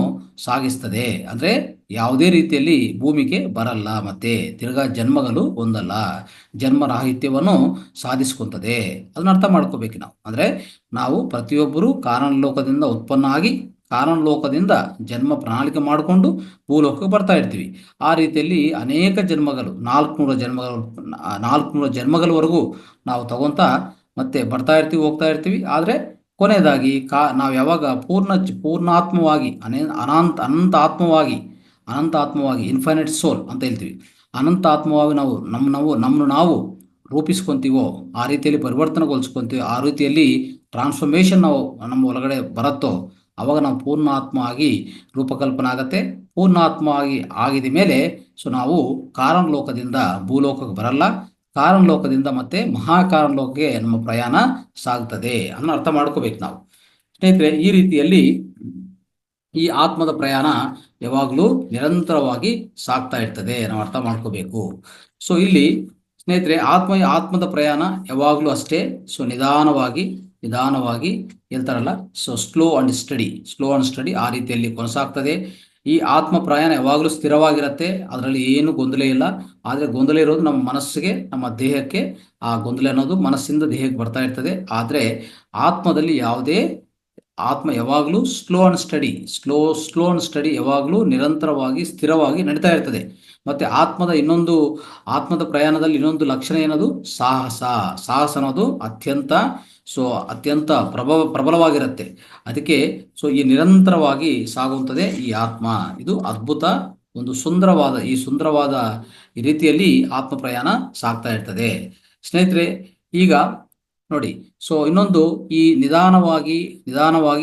ಸಾಗಿಸ್ತದೆ. ಅಂದರೆ ಯಾವುದೇ ರೀತಿಯಲ್ಲಿ ಭೂಮಿಗೆ ಬರಲ್ಲ, ಮತ್ತೆ ತಿರ್ಗಾ ಜನ್ಮಗಳು ಹೊಂದಲ್ಲ, ಜನ್ಮರಾಹಿತ್ಯವನ್ನು ಸಾಧಿಸ್ಕೊಂತದೆ. ಅದನ್ನ ಅರ್ಥ ಮಾಡ್ಕೋಬೇಕು ನಾವು. ಅಂದರೆ ನಾವು ಪ್ರತಿಯೊಬ್ಬರು ಕಾರಣ ಲೋಕದಿಂದ ಉತ್ಪನ್ನ ಆಗಿ, ಕಾರಣ ಲೋಕದಿಂದ ಜನ್ಮ ಪ್ರಣಾಳಿಕೆ ಮಾಡಿಕೊಂಡು ಭೂಲೋಕಕ್ಕೆ ಬರ್ತಾ ಇರ್ತೀವಿ. ಆ ರೀತಿಯಲ್ಲಿ ಅನೇಕ ಜನ್ಮಗಳು, 400 ಜನ್ಮಗಳವರೆಗೂ ನಾವು ತಗೊಂತ ಮತ್ತೆ ಬರ್ತಾ ಇರ್ತೀವಿ, ಹೋಗ್ತಾ ಇರ್ತೀವಿ. ಆದರೆ ಕೊನೆಯದಾಗಿ ನಾವು ಯಾವಾಗ ಪೂರ್ಣಾತ್ಮವಾಗಿ, ಅನಂತಾತ್ಮವಾಗಿ ಇನ್ಫೈನೈಟ್ ಸೋಲ್ ಅಂತ ಹೇಳ್ತೀವಿ, ಅನಂತಾತ್ಮವಾಗಿ ನಮ್ಮನ್ನು ನಾವು ರೂಪಿಸ್ಕೊಂತೀವೋ, ಆ ರೀತಿಯಲ್ಲಿ ಪರಿವರ್ತನೆಗೊಳಿಸ್ಕೊಂತೀವಿ, ಆ ರೀತಿಯಲ್ಲಿ ಟ್ರಾನ್ಸ್ಫಾರ್ಮೇಷನ್ ನಮ್ಮ ಒಳಗಡೆ ಬರುತ್ತೋ, ಅವಾಗ ನಾವು ಪೂರ್ಣಾತ್ಮ ಆಗಿ ರೂಪಕಲ್ಪನೆ ಆಗತ್ತೆ. ಪೂರ್ಣಾತ್ಮ ಆಗಿದ ಮೇಲೆ ನಾವು ಕಾರಣ ಲೋಕದಿಂದ ಭೂಲೋಕಕ್ಕೆ ಬರಲ್ಲ, ಕಾರಣ ಲೋಕದಿಂದ ಮತ್ತೆ ಮಹಾಕಾರಣ ಲೋಕಕ್ಕೆ ನಮ್ಮ ಪ್ರಯಾಣ ಸಾಗ್ತದೆ. ಅದನ್ನು ಅರ್ಥ ಮಾಡ್ಕೋಬೇಕು ನಾವು ಸ್ನೇಹಿತರೆ. ಈ ರೀತಿಯಲ್ಲಿ ಈ ಆತ್ಮದ ಪ್ರಯಾಣ ಯಾವಾಗಲೂ ನಿರಂತರವಾಗಿ ಸಾಗ್ತಾ ಇರ್ತದೆ, ನಾವು ಅರ್ಥ ಮಾಡ್ಕೋಬೇಕು. ಇಲ್ಲಿ ಸ್ನೇಹಿತರೆ, ಆತ್ಮದ ಪ್ರಯಾಣ ಯಾವಾಗಲೂ ಅಷ್ಟೇ ನಿಧಾನವಾಗಿ ಹೇಳ್ತಾರಲ್ಲ, ಸ್ಲೋ ಅಂಡ್ ಸ್ಟಡಿ ಆ ರೀತಿಯಲ್ಲಿ ಕೊನಸಾಗ್ತದೆ. ಈ ಆತ್ಮ ಪ್ರಯಾಣ ಯಾವಾಗಲೂ ಸ್ಥಿರವಾಗಿರುತ್ತೆ, ಅದರಲ್ಲಿ ಏನು ಗೊಂದಲ ಇಲ್ಲ. ಆದರೆ ಗೊಂದಲ ಇರೋದು ನಮ್ಮ ಮನಸ್ಸಿಗೆ, ನಮ್ಮ ದೇಹಕ್ಕೆ. ಆ ಗೊಂದಲ ಅನ್ನೋದು ಮನಸ್ಸಿಂದ ದೇಹಕ್ಕೆ ಬರ್ತಾ ಇರ್ತದೆ. ಆದರೆ ಆತ್ಮದಲ್ಲಿ ಆತ್ಮ ಯಾವಾಗಲೂ ಸ್ಲೋ ಅಂಡ್ ಸ್ಟಡಿ ಯಾವಾಗಲೂ ನಿರಂತರವಾಗಿ ಸ್ಥಿರವಾಗಿ ನಡೀತಾ ಇರ್ತದೆ. ಮತ್ತೆ ಆತ್ಮದ ಪ್ರಯಾಣದಲ್ಲಿ ಇನ್ನೊಂದು ಲಕ್ಷಣ ಏನದು? ಸಾಹಸ ಅನ್ನೋದು ಅತ್ಯಂತ ಪ್ರಬಲವಾಗಿರುತ್ತೆ. ಅದಕ್ಕೆ ಈ ನಿರಂತರವಾಗಿ ಸಾಗುವಂಥದ್ದೇ ಈ ಆತ್ಮ. ಇದು ಅದ್ಭುತ, ಒಂದು ಸುಂದರವಾದ ಈ ರೀತಿಯಲ್ಲಿ ಆತ್ಮ ಪ್ರಯಾಣ ಸಾಗ್ತಾ ಇರ್ತದೆ ಸ್ನೇಹಿತರೆ. ಈಗ ನೋಡಿ, ಇನ್ನೊಂದು ಈ ನಿಧಾನವಾಗಿ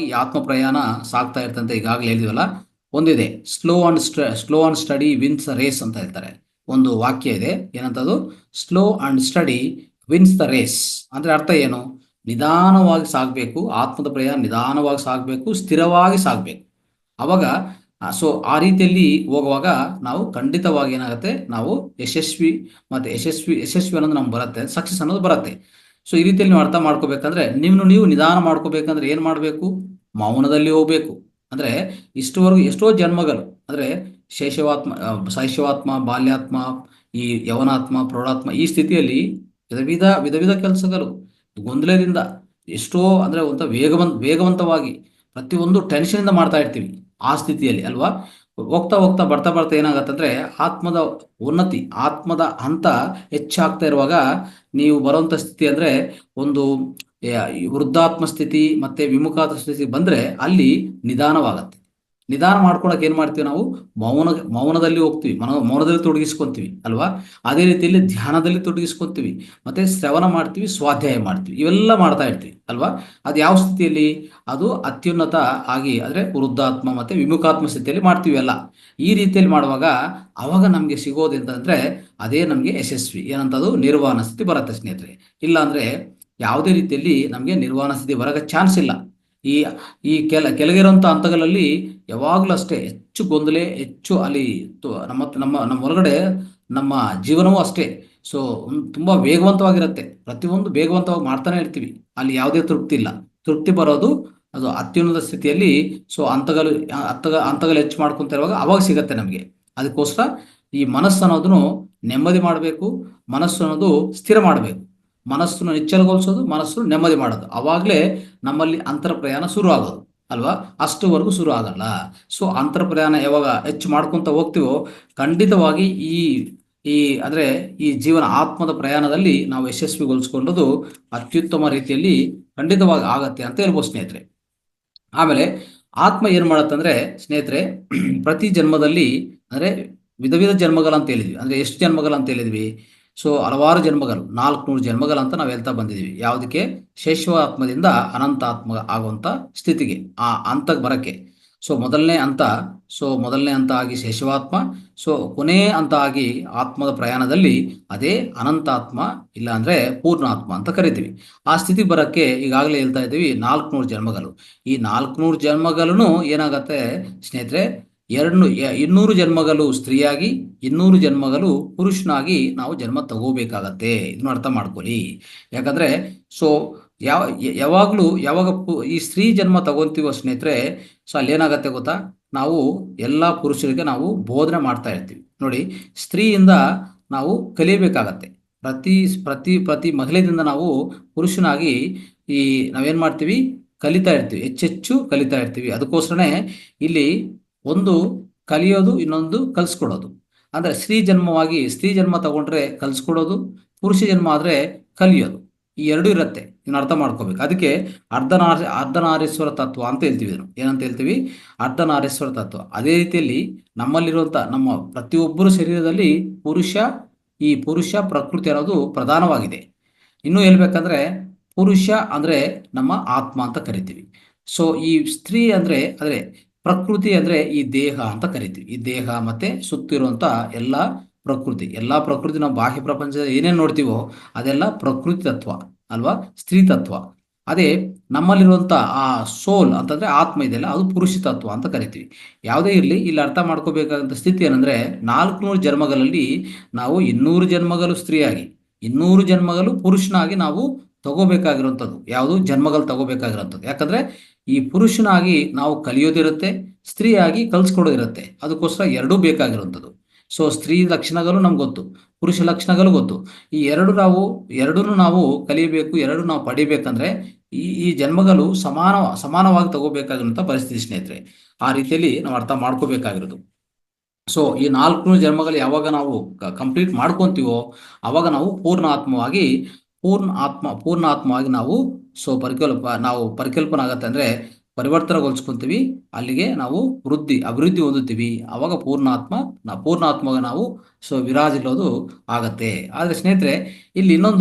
ಈ ಆತ್ಮ ಪ್ರಯಾಣ ಸಾಗ್ತಾ ಇರ್ತಂತೆ ಈಗಾಗಲೇ ಹೇಳಿದ್ವಲ್ಲ, ಒಂದಿದೆ, slow and steady wins race ಅಂತ ಹೇಳ್ತಾರೆ. ಒಂದು ವಾಕ್ಯ ಇದೆ, ಏನಂತದು? Slow and steady wins the race. ಅಂದ್ರೆ ಅರ್ಥ ಏನು? ನಿಧಾನವಾಗಿ ಸಾಗಬೇಕು, ಆತ್ಮದ ಪ್ರಯಾಣ ನಿಧಾನವಾಗಿ ಸಾಗಬೇಕು, ಸ್ಥಿರವಾಗಿ ಸಾಗಬೇಕು. ಅವಾಗ ಆ ರೀತಿಯಲ್ಲಿ ಹೋಗುವಾಗ ನಾವು ಖಂಡಿತವಾಗಿ ಏನಾಗುತ್ತೆ, ನಾವು ಯಶಸ್ವಿ ಅನ್ನೋದು ನಮ್ಗೆ ಬರುತ್ತೆ, ಸಕ್ಸಸ್ ಅನ್ನೋದು ಬರುತ್ತೆ. ಈ ರೀತಿಯಲ್ಲಿ ನೀವು ಅರ್ಥ ಮಾಡ್ಕೋಬೇಕಂದ್ರೆ, ನೀವು ನಿಧಾನ ಮಾಡ್ಕೋಬೇಕಂದ್ರೆ ಏನು ಮಾಡಬೇಕು? ಮೌನದಲ್ಲಿ ಹೋಗ್ಬೇಕು. ಅಂದ್ರೆ ಇಷ್ಟುವರೆಗೂ ಎಷ್ಟೋ ಜನ್ಮಗಳು, ಅಂದ್ರೆ ಶೈಶವಾತ್ಮ, ಬಾಲ್ಯಾತ್ಮ, ಈ ಯವನಾತ್ಮ, ಪ್ರೌಢಾತ್ಮ, ಈ ಸ್ಥಿತಿಯಲ್ಲಿ ವಿಧ ವಿಧ ಕೆಲಸಗಳು ಗೊಂದಲದಿಂದ ಎಷ್ಟೋ, ಅಂದ್ರೆ ಒಂದು ವೇಗವಂತವಾಗಿ ಪ್ರತಿಯೊಂದು ಟೆನ್ಷನ್ ಇಂದ ಮಾಡ್ತಾ ಇರ್ತೀವಿ ಆ ಸ್ಥಿತಿಯಲ್ಲಿ ಅಲ್ವಾ. ಹೋಗ್ತಾ ಬರ್ತಾ ಏನಾಗತ್ತಂದ್ರೆ, ಆತ್ಮದ ಉನ್ನತಿ, ಆತ್ಮದ ಹಂತ ಹೆಚ್ಚಾಗ್ತಾ ಇರುವಾಗ ನೀವು ಬರುವಂತ ಸ್ಥಿತಿ ಅಂದ್ರೆ ಒಂದು ವೃದ್ಧಾತ್ಮ ಸ್ಥಿತಿ ಮತ್ತೆ ವಿಮುಖಾತ್ಮ ಸ್ಥಿತಿ ಬಂದ್ರೆ ಅಲ್ಲಿ ನಿಧಾನವಾಗತ್ತೆ. ನಿಧಾನ ಮಾಡ್ಕೊಳಕ್ಕೆ ಏನ್ ಮಾಡ್ತೀವಿ ನಾವು? ಮೌನದಲ್ಲಿ ಹೋಗ್ತೀವಿ, ಮೌನದಲ್ಲಿ ತೊಡಗಿಸ್ಕೊಂತೀವಿ ಅಲ್ವಾ. ಅದೇ ರೀತಿಯಲ್ಲಿ ಧ್ಯಾನದಲ್ಲಿ ತೊಡಗಿಸ್ಕೊಂತೀವಿ, ಮತ್ತೆ ಶ್ರವಣ ಮಾಡ್ತೀವಿ, ಸ್ವಾಧ್ಯಾಯ ಮಾಡ್ತೀವಿ, ಇವೆಲ್ಲ ಮಾಡ್ತಾ ಇರ್ತೀವಿ ಅಲ್ವಾ. ಅದು ಯಾವ ಸ್ಥಿತಿಯಲ್ಲಿ? ಅದು ಅತ್ಯುನ್ನತ ಆಗಿ, ಅಂದ್ರೆ ವೃದ್ಧಾತ್ಮ ಮತ್ತೆ ವಿಮುಖಾತ್ಮ ಸ್ಥಿತಿಯಲ್ಲಿ ಮಾಡ್ತೀವಿ ಅಲ್ಲ. ಈ ರೀತಿಯಲ್ಲಿ ಮಾಡುವಾಗ ಅವಾಗ ನಮ್ಗೆ ಸಿಗೋದಂತಂದ್ರೆ ಅದೇ ನಮ್ಗೆ ಯಶಸ್ವಿ. ಏನಂತದು? ನಿರ್ವಾಣ ಸ್ಥಿತಿ ಬರುತ್ತೆ ಸ್ನೇಹಿತರೆ. ಇಲ್ಲ ಅಂದ್ರೆ ಯಾವುದೇ ರೀತಿಯಲ್ಲಿ ನಮ್ಗೆ ನಿರ್ವಾಣ ಸ್ಥಿತಿ ಬರಕ್ಕೆ ಚಾನ್ಸ್ ಇಲ್ಲ. ಈ ಕೆಳಗಿರುವಂಥ ಹಂತಗಳಲ್ಲಿ ಯಾವಾಗಲೂ ಅಷ್ಟೇ ಹೆಚ್ಚು ಗೊಂದಲ, ಹೆಚ್ಚು ಅಲ್ಲಿ ನಮ್ಮ ಹೊರಗಡೆ ನಮ್ಮ ಜೀವನವೂ ಅಷ್ಟೇ ತುಂಬಾ ವೇಗವಂತವಾಗಿರುತ್ತೆ. ಪ್ರತಿಯೊಂದು ವೇಗವಂತವಾಗಿ ಮಾಡ್ತಾನೆ ಇರ್ತೀವಿ, ಅಲ್ಲಿ ಯಾವುದೇ ತೃಪ್ತಿ ಇಲ್ಲ. ತೃಪ್ತಿ ಬರೋದು ಅದು ಅತ್ಯುನ್ನತ ಸ್ಥಿತಿಯಲ್ಲಿ. ಹಂತಗಳು ಹೆಚ್ಚು ಮಾಡ್ಕೊಂತ ಇರುವಾಗ ಅವಾಗ ಸಿಗತ್ತೆ ನಮಗೆ. ಅದಕ್ಕೋಸ್ಕರ ಈ ಮನಸ್ಸು ಅನ್ನೋದನ್ನು ನೆಮ್ಮದಿ ಮಾಡಬೇಕು, ಮನಸ್ಸು ಅನ್ನೋದು ಸ್ಥಿರ ಮಾಡಬೇಕು. ಮನಸ್ಸನ್ನು ನಿಚ್ಚಳಗೊಳಿಸೋದು, ಮನಸ್ಸನ್ನು ನೆಮ್ಮದಿ ಮಾಡೋದು. ಅವಾಗಲೇ ನಮ್ಮಲ್ಲಿ ಅಂತರ ಪ್ರಯಾಣ ಶುರು ಆಗೋದು ಅಲ್ವಾ. ಅಷ್ಟುವರೆಗೂ ಶುರು ಆಗಲ್ಲ. ಸೊ ಅಂತರ ಪ್ರಯಾಣ ಯಾವಾಗ ಹೆಚ್ಚು ಮಾಡ್ಕೊತ ಹೋಗ್ತೀವೋ ಖಂಡಿತವಾಗಿ ಈ ಈ ಅಂದರೆ ಈ ಜೀವನ ಆತ್ಮದ ಪ್ರಯಾಣದಲ್ಲಿ ನಾವು ಯಶಸ್ವಿಗೊಳಿಸ್ಕೊಳ್ಳೋದು ಅತ್ಯುತ್ತಮ ರೀತಿಯಲ್ಲಿ ಖಂಡಿತವಾಗಿ ಆಗತ್ತೆ ಅಂತ ಹೇಳ್ಬೋದು ಸ್ನೇಹಿತರೆ. ಆಮೇಲೆ ಆತ್ಮ ಏನು ಮಾಡುತ್ತಂದ್ರೆ ಸ್ನೇಹಿತರೆ, ಪ್ರತಿ ಜನ್ಮದಲ್ಲಿ ಅಂದರೆ ವಿಧ ವಿಧ ಜನ್ಮಗಳಂತ ಹೇಳಿದ್ವಿ. ಅಂದರೆ ಎಷ್ಟು ಜನ್ಮಗಳಂತ ಹೇಳಿದ್ವಿ? ಸೊ ಹಲವಾರು ಜನ್ಮಗಳು, 400 ಜನ್ಮಗಳಂತ ನಾವು ಹೇಳ್ತಾ ಬಂದಿದ್ದೀವಿ. ಯಾವುದಕ್ಕೆ? ಶೈಶವಾತ್ಮದಿಂದ ಅನಂತಾತ್ಮ ಆಗುವಂಥ ಸ್ಥಿತಿಗೆ, ಆ ಹಂತಕ್ಕೆ ಬರೋಕ್ಕೆ. ಸೊ ಮೊದಲನೇ ಹಂತ ಆಗಿ ಶೈಶವಾತ್ಮ, ಸೊ ಕೊನೆ ಹಂತ ಆಗಿ ಆತ್ಮದ ಪ್ರಯಾಣದಲ್ಲಿ ಅದೇ ಅನಂತಾತ್ಮ, ಇಲ್ಲಾಂದ್ರೆ ಪೂರ್ಣಾತ್ಮ ಅಂತ ಕರಿತೀವಿ. ಆ ಸ್ಥಿತಿ ಬರೋಕ್ಕೆ ಈಗಾಗಲೇ ಹೇಳ್ತಾ ಇದ್ದೀವಿ 400 ಜನ್ಮಗಳು. ಈ 400 ಜನ್ಮಗಳೂ ಏನಾಗತ್ತೆ ಸ್ನೇಹಿತರೆ, 200 ಜನ್ಮಗಳು ಸ್ತ್ರೀಯಾಗಿ, 200 ಜನ್ಮಗಳು ಪುರುಷನಾಗಿ ನಾವು ಜನ್ಮ ತಗೋಬೇಕಾಗತ್ತೆ. ಇದನ್ನ ಅರ್ಥ ಮಾಡ್ಕೊಳ್ಳಿ. ಯಾಕಂದ್ರೆ ಸೊ ಯಾವಾಗ ಈ ಸ್ತ್ರೀ ಜನ್ಮ ತಗೊಂತೀವೋ ಸ್ನೇಹಿತರೆ, ಸೊ ಅಲ್ಲಿ ಏನಾಗತ್ತೆ ಗೊತ್ತಾ, ನಾವು ಎಲ್ಲ ಪುರುಷರಿಗೆ ನಾವು ಬೋಧನೆ ಮಾಡ್ತಾ ಇರ್ತೀವಿ. ನೋಡಿ, ಸ್ತ್ರೀಯಿಂದ ನಾವು ಕಲಿಯಬೇಕಾಗತ್ತೆ. ಪ್ರತಿ ಪ್ರತಿ ಪ್ರತಿ ಮಹಿಳೆಯಿಂದ ನಾವು ಪುರುಷನಾಗಿ ನಾವೇನ್ ಮಾಡ್ತೀವಿ, ಕಲಿತಾ ಇರ್ತೀವಿ, ಹೆಚ್ಚೆಚ್ಚು ಕಲಿತಾ ಇರ್ತೀವಿ. ಅದಕ್ಕೋಸ್ಕರನೇ ಇಲ್ಲಿ ಒಂದು ಕಲಿಯೋದು, ಇನ್ನೊಂದು ಕಲಿಸ್ಕೊಡೋದು. ಅಂದ್ರೆ ಸ್ತ್ರೀ ಜನ್ಮ ತಗೊಂಡ್ರೆ ಕಲಿಸ್ಕೊಡೋದು, ಪುರುಷ ಜನ್ಮ ಆದ್ರೆ ಕಲಿಯೋದು, ಈ ಎರಡೂ ಇರುತ್ತೆ. ಇದನ್ನ ಅರ್ಥ ಮಾಡ್ಕೋಬೇಕು. ಅದಕ್ಕೆ ಅರ್ಧನಾರೀಶ್ವರ ತತ್ವ ಅಂತ ಹೇಳ್ತೀವಿ. ಏನಂತ ಹೇಳ್ತೀವಿ? ಅರ್ಧನಾರೀಶ್ವರ ತತ್ವ. ಅದೇ ರೀತಿಯಲ್ಲಿ ನಮ್ಮಲ್ಲಿರುವಂಥ ನಮ್ಮ ಪ್ರತಿಯೊಬ್ಬರ ಶರೀರದಲ್ಲಿ ಪುರುಷ ಪ್ರಕೃತಿ ಅನ್ನೋದು ಪ್ರಧಾನವಾಗಿದೆ. ಇನ್ನೂ ಹೇಳ್ಬೇಕಂದ್ರೆ ಪುರುಷ ಅಂದ್ರೆ ನಮ್ಮ ಆತ್ಮ ಅಂತ ಕರಿತೀವಿ. ಸೊ ಈ ಸ್ತ್ರೀ ಅಂದ್ರೆ ಪ್ರಕೃತಿ ಅಂದ್ರೆ ಈ ದೇಹ ಅಂತ ಕರಿತೀವಿ. ಈ ದೇಹ ಮತ್ತೆ ಸುತ್ತಿರುವಂತ ಎಲ್ಲಾ ಪ್ರಕೃತಿ ನಾವು ಬಾಹ್ಯ ಪ್ರಪಂಚದ ಏನೇನು ನೋಡ್ತೀವೋ ಅದೆಲ್ಲ ಪ್ರಕೃತಿ ತತ್ವ ಅಲ್ವಾ, ಸ್ತ್ರೀ ತತ್ವ. ಅದೇ ನಮ್ಮಲ್ಲಿರುವಂತ ಆ ಸೋಲ್ ಅಂತಂದ್ರೆ ಆತ್ಮ ಇದೆಯಲ್ಲ, ಅದು ಪುರುಷ ತತ್ವ ಅಂತ ಕರಿತೀವಿ. ಯಾವುದೇ ಇರಲಿ, ಇಲ್ಲಿ ಅರ್ಥ ಮಾಡ್ಕೋಬೇಕಾದಂತ ಸ್ಥಿತಿ ಏನಂದ್ರೆ 400 ಜನ್ಮಗಳಲ್ಲಿ ನಾವು 200 ಜನ್ಮಗಳು ಸ್ತ್ರೀಯಾಗಿ, 200 ಜನ್ಮಗಳು ಪುರುಷನಾಗಿ ನಾವು ತಗೋಬೇಕಾಗಿರುವಂಥದ್ದು. ಯಾವುದು? ಜನ್ಮಗಳು ತಗೋಬೇಕಾಗಿರುವಂಥದ್ದು. ಯಾಕಂದ್ರೆ ಈ ಪುರುಷನಾಗಿ ನಾವು ಕಲಿಯೋದಿರುತ್ತೆ, ಸ್ತ್ರೀಯಾಗಿ ಕಲ್ಸ್ಕೊಡೋದಿರುತ್ತೆ. ಅದಕ್ಕೋಸ್ಕರ ಎರಡೂ ಬೇಕಾಗಿರುವಂಥದ್ದು. ಸೊ ಸ್ತ್ರೀ ಲಕ್ಷಣಗಳು ನಮ್ಗೆ ಗೊತ್ತು, ಪುರುಷ ಲಕ್ಷಣಗಳು ಗೊತ್ತು. ಈ ಎರಡೂ ನಾವು ಕಲಿಯಬೇಕು, ಎರಡು ನಾವು ಪಡಿಬೇಕಂದ್ರೆ ಈ ಜನ್ಮಗಳು ಸಮಾನವಾಗಿ ತಗೋಬೇಕಾಗಿರುವಂಥ ಪರಿಸ್ಥಿತಿ ಸ್ನೇಹಿತರೆ. ಆ ರೀತಿಯಲ್ಲಿ ನಾವು ಅರ್ಥ ಮಾಡ್ಕೋಬೇಕಾಗಿರೋದು. ಸೊ ಈ 400 ಜನ್ಮಗಳು ಯಾವಾಗ ನಾವು ಕಂಪ್ಲೀಟ್ ಮಾಡ್ಕೊಂತೀವೋ ಅವಾಗ ನಾವು ಪೂರ್ಣ ಆತ್ಮವಾಗಿ ನಾವು ಪರಿಕಲ್ಪನೆ ಆಗತ್ತೆ. ಅಂದ್ರೆ ಪರಿವರ್ತನೆಗೊಳಿಸ್ಕೊಂತೀವಿ. ಅಲ್ಲಿಗೆ ನಾವು ಅಭಿವೃದ್ಧಿ ಹೊಂದುತ್ತೀವಿ. ಅವಾಗ ಪೂರ್ಣಾತ್ಮವಾಗಿ ನಾವು ವಿರಾಜಿಲ್ಲೋದು ಆಗತ್ತೆ. ಆದ್ರೆ ಸ್ನೇಹಿತರೆ, ಇಲ್ಲಿ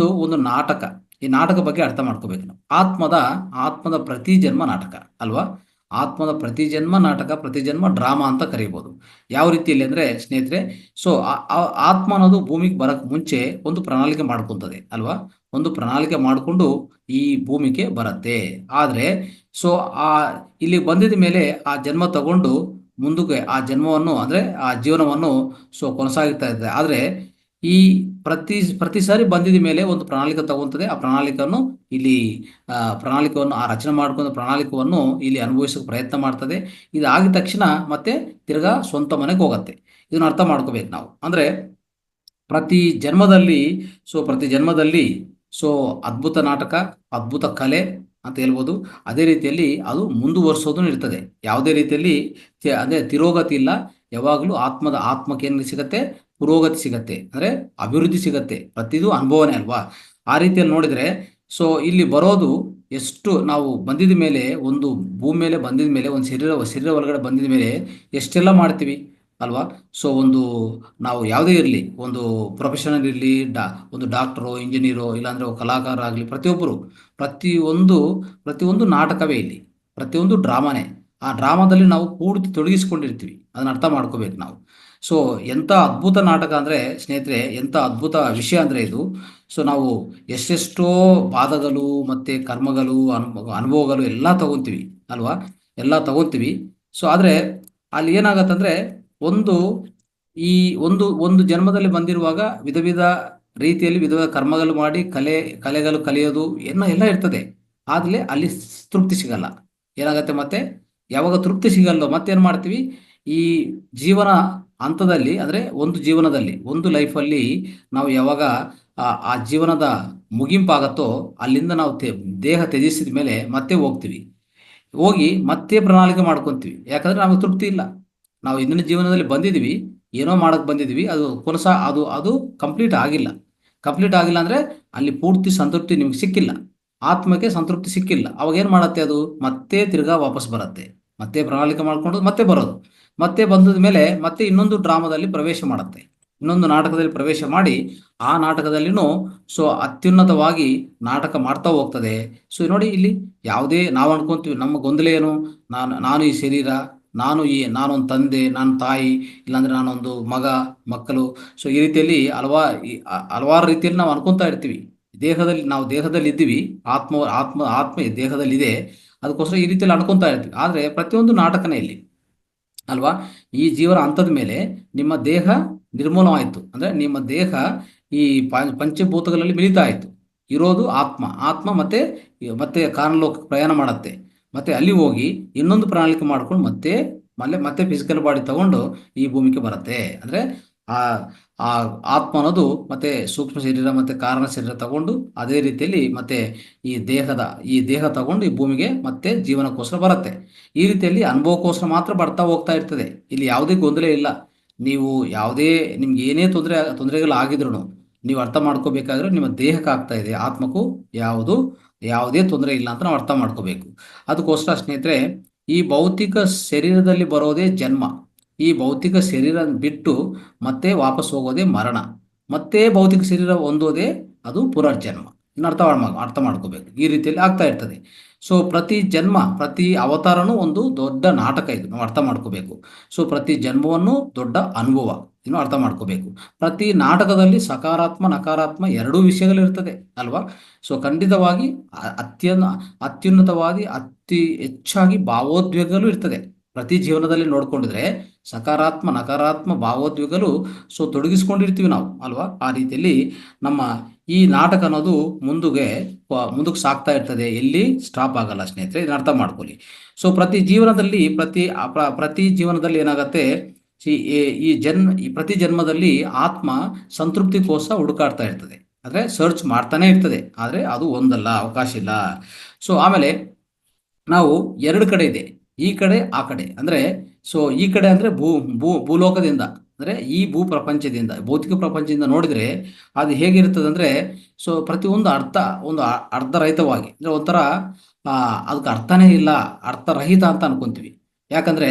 ಒಂದು ನಾಟಕ, ಈ ನಾಟಕ ಬಗ್ಗೆ ಅರ್ಥ ಮಾಡ್ಕೋಬೇಕು ನಾವು. ಆತ್ಮದ ಪ್ರತಿ ಜನ್ಮ ನಾಟಕ ಅಲ್ವಾ. ಆತ್ಮದ ಪ್ರತಿ ಜನ್ಮ ನಾಟಕ, ಪ್ರತಿ ಜನ್ಮ ಡ್ರಾಮಾ ಅಂತ ಕರೀಬಹುದು. ಯಾವ ರೀತಿಯಲ್ಲಿ ಅಂದ್ರೆ ಸ್ನೇಹಿತರೆ, ಸೊ ಆತ್ಮ ಅನ್ನೋದು ಭೂಮಿಗೆ ಬರಕ್ ಮುಂಚೆ ಒಂದು ಪ್ರಣಾಳಿಕೆ ಮಾಡ್ಕೊಂತದೆ ಅಲ್ವಾ. ಒಂದು ಪ್ರಣಾಳಿಕೆ ಮಾಡಿಕೊಂಡು ಈ ಭೂಮಿಗೆ ಬರುತ್ತೆ. ಆದ್ರೆ ಸೊ ಇಲ್ಲಿ ಬಂದಿದ ಮೇಲೆ ಆ ಜನ್ಮ ತಗೊಂಡು ಮುಂದಕ್ಕೆ ಆ ಜನ್ಮವನ್ನು ಅಂದ್ರೆ ಆ ಜೀವನವನ್ನು ಕೊನಸಾಗಿರ್ತಾ ಇದೆ. ಆದ್ರೆ ಈ ಪ್ರತಿ ಸಾರಿ ಬಂದಿದ ಮೇಲೆ ಒಂದು ಪ್ರಣಾಳಿಕೆ ತಗೊಂತದೆ. ಆ ಪ್ರಣಾಳಿಕೆಯನ್ನು ಇಲ್ಲಿ ರಚನೆ ಮಾಡ್ಕೊಂಡು ಪ್ರಣಾಳಿಕೆಯನ್ನು ಇಲ್ಲಿ ಅನುಭವಿಸೋಕೆ ಪ್ರಯತ್ನ ಮಾಡ್ತದೆ. ಇದು ಆಗಿದ ತಕ್ಷಣ ಮತ್ತೆ ತಿರ್ಗಾ ಸ್ವಂತ ಮನೆಗೆ ಹೋಗತ್ತೆ. ಇದನ್ನ ಅರ್ಥ ಮಾಡ್ಕೋಬೇಕು ನಾವು. ಅಂದ್ರೆ ಪ್ರತಿ ಜನ್ಮದಲ್ಲಿ ಅದ್ಭುತ ನಾಟಕ, ಅದ್ಭುತ ಕಲೆ ಅಂತ ಹೇಳ್ಬೋದು. ಅದೇ ರೀತಿಯಲ್ಲಿ ಅದು ಮುಂದುವರಿಸೋದು ಇರ್ತದೆ. ಯಾವುದೇ ರೀತಿಯಲ್ಲಿ ಅದೇ ತಿರೋಗತಿ ಇಲ್ಲ. ಯಾವಾಗಲೂ ಆತ್ಮಕ್ಕೆ ಏನು ಸಿಗತ್ತೆ? ಪುರೋಗತಿ ಸಿಗತ್ತೆ, ಅಂದ್ರೆ ಅಭಿವೃದ್ಧಿ ಸಿಗತ್ತೆ. ಪ್ರತಿದು ಅನುಭವನೇ ಅಲ್ವಾ. ಆ ರೀತಿಯಲ್ಲಿ ನೋಡಿದ್ರೆ ಇಲ್ಲಿ ಬರೋದು ಎಷ್ಟು, ನಾವು ಬಂದಿದ ಮೇಲೆ ಒಂದು ಭೂಮಿ ಮೇಲೆ ಬಂದಿದ ಮೇಲೆ ಒಂದು ಶರೀರ ಒಳಗಡೆ ಬಂದಿದ ಮೇಲೆ ಎಷ್ಟೆಲ್ಲ ಮಾಡ್ತೀವಿ ಅಲ್ವಾ. ನಾವು ಯಾವುದೇ ಇರಲಿ, ಒಂದು ಪ್ರೊಫೆಷನಲ್ ಇರಲಿ, ಒಂದು ಡಾಕ್ಟರು, ಇಂಜಿನಿಯರು, ಇಲ್ಲಾಂದ್ರೆ ಕಲಾಕಾರ ಆಗಲಿ, ಪ್ರತಿಯೊಂದು ನಾಟಕವೇ ಇಲ್ಲಿ, ಪ್ರತಿಯೊಂದು ಡ್ರಾಮಾನೇ. ಆ ಡ್ರಾಮಾದಲ್ಲಿ ನಾವು ಪೂರ್ತಿ ತೊಡಗಿಸ್ಕೊಂಡಿರ್ತೀವಿ. ಅದನ್ನ ಅರ್ಥ ಮಾಡ್ಕೋಬೇಕು ನಾವು. ಎಂಥ ಅದ್ಭುತ ನಾಟಕ ಅಂದ್ರೆ ಸ್ನೇಹಿತರೆ, ಎಂಥ ಅದ್ಭುತ ವಿಷಯ ಅಂದ್ರೆ ಇದು. ನಾವು ಎಷ್ಟೆಷ್ಟೋ ಬಾಧಗಳು ಮತ್ತೆ ಕರ್ಮಗಳು, ಅನುಭವಗಳು ಎಲ್ಲ ತಗೊಂತೀವಿ ಅಲ್ವಾ, ಎಲ್ಲ ತಗೊಂತೀವಿ. ಆದ್ರೆ ಅಲ್ಲಿ ಏನಾಗತ್ತಂದ್ರೆ ಒಂದು ಜನ್ಮದಲ್ಲಿ ಬಂದಿರುವಾಗ ವಿಧ ವಿಧ ರೀತಿಯಲ್ಲಿ ವಿಧ ವಿಧ ಕರ್ಮಗಳು ಮಾಡಿ ಕಲೆಗಳು ಕಲಿಯೋದು ಎಲ್ಲ ಇರ್ತದೆ. ಆದ್ರೆ ಅಲ್ಲಿ ತೃಪ್ತಿ ಸಿಗಲ್ಲ. ಏನಾಗತ್ತೆ ಮತ್ತೆ ಯಾವಾಗ ತೃಪ್ತಿ ಸಿಗಲ್ಲ ಮತ್ತೇನ್ ಮಾಡ್ತೀವಿ? ಈ ಜೀವನ ಹಂತದಲ್ಲಿ ಅಂದರೆ ಒಂದು ಜೀವನದಲ್ಲಿ ಒಂದು ಲೈಫಲ್ಲಿ ನಾವು ಯಾವಾಗ ಆ ಜೀವನದ ಮುಗಿಂಪಾಗತ್ತೋ ಅಲ್ಲಿಂದ ನಾವು ದೇಹ ತ್ಯಜಿಸಿದ ಮೇಲೆ ಮತ್ತೆ ಹೋಗ್ತೀವಿ. ಹೋಗಿ ಮತ್ತೆ ಪ್ರಣಾಳಿಕೆ ಮಾಡ್ಕೊತೀವಿ. ಯಾಕಂದ್ರೆ ನಮಗೆ ತೃಪ್ತಿ ಇಲ್ಲ. ನಾವು ಇಂದಿನ ಜೀವನದಲ್ಲಿ ಬಂದಿದ್ದೀವಿ, ಏನೋ ಮಾಡಕ್ಕೆ ಬಂದಿದ್ದೀವಿ, ಅದು ಕೊನಸ ಅದು ಅದು ಕಂಪ್ಲೀಟ್ ಆಗಿಲ್ಲ. ಕಂಪ್ಲೀಟ್ ಆಗಿಲ್ಲ ಅಂದರೆ ಅಲ್ಲಿ ಪೂರ್ತಿ ಸಂತೃಪ್ತಿ ನಿಮ್ಗೆ ಸಿಕ್ಕಿಲ್ಲ, ಆತ್ಮಕ್ಕೆ ಸಂತೃಪ್ತಿ ಸಿಕ್ಕಿಲ್ಲ. ಅವಾಗ ಏನು ಮಾಡುತ್ತೆ, ಅದು ಮತ್ತೆ ತಿರ್ಗಾ ವಾಪಸ್ ಬರುತ್ತೆ, ಮತ್ತೆ ಪ್ರಣಾಳಿಕೆ ಮಾಡ್ಕೊಂಡು ಮತ್ತೆ ಬರೋದು. ಮತ್ತೆ ಬಂದದ ಮೇಲೆ ಮತ್ತೆ ಇನ್ನೊಂದು ಡ್ರಾಮಾದಲ್ಲಿ ಪ್ರವೇಶ ಮಾಡುತ್ತೆ, ಇನ್ನೊಂದು ನಾಟಕದಲ್ಲಿ ಪ್ರವೇಶ ಮಾಡಿ ಆ ನಾಟಕದಲ್ಲಿನೂ ಅತ್ಯುನ್ನತವಾಗಿ ನಾಟಕ ಮಾಡ್ತಾ ಹೋಗ್ತದೆ. ನೋಡಿ ಇಲ್ಲಿ ಯಾವುದೇ ನಾವು ಅನ್ಕೊಂತೀವಿ, ನಮ್ಮ ಗೊಂದಲ ಏನು, ನಾನು ಈ ಶರೀರ, ನಾನೊಂದು ತಂದೆ, ನಾನು ತಾಯಿ, ಇಲ್ಲಾಂದ್ರೆ ನಾನೊಂದು ಮಗ, ಮಕ್ಕಳು. ಈ ರೀತಿಯಲ್ಲಿ ಹಲವಾರು ರೀತಿಯಲ್ಲಿ ನಾವು ಅನ್ಕೊಂತಾ ಇರ್ತೀವಿ. ನಾವು ದೇಹದಲ್ಲಿ ಇದ್ದೀವಿ, ಆತ್ಮ ಆತ್ಮ ಆತ್ಮ ದೇಹದಲ್ಲಿ ಇದೆ, ಅದಕ್ಕೋಸ್ಕರ ಈ ರೀತಿಯಲ್ಲಿ ಅನ್ಕೊಂತಾ ಇರ್ತೀವಿ. ಆದರೆ ಪ್ರತಿಯೊಂದು ನಾಟಕನೇ ಇಲ್ಲಿ ಅಲ್ವಾ. ಈ ಜೀವನ ಹಂತದ ಮೇಲೆ ನಿಮ್ಮ ದೇಹ ನಿರ್ಮೂಲವಾಯಿತು ಅಂದರೆ ನಿಮ್ಮ ದೇಹ ಈ ಪಂಚಭೂತಗಳಲ್ಲಿ ಮಿಲಿತ ಆಯಿತು. ಇರೋದು ಆತ್ಮ. ಆತ್ಮ ಮತ್ತೆ ಮತ್ತೆ ಕಾರಣಲೋಕಕ್ಕೆ ಪ್ರಯಾಣ ಮಾಡುತ್ತೆ. ಮತ್ತೆ ಅಲ್ಲಿ ಹೋಗಿ ಇನ್ನೊಂದು ಪ್ರಣಾಳಿಕೆ ಮಾಡ್ಕೊಂಡು ಮತ್ತೆ ಮತ್ತೆ ಫಿಸಿಕಲ್ ಬಾಡಿ ತಗೊಂಡು ಈ ಭೂಮಿಗೆ ಬರುತ್ತೆ. ಅಂದರೆ ಆ ಆ ಆತ್ಮ ಅನ್ನೋದು ಮತ್ತೆ ಸೂಕ್ಷ್ಮ ಶರೀರ ಮತ್ತೆ ಕಾರಣ ಶರೀರ ತಗೊಂಡು ಅದೇ ರೀತಿಯಲ್ಲಿ ಮತ್ತೆ ಈ ದೇಹ ತಗೊಂಡು ಈ ಭೂಮಿಗೆ ಮತ್ತೆ ಜೀವನಕ್ಕೋಸ್ಕರ ಬರುತ್ತೆ. ಈ ರೀತಿಯಲ್ಲಿ ಅನುಭವಕ್ಕೋಸ್ಕರ ಮಾತ್ರ ಬರ್ತಾ ಹೋಗ್ತಾ ಇರ್ತದೆ. ಇಲ್ಲಿ ಯಾವುದೇ ಗೊಂದಲ ಇಲ್ಲ. ನೀವು ನಿಮ್ಗೆ ಏನೇ ತೊಂದರೆಗಳಾಗಿದ್ರು ನೀವು ಅರ್ಥ ಮಾಡ್ಕೋಬೇಕಾದ್ರೆ ನಿಮ್ಮ ದೇಹಕ್ಕೆ ಆಗ್ತಾ ಇದೆ, ಆತ್ಮಕ್ಕೂ ಯಾವುದೇ ತೊಂದರೆ ಇಲ್ಲ ಅಂತ ನಾವು ಅರ್ಥ ಮಾಡ್ಕೋಬೇಕು. ಅದಕ್ಕೋಸ್ಕರ ಸ್ನೇಹಿತರೆ, ಈ ಭೌತಿಕ ಶರೀರದಲ್ಲಿ ಬರೋದೇ ಜನ್ಮ. ಈ ಭೌತಿಕ ಶರೀರ ಬಿಟ್ಟು ಮತ್ತೆ ವಾಪಸ್ ಹೋಗೋದೇ ಮರಣ. ಮತ್ತೆ ಭೌತಿಕ ಶರೀರ ಹೊಂದೋದೇ ಅದು ಪುನರ್ಜನ್ಮ. ಇನ್ನು ಅರ್ಥ ಮಾಡ್ಕೋಬೇಕು. ಈ ರೀತಿಯಲ್ಲಿ ಆಗ್ತಾ ಇರ್ತದೆ. ಪ್ರತಿ ಜನ್ಮ, ಪ್ರತಿ ಅವತಾರನೂ ಒಂದು ದೊಡ್ಡ ನಾಟಕ. ಇದು ನಾವು ಅರ್ಥ ಮಾಡ್ಕೋಬೇಕು. ಪ್ರತಿ ಜನ್ಮವನ್ನು ದೊಡ್ಡ ಅನುಭವ, ಇನ್ನು ಅರ್ಥ ಮಾಡ್ಕೋಬೇಕು. ಪ್ರತಿ ನಾಟಕದಲ್ಲಿ ಸಕಾರಾತ್ಮ ನಕಾರಾತ್ಮ ಎರಡೂ ವಿಷಯಗಳಿರ್ತದೆ ಅಲ್ವಾ. ಖಂಡಿತವಾಗಿ ಅತ್ಯುನ್ನತವಾಗಿ ಅತಿ ಹೆಚ್ಚಾಗಿ ಭಾವೋದ್ವೇಗಗಳು ಇರ್ತದೆ. ಪ್ರತಿ ಜೀವನದಲ್ಲಿ ನೋಡ್ಕೊಂಡಿದ್ರೆ ಸಕಾರಾತ್ಮ ನಕಾರಾತ್ಮ ಭಾವೋದ್ವೇಗಗಳು ತೊಡಗಿಸ್ಕೊಂಡಿರ್ತೀವಿ ನಾವು ಅಲ್ವಾ. ಆ ರೀತಿಯಲ್ಲಿ ನಮ್ಮ ಈ ನಾಟಕ ಅನ್ನೋದು ಮುಂದಕ್ಕೆ ಸಾಗ್ತಾ ಇರ್ತದೆ, ಎಲ್ಲಿ ಸ್ಟಾಪ್ ಆಗಲ್ಲ ಸ್ನೇಹಿತರೆ. ಇದನ್ನ ಅರ್ಥ ಮಾಡ್ಕೊಳ್ಳಿ. ಪ್ರತಿ ಜೀವನದಲ್ಲಿ ಏನಾಗತ್ತೆ, ಪ್ರತಿ ಜನ್ಮದಲ್ಲಿ ಆತ್ಮ ಸಂತೃಪ್ತಿಗೋಸ್ಕರ ಹುಡುಕಾಡ್ತಾ ಇರ್ತದೆ, ಅಂದರೆ ಸರ್ಚ್ ಮಾಡ್ತಾನೆ ಇರ್ತದೆ. ಆದರೆ ಅದು ಒಂದಲ್ಲ, ಅವಕಾಶ ಇಲ್ಲ. ಆಮೇಲೆ ನಾವು ಎರಡು ಕಡೆ ಇದೆ, ಈ ಕಡೆ ಆ ಕಡೆ. ಅಂದರೆ ಈ ಕಡೆ ಅಂದರೆ ಭೂಲೋಕದಿಂದ, ಅಂದರೆ ಈ ಪ್ರಪಂಚದಿಂದ, ಭೌತಿಕ ಪ್ರಪಂಚದಿಂದ ನೋಡಿದರೆ ಅದು ಹೇಗಿರ್ತದೆ ಅಂದರೆ ಪ್ರತಿಯೊಂದು ಒಂದು ಅರ್ಧರಹಿತವಾಗಿ, ಅಂದರೆ ಒಂಥರ ಅದಕ್ಕೆ ಅರ್ಥನೇ ಇಲ್ಲ, ಅರ್ಥರಹಿತ ಅಂತ ಅನ್ಕೊಂತೀವಿ. ಯಾಕಂದರೆ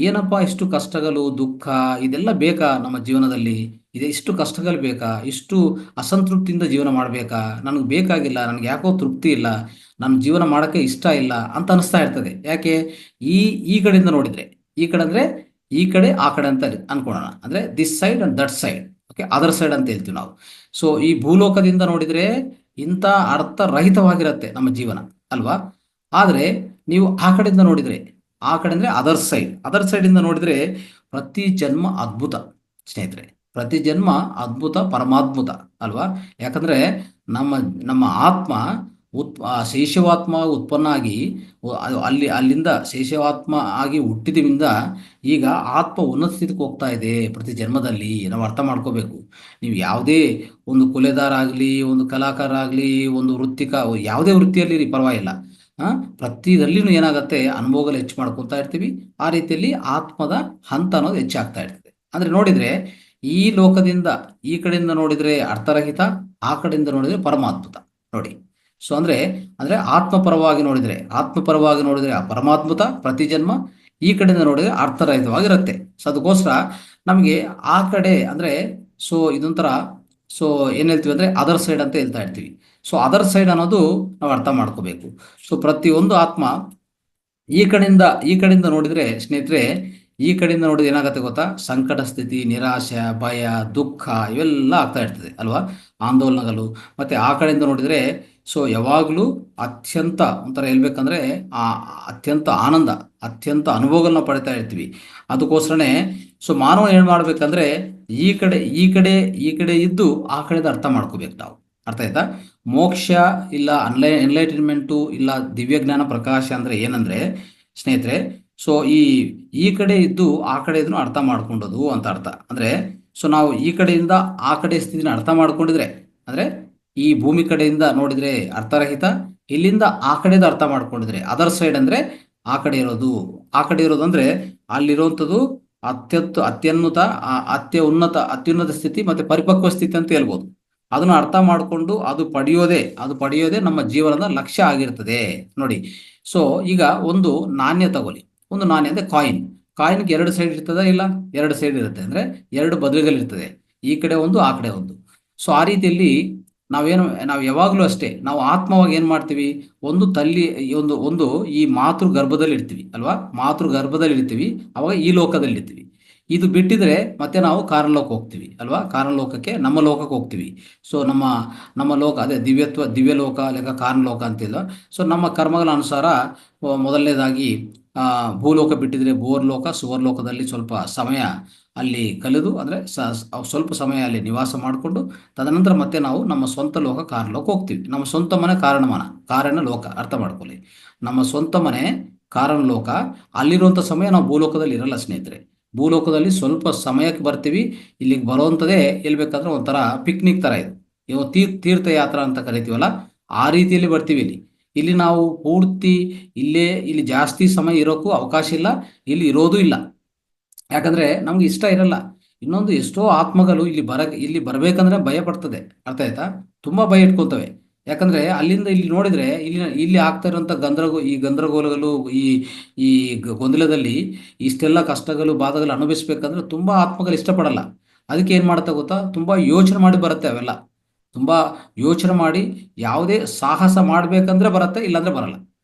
ಏನಪ್ಪ ಇಷ್ಟು ಕಷ್ಟಗಳು, ದುಃಖ ಇದೆಲ್ಲ ಬೇಕಾ ನಮ್ಮ ಜೀವನದಲ್ಲಿ? ಇಷ್ಟು ಕಷ್ಟಗಳು ಬೇಕಾ? ಇಷ್ಟು ಅಸಂತೃಪ್ತಿಯಿಂದ ಜೀವನ ಮಾಡಬೇಕಾ? ನನಗೆ ಬೇಕಾಗಿಲ್ಲ, ನನಗೆ ಯಾಕೋ ತೃಪ್ತಿ ಇಲ್ಲ, ನನ್ನ ಜೀವನ ಮಾಡೋಕ್ಕೆ ಇಷ್ಟ ಇಲ್ಲ ಅಂತ ಅನಿಸ್ತಾ ಇರ್ತದೆ. ಯಾಕೆ? ಈ ಕಡೆಯಿಂದ ನೋಡಿದರೆ, ಈ ಕಡೆ ಅಂದರೆ ಈ ಕಡೆ ಆ ಕಡೆ ಅಂತ ಅನ್ಕೊಳ್ಳೋಣ. ಅಂದರೆ this side and that side, okay, other side ಅಂತ ಹೇಳ್ತೀವಿ ನಾವು. ಈ ಭೂಲೋಕದಿಂದ ನೋಡಿದರೆ ಇಂಥ ಅರ್ಥರಹಿತವಾಗಿರುತ್ತೆ ನಮ್ಮ ಜೀವನ ಅಲ್ವಾ. ಆದರೆ ನೀವು ಆ ಕಡೆಯಿಂದ ನೋಡಿದರೆ, ಆ ಕಡೆ ಅಂದರೆ ಅದರ್ ಸೈಡಿಂದ ನೋಡಿದರೆ ಪ್ರತಿ ಜನ್ಮ ಅದ್ಭುತ ಸ್ನೇಹಿತರೆ. ಪ್ರತಿ ಜನ್ಮ ಅದ್ಭುತ, ಪರಮಾದ್ಭುತ ಅಲ್ವಾ. ಯಾಕಂದರೆ ನಮ್ಮ ಆತ್ಮ ಶೈಶವಾತ್ಮ ಉತ್ಪನ್ನ ಆಗಿ ಅಲ್ಲಿಂದ ಶೈಶವಾತ್ಮ ಆಗಿ ಹುಟ್ಟಿದ್ರಿಂದ ಈಗ ಆತ್ಮ ಉನ್ನತ ಸ್ಥಿತಿಗೆ ಹೋಗ್ತಾ ಇದೆ ಪ್ರತಿ ಜನ್ಮದಲ್ಲಿ. ನಾವು ಅರ್ಥ ಮಾಡ್ಕೋಬೇಕು. ನೀವು ಯಾವುದೇ ಒಂದು ಕೊಲೆದಾರ ಆಗಲಿ, ಒಂದು ಕಲಾಕಾರ ಆಗಲಿ, ಒಂದು ಯಾವುದೇ ವೃತ್ತಿಯಲ್ಲಿ ಪರವಾಗಿಲ್ಲ, ಪ್ರತಿದಲ್ಲಿನೂ ಏನಾಗುತ್ತೆ, ಅನುಭವಗಳು ಹೆಚ್ಚು ಮಾಡ್ಕೊತಾ ಇರ್ತೀವಿ. ಆ ರೀತಿಯಲ್ಲಿ ಆತ್ಮದ ಹಂತ ಅನ್ನೋದು ಹೆಚ್ಚಾಗ್ತಾ ಇರ್ತದೆ. ಅಂದರೆ ನೋಡಿದರೆ ಈ ಲೋಕದಿಂದ ಈ ಕಡೆಯಿಂದ ನೋಡಿದರೆ ಅರ್ಥರಹಿತ, ಆ ಕಡೆಯಿಂದ ನೋಡಿದರೆ ಪರಮಾದ್ಭುತ ನೋಡಿ. ಅಂದರೆ ಆತ್ಮಪರವಾಗಿ ನೋಡಿದರೆ ಪರಮಾದ್ಭುತ ಪ್ರತಿ ಜನ್ಮ, ಈ ಕಡೆಯಿಂದ ನೋಡಿದರೆ ಅರ್ಥರಹಿತವಾಗಿರುತ್ತೆ. ಅದಕ್ಕೋಸ್ಕರ ನಮಗೆ ಆ ಕಡೆ ಅಂದರೆ ಇದೊಂಥರ ಏನು ಹೇಳ್ತೀವಿ ಅಂದರೆ ಅದರ್ ಸೈಡ್ ಅಂತ ಹೇಳ್ತಾ ಇರ್ತೀವಿ. ಅದರ್ ಸೈಡ್ ಅನ್ನೋದು ನಾವು ಅರ್ಥ ಮಾಡ್ಕೋಬೇಕು. ಪ್ರತಿಯೊಂದು ಆತ್ಮ ಈ ಕಡೆಯಿಂದ ನೋಡಿದರೆ ಸ್ನೇಹಿತರೆ, ಈ ಕಡೆಯಿಂದ ನೋಡಿದ್ರೆ ಏನಾಗುತ್ತೆ ಗೊತ್ತಾ? ಸಂಕಟ ಸ್ಥಿತಿ, ನಿರಾಶೆ, ಭಯ, ದುಃಖ ಇವೆಲ್ಲ ಆಗ್ತಾ ಇರ್ತದೆ ಅಲ್ವಾ, ಆಂದೋಲನಗಳು. ಮತ್ತು ಆ ಕಡೆಯಿಂದ ನೋಡಿದರೆ ಯಾವಾಗಲೂ ಅತ್ಯಂತ ಒಂಥರ ಹೇಳ್ಬೇಕಂದ್ರೆ ಅತ್ಯಂತ ಆನಂದ, ಅತ್ಯಂತ ಅನುಭವಗಳನ್ನ ಪಡಿತಾ ಇರ್ತೀವಿ. ಅದಕ್ಕೋಸ್ಕರನೇ ಮಾನವ ಏನು ಮಾಡ್ಬೇಕಂದ್ರೆ ಈ ಕಡೆ ಇದ್ದು ಆ ಕಡೆದ ಅರ್ಥ ಮಾಡ್ಕೋಬೇಕು ನಾವು. ಅರ್ಥ ಆಯ್ತಾ? ಮೋಕ್ಷ ಇಲ್ಲ ಎನ್ಲೈಟನ್ಮೆಂಟು ಇಲ್ಲ ದಿವ್ಯಜ್ಞಾನ ಪ್ರಕಾಶ ಅಂದರೆ ಏನಂದರೆ ಸ್ನೇಹಿತರೆ, ಸೊ ಈ ಕಡೆ ಇದ್ದು ಆ ಕಡೆ ಇದನ್ನು ಅರ್ಥ ಮಾಡ್ಕೊಂಡದು ಅಂತ ಅರ್ಥ. ಅಂದ್ರೆ ಸೊ ನಾವು ಈ ಕಡೆಯಿಂದ ಆ ಕಡೆ ಸ್ಥಿತಿನ ಅರ್ಥ ಮಾಡ್ಕೊಂಡಿದ್ರೆ, ಅಂದ್ರೆ ಈ ಭೂಮಿ ಕಡೆಯಿಂದ ನೋಡಿದ್ರೆ ಅರ್ಥರಹಿತ, ಇಲ್ಲಿಂದ ಆ ಕಡೆದು ಅರ್ಥ ಮಾಡ್ಕೊಂಡಿದ್ರೆ ಅದರ್ ಸೈಡ್ ಅಂದ್ರೆ ಆ ಕಡೆ ಇರೋದು. ಆ ಕಡೆ ಇರೋದು ಅಂದ್ರೆ ಅಲ್ಲಿರುವಂಥದ್ದು ಅತ್ಯುನ್ನತ ಅತ್ಯುನ್ನತ ಸ್ಥಿತಿ ಮತ್ತೆ ಪರಿಪಕ್ವ ಸ್ಥಿತಿ ಅಂತ ಹೇಳ್ಬೋದು. ಅದನ್ನು ಅರ್ಥ ಮಾಡಿಕೊಂಡು ಅದು ಪಡೆಯೋದೇ ನಮ್ಮ ಜೀವನದ ಲಕ್ಷ್ಯ ಆಗಿರ್ತದೆ ನೋಡಿ. ಸೊ ಈಗ ಒಂದು ನಾಣ್ಯ ತಗೊಳ್ಳಿ. ಒಂದು ನಾಣ್ಯ ಅಂದ್ರೆ ಕಾಯಿನ್ಗೆ ಎರಡು ಸೈಡ್ ಇರ್ತದ ಇಲ್ಲ? ಎರಡು ಸೈಡ್ ಇರುತ್ತೆ, ಅಂದ್ರೆ ಎರಡು ಬದಿಗಳಿರ್ತದೆ, ಈ ಕಡೆ ಒಂದು ಆ ಕಡೆ ಒಂದು. ಸೊ ಆ ರೀತಿಯಲ್ಲಿ ನಾವು ಯಾವಾಗಲೂ ಅಷ್ಟೇ, ನಾವು ಆತ್ಮವಾಗಿ ಏನ್ ಮಾಡ್ತೀವಿ, ಒಂದು ತಲ್ಲಿ ಒಂದು ಈ ಮಾತೃ ಗರ್ಭದಲ್ಲಿ ಇರ್ತೀವಿ ಅಲ್ವಾ, ಮಾತೃ ಗರ್ಭದಲ್ಲಿ ಇರ್ತೀವಿ, ಅವಾಗ ಈ ಲೋಕದಲ್ಲಿ ಇರ್ತೀವಿ. ಇದು ಬಿಟ್ಟಿದ್ರೆ ಮತ್ತೆ ನಾವು ಕಾರಣಲೋಕ ಹೋಗ್ತೀವಿ ಅಲ್ವಾ, ಕಾರಣಲೋಕಕ್ಕೆ ನಮ್ಮ ಲೋಕಕ್ಕೆ ಹೋಗ್ತೀವಿ. ಸೊ ನಮ್ಮ ಲೋಕ ಅದೇ ದಿವ್ಯ ಲೋಕ ಲೆಕ್ಕ ಕಾರಣಲೋಕ ಅಂತಿಲ್ಲ. ಸೊ ನಮ್ಮ ಕರ್ಮಗಳ ಅನುಸಾರ ಮೊದಲನೇದಾಗಿ ಭೂಲೋಕ ಬಿಟ್ಟಿದ್ರೆ ಭೂವರ್ಲೋಕ, ಸುವರ್ಲೋಕದಲ್ಲಿ ಸ್ವಲ್ಪ ಸಮಯ ಅಲ್ಲಿ ಕಳೆದು ಅಂದ್ರೆ ಸ್ವಲ್ಪ ಸಮಯ ಅಲ್ಲಿ ನಿವಾಸ ಮಾಡಿಕೊಂಡು ತದನಂತರ ಮತ್ತೆ ನಾವು ನಮ್ಮ ಸ್ವಂತ ಲೋಕ ಕಾರಣಲೋಕ ಹೋಗ್ತೀವಿ. ನಮ್ಮ ಸ್ವಂತ ಮನೆ ಕಾರಣ ಲೋಕ ಅರ್ಥ ಮಾಡ್ಕೊಳ್ಳಿ. ನಮ್ಮ ಸ್ವಂತ ಮನೆ ಕಾರಣ ಲೋಕ, ಅಲ್ಲಿರುವಂಥ ಸಮಯ ನಾವು ಭೂಲೋಕದಲ್ಲಿ ಇರಲ್ಲ ಸ್ನೇಹಿತರೆ. ಭೂಲೋಕದಲ್ಲಿ ಸ್ವಲ್ಪ ಸಮಯಕ್ಕೆ ಬರ್ತೀವಿ. ಇಲ್ಲಿಗೆ ಬರುವಂಥದ್ದೇ ಹೇಳ್ಬೇಕಾದ್ರೆ ಒಂಥರ ಪಿಕ್ನಿಕ್ ತರ ಇದು, ಇವು ತೀರ್ಥಯಾತ್ರಾ ಅಂತ ಕರಿತೀವಲ್ಲ, ಆ ರೀತಿಯಲ್ಲಿ ಬರ್ತೀವಿ. ಇಲ್ಲಿ ನಾವು ಪೂರ್ತಿ ಇಲ್ಲಿ ಜಾಸ್ತಿ ಸಮಯ ಇರೋಕ್ಕೂ ಅವಕಾಶ ಇಲ್ಲ, ಇಲ್ಲಿ ಇರೋದು ಇಲ್ಲ. ಯಾಕಂದ್ರೆ ನಮ್ಗೆ ಇಷ್ಟ ಇರಲ್ಲ. ಇನ್ನೊಂದು, ಎಷ್ಟೋ ಆತ್ಮಗಳು ಇಲ್ಲಿ ಬರ್ಬೇಕಂದ್ರೆ ಭಯ ಪಡ್ತದೆ, ಅರ್ಥ ಆಯ್ತಾ, ತುಂಬಾ ಭಯ ಇಟ್ಕೊಂತವೆ. ಯಾಕಂದ್ರೆ ಅಲ್ಲಿಂದ ಇಲ್ಲಿ ನೋಡಿದ್ರೆ ಇಲ್ಲಿ ಆಗ್ತಾ ಇರುವಂತ ಗಂದರಗೋಲಗಳು, ಈ ಗೊಂದಲದಲ್ಲಿ ಇಷ್ಟೆಲ್ಲ ಕಷ್ಟಗಳು ಬಾಧಗಳು ಅನುಭವಿಸ್ಬೇಕಂದ್ರೆ ತುಂಬಾ ಆತ್ಮಗಳು ಇಷ್ಟಪಡಲ್ಲ. ಅದಕ್ಕೆ ಏನ್ ಮಾಡ್ತಾ ಗೊತ್ತಾ, ತುಂಬಾ ಯೋಚನೆ ಮಾಡಿ ಬರುತ್ತೆ ಅವೆಲ್ಲ. ತುಂಬಾ ಯೋಚನೆ ಮಾಡಿ ಯಾವುದೇ ಸಾಹಸ ಮಾಡ್ಬೇಕಂದ್ರೆ ಬರುತ್ತೆ, ಇಲ್ಲಾಂದ್ರೆ ಬರಲ್ಲ.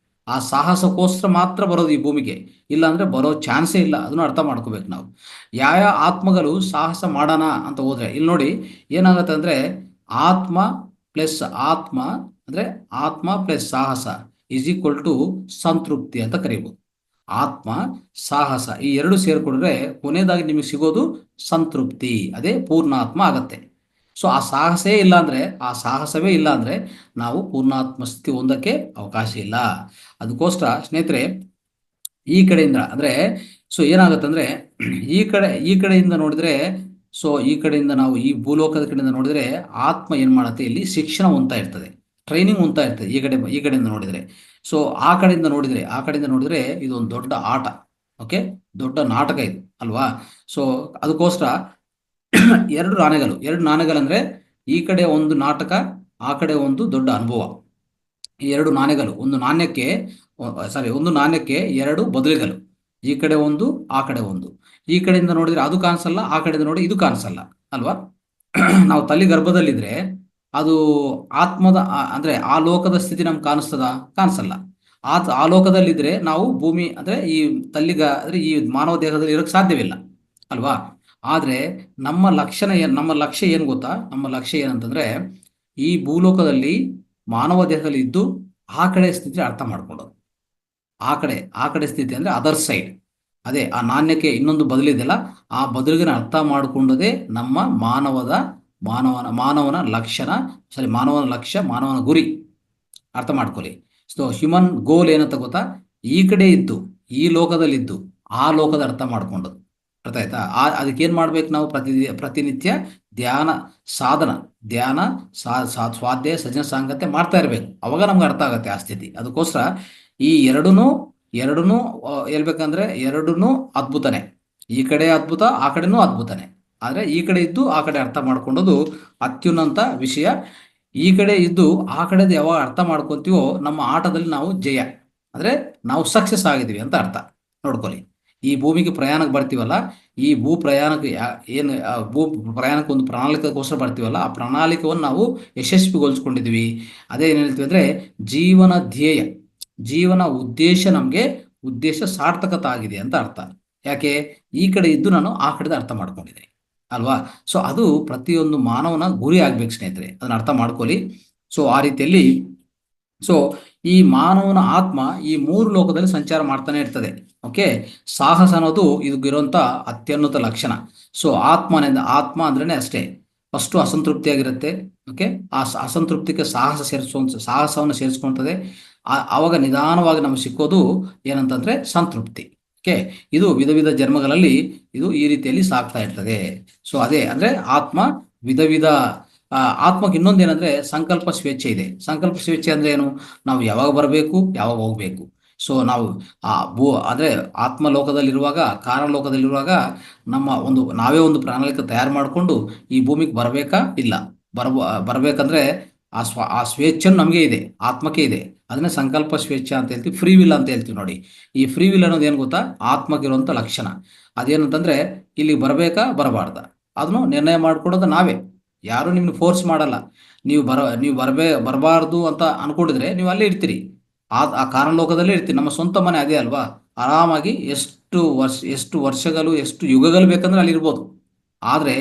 ಆ ಸಾಹಸಕ್ಕೋಸ್ಕರ ಮಾತ್ರ ಬರೋದು ಈ ಭೂಮಿಗೆ, ಇಲ್ಲಾಂದ್ರೆ ಬರೋ ಚಾನ್ಸೇ ಇಲ್ಲ. ಅದನ್ನು ಅರ್ಥ ಮಾಡ್ಕೋಬೇಕು ನಾವು. ಯಾವ ಆತ್ಮಗಳು ಸಾಹಸ ಮಾಡೋಣ ಅಂತ ಹೋದ್ರೆ, ಇಲ್ಲಿ ನೋಡಿ ಏನಾಗುತ್ತೆ ಅಂದ್ರೆ ಆತ್ಮ ಪ್ಲಸ್ ಸಾಹಸ ಈಸ್ ಈಕ್ವಲ್ ಟು ಸಂತೃಪ್ತಿ ಅಂತ ಕರೀಬಹುದು. ಆತ್ಮ ಸಾಹಸ ಈ ಎರಡು ಸೇರ್ಕೊಂಡ್ರೆ ಕೊನೆಯದಾಗಿ ನಿಮಗೆ ಸಿಗೋದು ಸಂತೃಪ್ತಿ, ಅದೇ ಪೂರ್ಣಾತ್ಮ ಆಗತ್ತೆ. ಸೊ ಆ ಸಾಹಸವೇ ಇಲ್ಲ ಅಂದ್ರೆ ನಾವು ಪೂರ್ಣಾತ್ಮ ಸ್ಥಿತಿ ಹೊಂದಕ್ಕೆ ಅವಕಾಶ ಇಲ್ಲ. ಅದಕ್ಕೋಸ್ಕರ ಸ್ನೇಹಿತರೆ, ಈ ಕಡೆಯಿಂದ ಅಂದ್ರೆ ಸೊ ಏನಾಗುತ್ತಂದ್ರೆ ಈ ಕಡೆಯಿಂದ ನೋಡಿದ್ರೆ, ಸೊ ಈ ಕಡೆಯಿಂದ ನಾವು ಈ ಭೂಲೋಕದ ಕಡೆಯಿಂದ ನೋಡಿದ್ರೆ ಆತ್ಮ ಏನ್ ಮಾಡುತ್ತೆ, ಇಲ್ಲಿ ಶಿಕ್ಷಣ ಹೊಂದ್ತಾ ಇರ್ತದೆ, ಟ್ರೈನಿಂಗ್ ಹೊಂದ್ತಾ ಇರ್ತದೆ. ಈ ಕಡೆಯಿಂದ ನೋಡಿದ್ರೆ, ಸೊ ಆ ಕಡೆಯಿಂದ ನೋಡಿದ್ರೆ ಇದು ಒಂದು ದೊಡ್ಡ ಆಟ, ಓಕೆ, ದೊಡ್ಡ ನಾಟಕ ಇದು ಅಲ್ವಾ. ಸೊ ಅದಕ್ಕೋಸ್ಕರ ಎರಡು ನಾಣ್ಯಗಳಂದ್ರೆ ಈ ಕಡೆ ಒಂದು ನಾಟಕ, ಆ ಕಡೆ ಒಂದು ದೊಡ್ಡ ಅನುಭವ. ಈ ಎರಡು ನಾಣ್ಯಗಳು, ಒಂದು ನಾಣ್ಯಕ್ಕೆ ಎರಡು ಬದಲಿಗಳು, ಈ ಕಡೆ ಒಂದು ಆ ಕಡೆ ಒಂದು. ಈ ಕಡೆಯಿಂದ ನೋಡಿದ್ರೆ ಅದು ಕಾಣಿಸಲ್ಲ, ಆ ಕಡೆಯಿಂದ ನೋಡಿ ಇದು ಕಾಣಿಸಲ್ಲ ಅಲ್ವಾ. ನಾವು ತಲೆ ಗರ್ಭದಲ್ಲಿದ್ರೆ ಅದು ಆತ್ಮದ ಅಂದ್ರೆ ಆ ಲೋಕದ ಸ್ಥಿತಿ ನಮ್ಗೆ ಕಾಣಿಸಲ್ಲ. ಆ ಲೋಕದಲ್ಲಿದ್ರೆ ನಾವು ಭೂಮಿ ಅಂದ್ರೆ ಈ ಅಂದ್ರೆ ಈ ಮಾನವ ದೇಹದಲ್ಲಿ ಇರೋಕ್ಕೆ ಸಾಧ್ಯವಿಲ್ಲ ಅಲ್ವಾ. ಆದ್ರೆ ನಮ್ಮ ಲಕ್ಷ್ಯ ಏನ್ ಗೊತ್ತಾ, ನಮ್ಮ ಲಕ್ಷ್ಯ ಏನಂತಂದ್ರೆ ಈ ಭೂಲೋಕದಲ್ಲಿ ಮಾನವ ದೇಹದಲ್ಲಿ ಇದ್ದು ಆ ಕಡೆ ಸ್ಥಿತಿ ಅರ್ಥ ಮಾಡ್ಕೊಳ್ಳೋದು. ಆ ಕಡೆ ಸ್ಥಿತಿ ಅಂದ್ರೆ ಅದರ್ ಸೈಡ್, ಅದೇ ಆ ನಾಣ್ಯಕ್ಕೆ ಇನ್ನೊಂದು ಬದಲಿದೆಯಲ್ಲ, ಆ ಬದಲಿಗೆ ಅರ್ಥ ಮಾಡಿಕೊಂಡದೇ ನಮ್ಮ ಮಾನವನ ಲಕ್ಷ್ಯ, ಮಾನವನ ಗುರಿ ಅರ್ಥ ಮಾಡ್ಕೊಳ್ಳಿ. ಸೊ ಹ್ಯೂಮನ್ ಗೋಲ್ ಏನಂತ ಗೊತ್ತಾ, ಈ ಕಡೆ ಇದ್ದು ಈ ಲೋಕದಲ್ಲಿದ್ದು ಆ ಲೋಕದ ಅರ್ಥ ಮಾಡ್ಕೊಂಡದ್ದು, ಅರ್ಥ ಆಯ್ತಾ. ಅದಕ್ಕೇನ್ ಮಾಡ್ಬೇಕು ನಾವು, ಪ್ರತಿನಿತ್ಯ ಧ್ಯಾನ ಸ್ವಾಧ್ಯಾಯ ಸಜ್ಜನ ಸಾಂಗತ್ಯ ಮಾಡ್ತಾ ಇರ್ಬೇಕು, ಅವಾಗ ನಮ್ಗೆ ಅರ್ಥ ಆಗತ್ತೆ ಆ ಸ್ಥಿತಿ. ಅದಕ್ಕೋಸ್ಕರ ಈ ಎರಡನ್ನೂ ಹೇಳ್ಬೇಕಂದ್ರೆ ಎರಡನ್ನೂ ಅದ್ಭುತನೇ, ಈ ಕಡೆ ಅದ್ಭುತ ಆ ಕಡೆನೂ ಅದ್ಭುತನೇ. ಆದ್ರೆ ಈ ಕಡೆ ಇದ್ದು ಆ ಕಡೆ ಅರ್ಥ ಮಾಡ್ಕೊಂಡೋದು ಅತ್ಯುನ್ನತ ವಿಷಯ. ಈ ಕಡೆ ಇದ್ದು ಆ ಕಡೆದು ಯಾವಾಗ ಅರ್ಥ ಮಾಡ್ಕೊಂತೀವೋ ನಮ್ಮ ಆಟದಲ್ಲಿ ನಾವು ಜಯ, ಅಂದ್ರೆ ನಾವು ಸಕ್ಸಸ್ ಆಗಿದೀವಿ ಅಂತ ಅರ್ಥ. ನೋಡ್ಕೊಳ್ಳಿ, ಈ ಭೂಮಿಗೆ ಪ್ರಯಾಣಕ್ಕೆ ಬರ್ತೀವಲ್ಲ, ಈ ಭೂ ಪ್ರಯಾಣಕ್ಕೆ ಒಂದು ಪ್ರಣಾಳಿಕೆಗೋಸ್ಕರ ಬರ್ತೀವಲ್ಲ, ಆ ಪ್ರಣಾಳಿಕೆಯನ್ನು ನಾವು ಯಶಸ್ವಿಗೊಳಿಸ್ಕೊಂಡಿದ್ವಿ. ಅದೇ ಏನ್ ಹೇಳ್ತೀವಿ ಅಂದ್ರೆ ಜೀವನ ಧ್ಯೇಯ, ಜೀವನ ಉದ್ದೇಶ ಸಾರ್ಥಕತೆ ಆಗಿದೆ ಅಂತ ಅರ್ಥ. ಯಾಕೆ, ಈ ಕಡೆ ಇದ್ದು ನಾನು ಆ ಕಡೆದ ಅರ್ಥ ಮಾಡ್ಕೊಂಡಿದ್ದೀನಿ ಅಲ್ವಾ. ಸೊ ಅದು ಪ್ರತಿಯೊಂದು ಮಾನವನ ಗುರಿ ಆಗ್ಬೇಕು ಸ್ನೇಹಿತರೆ, ಅದನ್ನ ಅರ್ಥ ಮಾಡ್ಕೊಳ್ಳಿ. ಸೊ ಆ ರೀತಿಯಲ್ಲಿ ಈ ಮಾನವನ ಆತ್ಮ ಈ ಮೂರು ಲೋಕದಲ್ಲಿ ಸಂಚಾರ ಮಾಡ್ತಾನೆ ಇರ್ತದೆ. ಓಕೆ, ಸಾಹಸ ಅನ್ನೋದು ಇದಕ್ಕಿರುವಂತ ಅತ್ಯುನ್ನತ ಲಕ್ಷಣ. ಸೊ ಆತ್ಮ ಅಂದ್ರೇನೆ ಅಷ್ಟೇ, ಫಸ್ಟ್ ಅಸಂತೃಪ್ತಿಯಾಗಿರುತ್ತೆ. ಓಕೆ, ಆ ಅಸಂತೃಪ್ತಿಗೆ ಸಾಹಸವನ್ನು ಸೇರಿಸ್ಕೊಂತದೆ. ಆವಾಗ ನಿಧಾನವಾಗಿ ನಮ್ಗೆ ಸಿಕ್ಕೋದು ಏನಂತಂದ್ರೆ ಸಂತೃಪ್ತಿ. ಓಕೆ, ಇದು ವಿಧ ವಿಧ ಜನ್ಮಗಳಲ್ಲಿ ಇದು ಈ ರೀತಿಯಲ್ಲಿ ಸಾಗ್ತಾ ಇರ್ತದೆ. ಸೊ ಅದೇ ಅಂದ್ರೆ ಆತ್ಮ ವಿಧ ವಿಧ ಆತ್ಮಕ್ಕೆ ಇನ್ನೊಂದೇನಂದ್ರೆ ಸಂಕಲ್ಪ ಸ್ವೇಚ್ಛೆ ಇದೆ. ಸಂಕಲ್ಪ ಸ್ವೇಚ್ಛೆ ಅಂದ್ರೆ ಏನು? ನಾವು ಯಾವಾಗ ಬರಬೇಕು, ಯಾವಾಗ ಹೋಗ್ಬೇಕು. ಸೊ ನಾವು ಅಂದ್ರೆ ಆತ್ಮ ಲೋಕದಲ್ಲಿರುವಾಗ, ಕಾರಣ ಲೋಕದಲ್ಲಿರುವಾಗ ನಾವೇ ಒಂದು ಪ್ರಣಾಳಿಕೆ ತಯಾರು ಮಾಡಿಕೊಂಡು ಈ ಭೂಮಿಗೆ ಬರಬೇಕಾ ಇಲ್ಲ, ಬರ್ಬೇಕಂದ್ರೆ ಆ ಸ್ವೇಚ್ಛೆನೂ ನಮಗೆ ಇದೆ, ಆತ್ಮಕ್ಕೆ ಇದೆ. ಅದನ್ನೇ ಸಂಕಲ್ಪ ಸ್ವೇಚ್ಛೆ ಅಂತ ಹೇಳ್ತೀವಿ, ಫ್ರೀ ವಿಲ್ ಅಂತ ಹೇಳ್ತೀವಿ ನೋಡಿ. ಈ ಫ್ರೀ ವಿಲ್ ಅನ್ನೋದು ಏನು ಗೊತ್ತಾ? ಆತ್ಮಗಿರುವಂಥ ಲಕ್ಷಣ. ಅದೇನಂತಂದ್ರೆ ಇಲ್ಲಿ ಬರಬೇಕಾ ಬರಬಾರ್ದ ಅದನ್ನು ನಿರ್ಣಯ ಮಾಡ್ಕೊಡೋದು ನಾವೇ. ಯಾರು ನಿಮ್ಗೆ ಫೋರ್ಸ್ ಮಾಡಲ್ಲ. ನೀವು ಬರಬಾರ್ದು ಅಂತ ಅನ್ಕೊಂಡಿದ್ರೆ ನೀವು ಅಲ್ಲೇ ಇರ್ತೀರಿ, ಆ ಕಾರಣ ಲೋಕದಲ್ಲೇ ಇರ್ತೀರಿ. ನಮ್ಮ ಸ್ವಂತ ಮನೆ ಅದೇ ಅಲ್ವಾ, ಆರಾಮಾಗಿ ಎಷ್ಟು ವರ್ಷಗಳು ಎಷ್ಟು ಯುಗಗಳು ಬೇಕಂದ್ರೆ ಅಲ್ಲಿ ಇರ್ಬೋದು. ಆದರೆ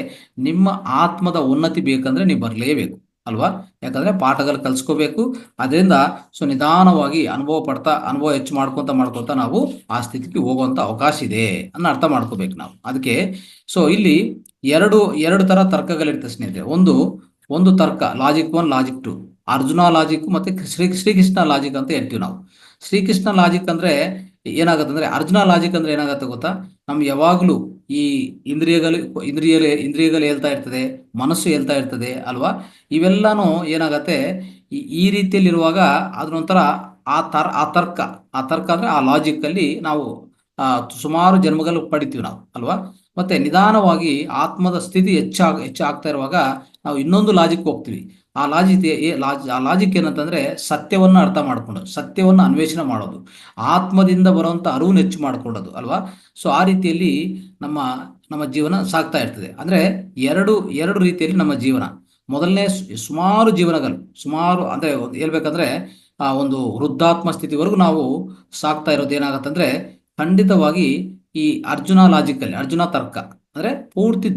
ನಿಮ್ಮ ಆತ್ಮದ ಉನ್ನತಿ ಬೇಕಂದ್ರೆ ನೀವು ಬರಲೇಬೇಕು ಅಲ್ವಾ? ಯಾಕಂದ್ರೆ ಪಾಠಗಳು ಕಲ್ಸ್ಕೋಬೇಕು. ಅದರಿಂದ ಸೊ ನಿಧಾನವಾಗಿ ಅನುಭವ ಹೆಚ್ಚು ಮಾಡ್ಕೊತ ನಾವು ಆ ಸ್ಥಿತಿಗೆ ಹೋಗುವಂತ ಅವಕಾಶ ಇದೆ ಅನ್ನೋ ಅರ್ಥ ಮಾಡ್ಕೋಬೇಕು ನಾವು. ಅದಕ್ಕೆ ಸೊ ಇಲ್ಲಿ ಎರಡು ತರ ತರ್ಕಗಳಿರ್ತದೆ ಸ್ನೇಹಿತರೆ. ಒಂದು ತರ್ಕ ಲಾಜಿಕ್ 1, ಲಾಜಿಕ್ 2, ಅರ್ಜುನ ಲಾಜಿಕ್ ಮತ್ತೆ ಶ್ರೀಕೃಷ್ಣ ಲಾಜಿಕ್ ಅಂತ ಹೇಳ್ತೀವಿ ನಾವು. ಶ್ರೀಕೃಷ್ಣ ಲಾಜಿಕ್ ಅಂದ್ರೆ ಏನಾಗುತ್ತೆ ಅಂದ್ರೆ, ಅರ್ಜುನ ಲಾಜಿಕ್ ಅಂದ್ರೆ ಏನಾಗುತ್ತೆ ಗೊತ್ತಾ? ನಮ್ಗೆ ಯಾವಾಗ್ಲೂ ಈ ಇಂದ್ರಿಯಗಳು ಹೇಳ್ತಾ ಇರ್ತದೆ, ಮನಸ್ಸು ಹೇಳ್ತಾ ಇರ್ತದೆ ಅಲ್ವಾ? ಇವೆಲ್ಲಾನು ಏನಾಗತ್ತೆ, ಈ ರೀತಿಯಲ್ಲಿರುವಾಗ ಅದನ್ನೊಂಥರ ಆ ತರ್ಕ ಅಂದ್ರೆ ಆ ಲಾಜಿಕ್ ಅಲ್ಲಿ ನಾವು ಸುಮಾರು ಜನ್ಮಗಳು ಪಡಿತೀವಿ ನಾವು ಅಲ್ವಾ? ಮತ್ತೆ ನಿಧಾನವಾಗಿ ಆತ್ಮದ ಸ್ಥಿತಿ ಹೆಚ್ಚಾಗ್ತಾ ಇರುವಾಗ ನಾವು ಇನ್ನೊಂದು ಲಾಜಿಕ್ ಹೋಗ್ತೀವಿ. ಆ ಲಾಜಿಕ್ ಏನಂತಂದ್ರೆ ಸತ್ಯವನ್ನ ಅರ್ಥ ಮಾಡ್ಕೊಳ್ಳೋದು, ಸತ್ಯವನ್ನ ಅನ್ವೇಷಣೆ ಮಾಡೋದು, ಆತ್ಮದಿಂದ ಬರುವಂತ ಅರಿವನ್ನು ಹೆಚ್ಚು ಮಾಡ್ಕೊಳ್ಳೋದು ಅಲ್ವಾ? ಸೊ ಆ ರೀತಿಯಲ್ಲಿ ನಮ್ಮ ಜೀವನ ಸಾಗ್ತಾ ಇರ್ತದೆ. ಅಂದ್ರೆ ಎರಡು ರೀತಿಯಲ್ಲಿ ನಮ್ಮ ಜೀವನ. ಮೊದಲನೇ ಸುಮಾರು ಅಂದ್ರೆ ಹೇಳ್ಬೇಕಂದ್ರೆ ಒಂದು ವೃದ್ಧಾತ್ಮ ಸ್ಥಿತಿವರೆಗೂ ನಾವು ಸಾಗ್ತಾ ಇರೋದು ಏನಾಗತ್ತಂದ್ರೆ, ಖಂಡಿತವಾಗಿ ಈ ಅರ್ಜುನ ತರ್ಕ ಅಂದ್ರೆ ಪೂರ್ತಿ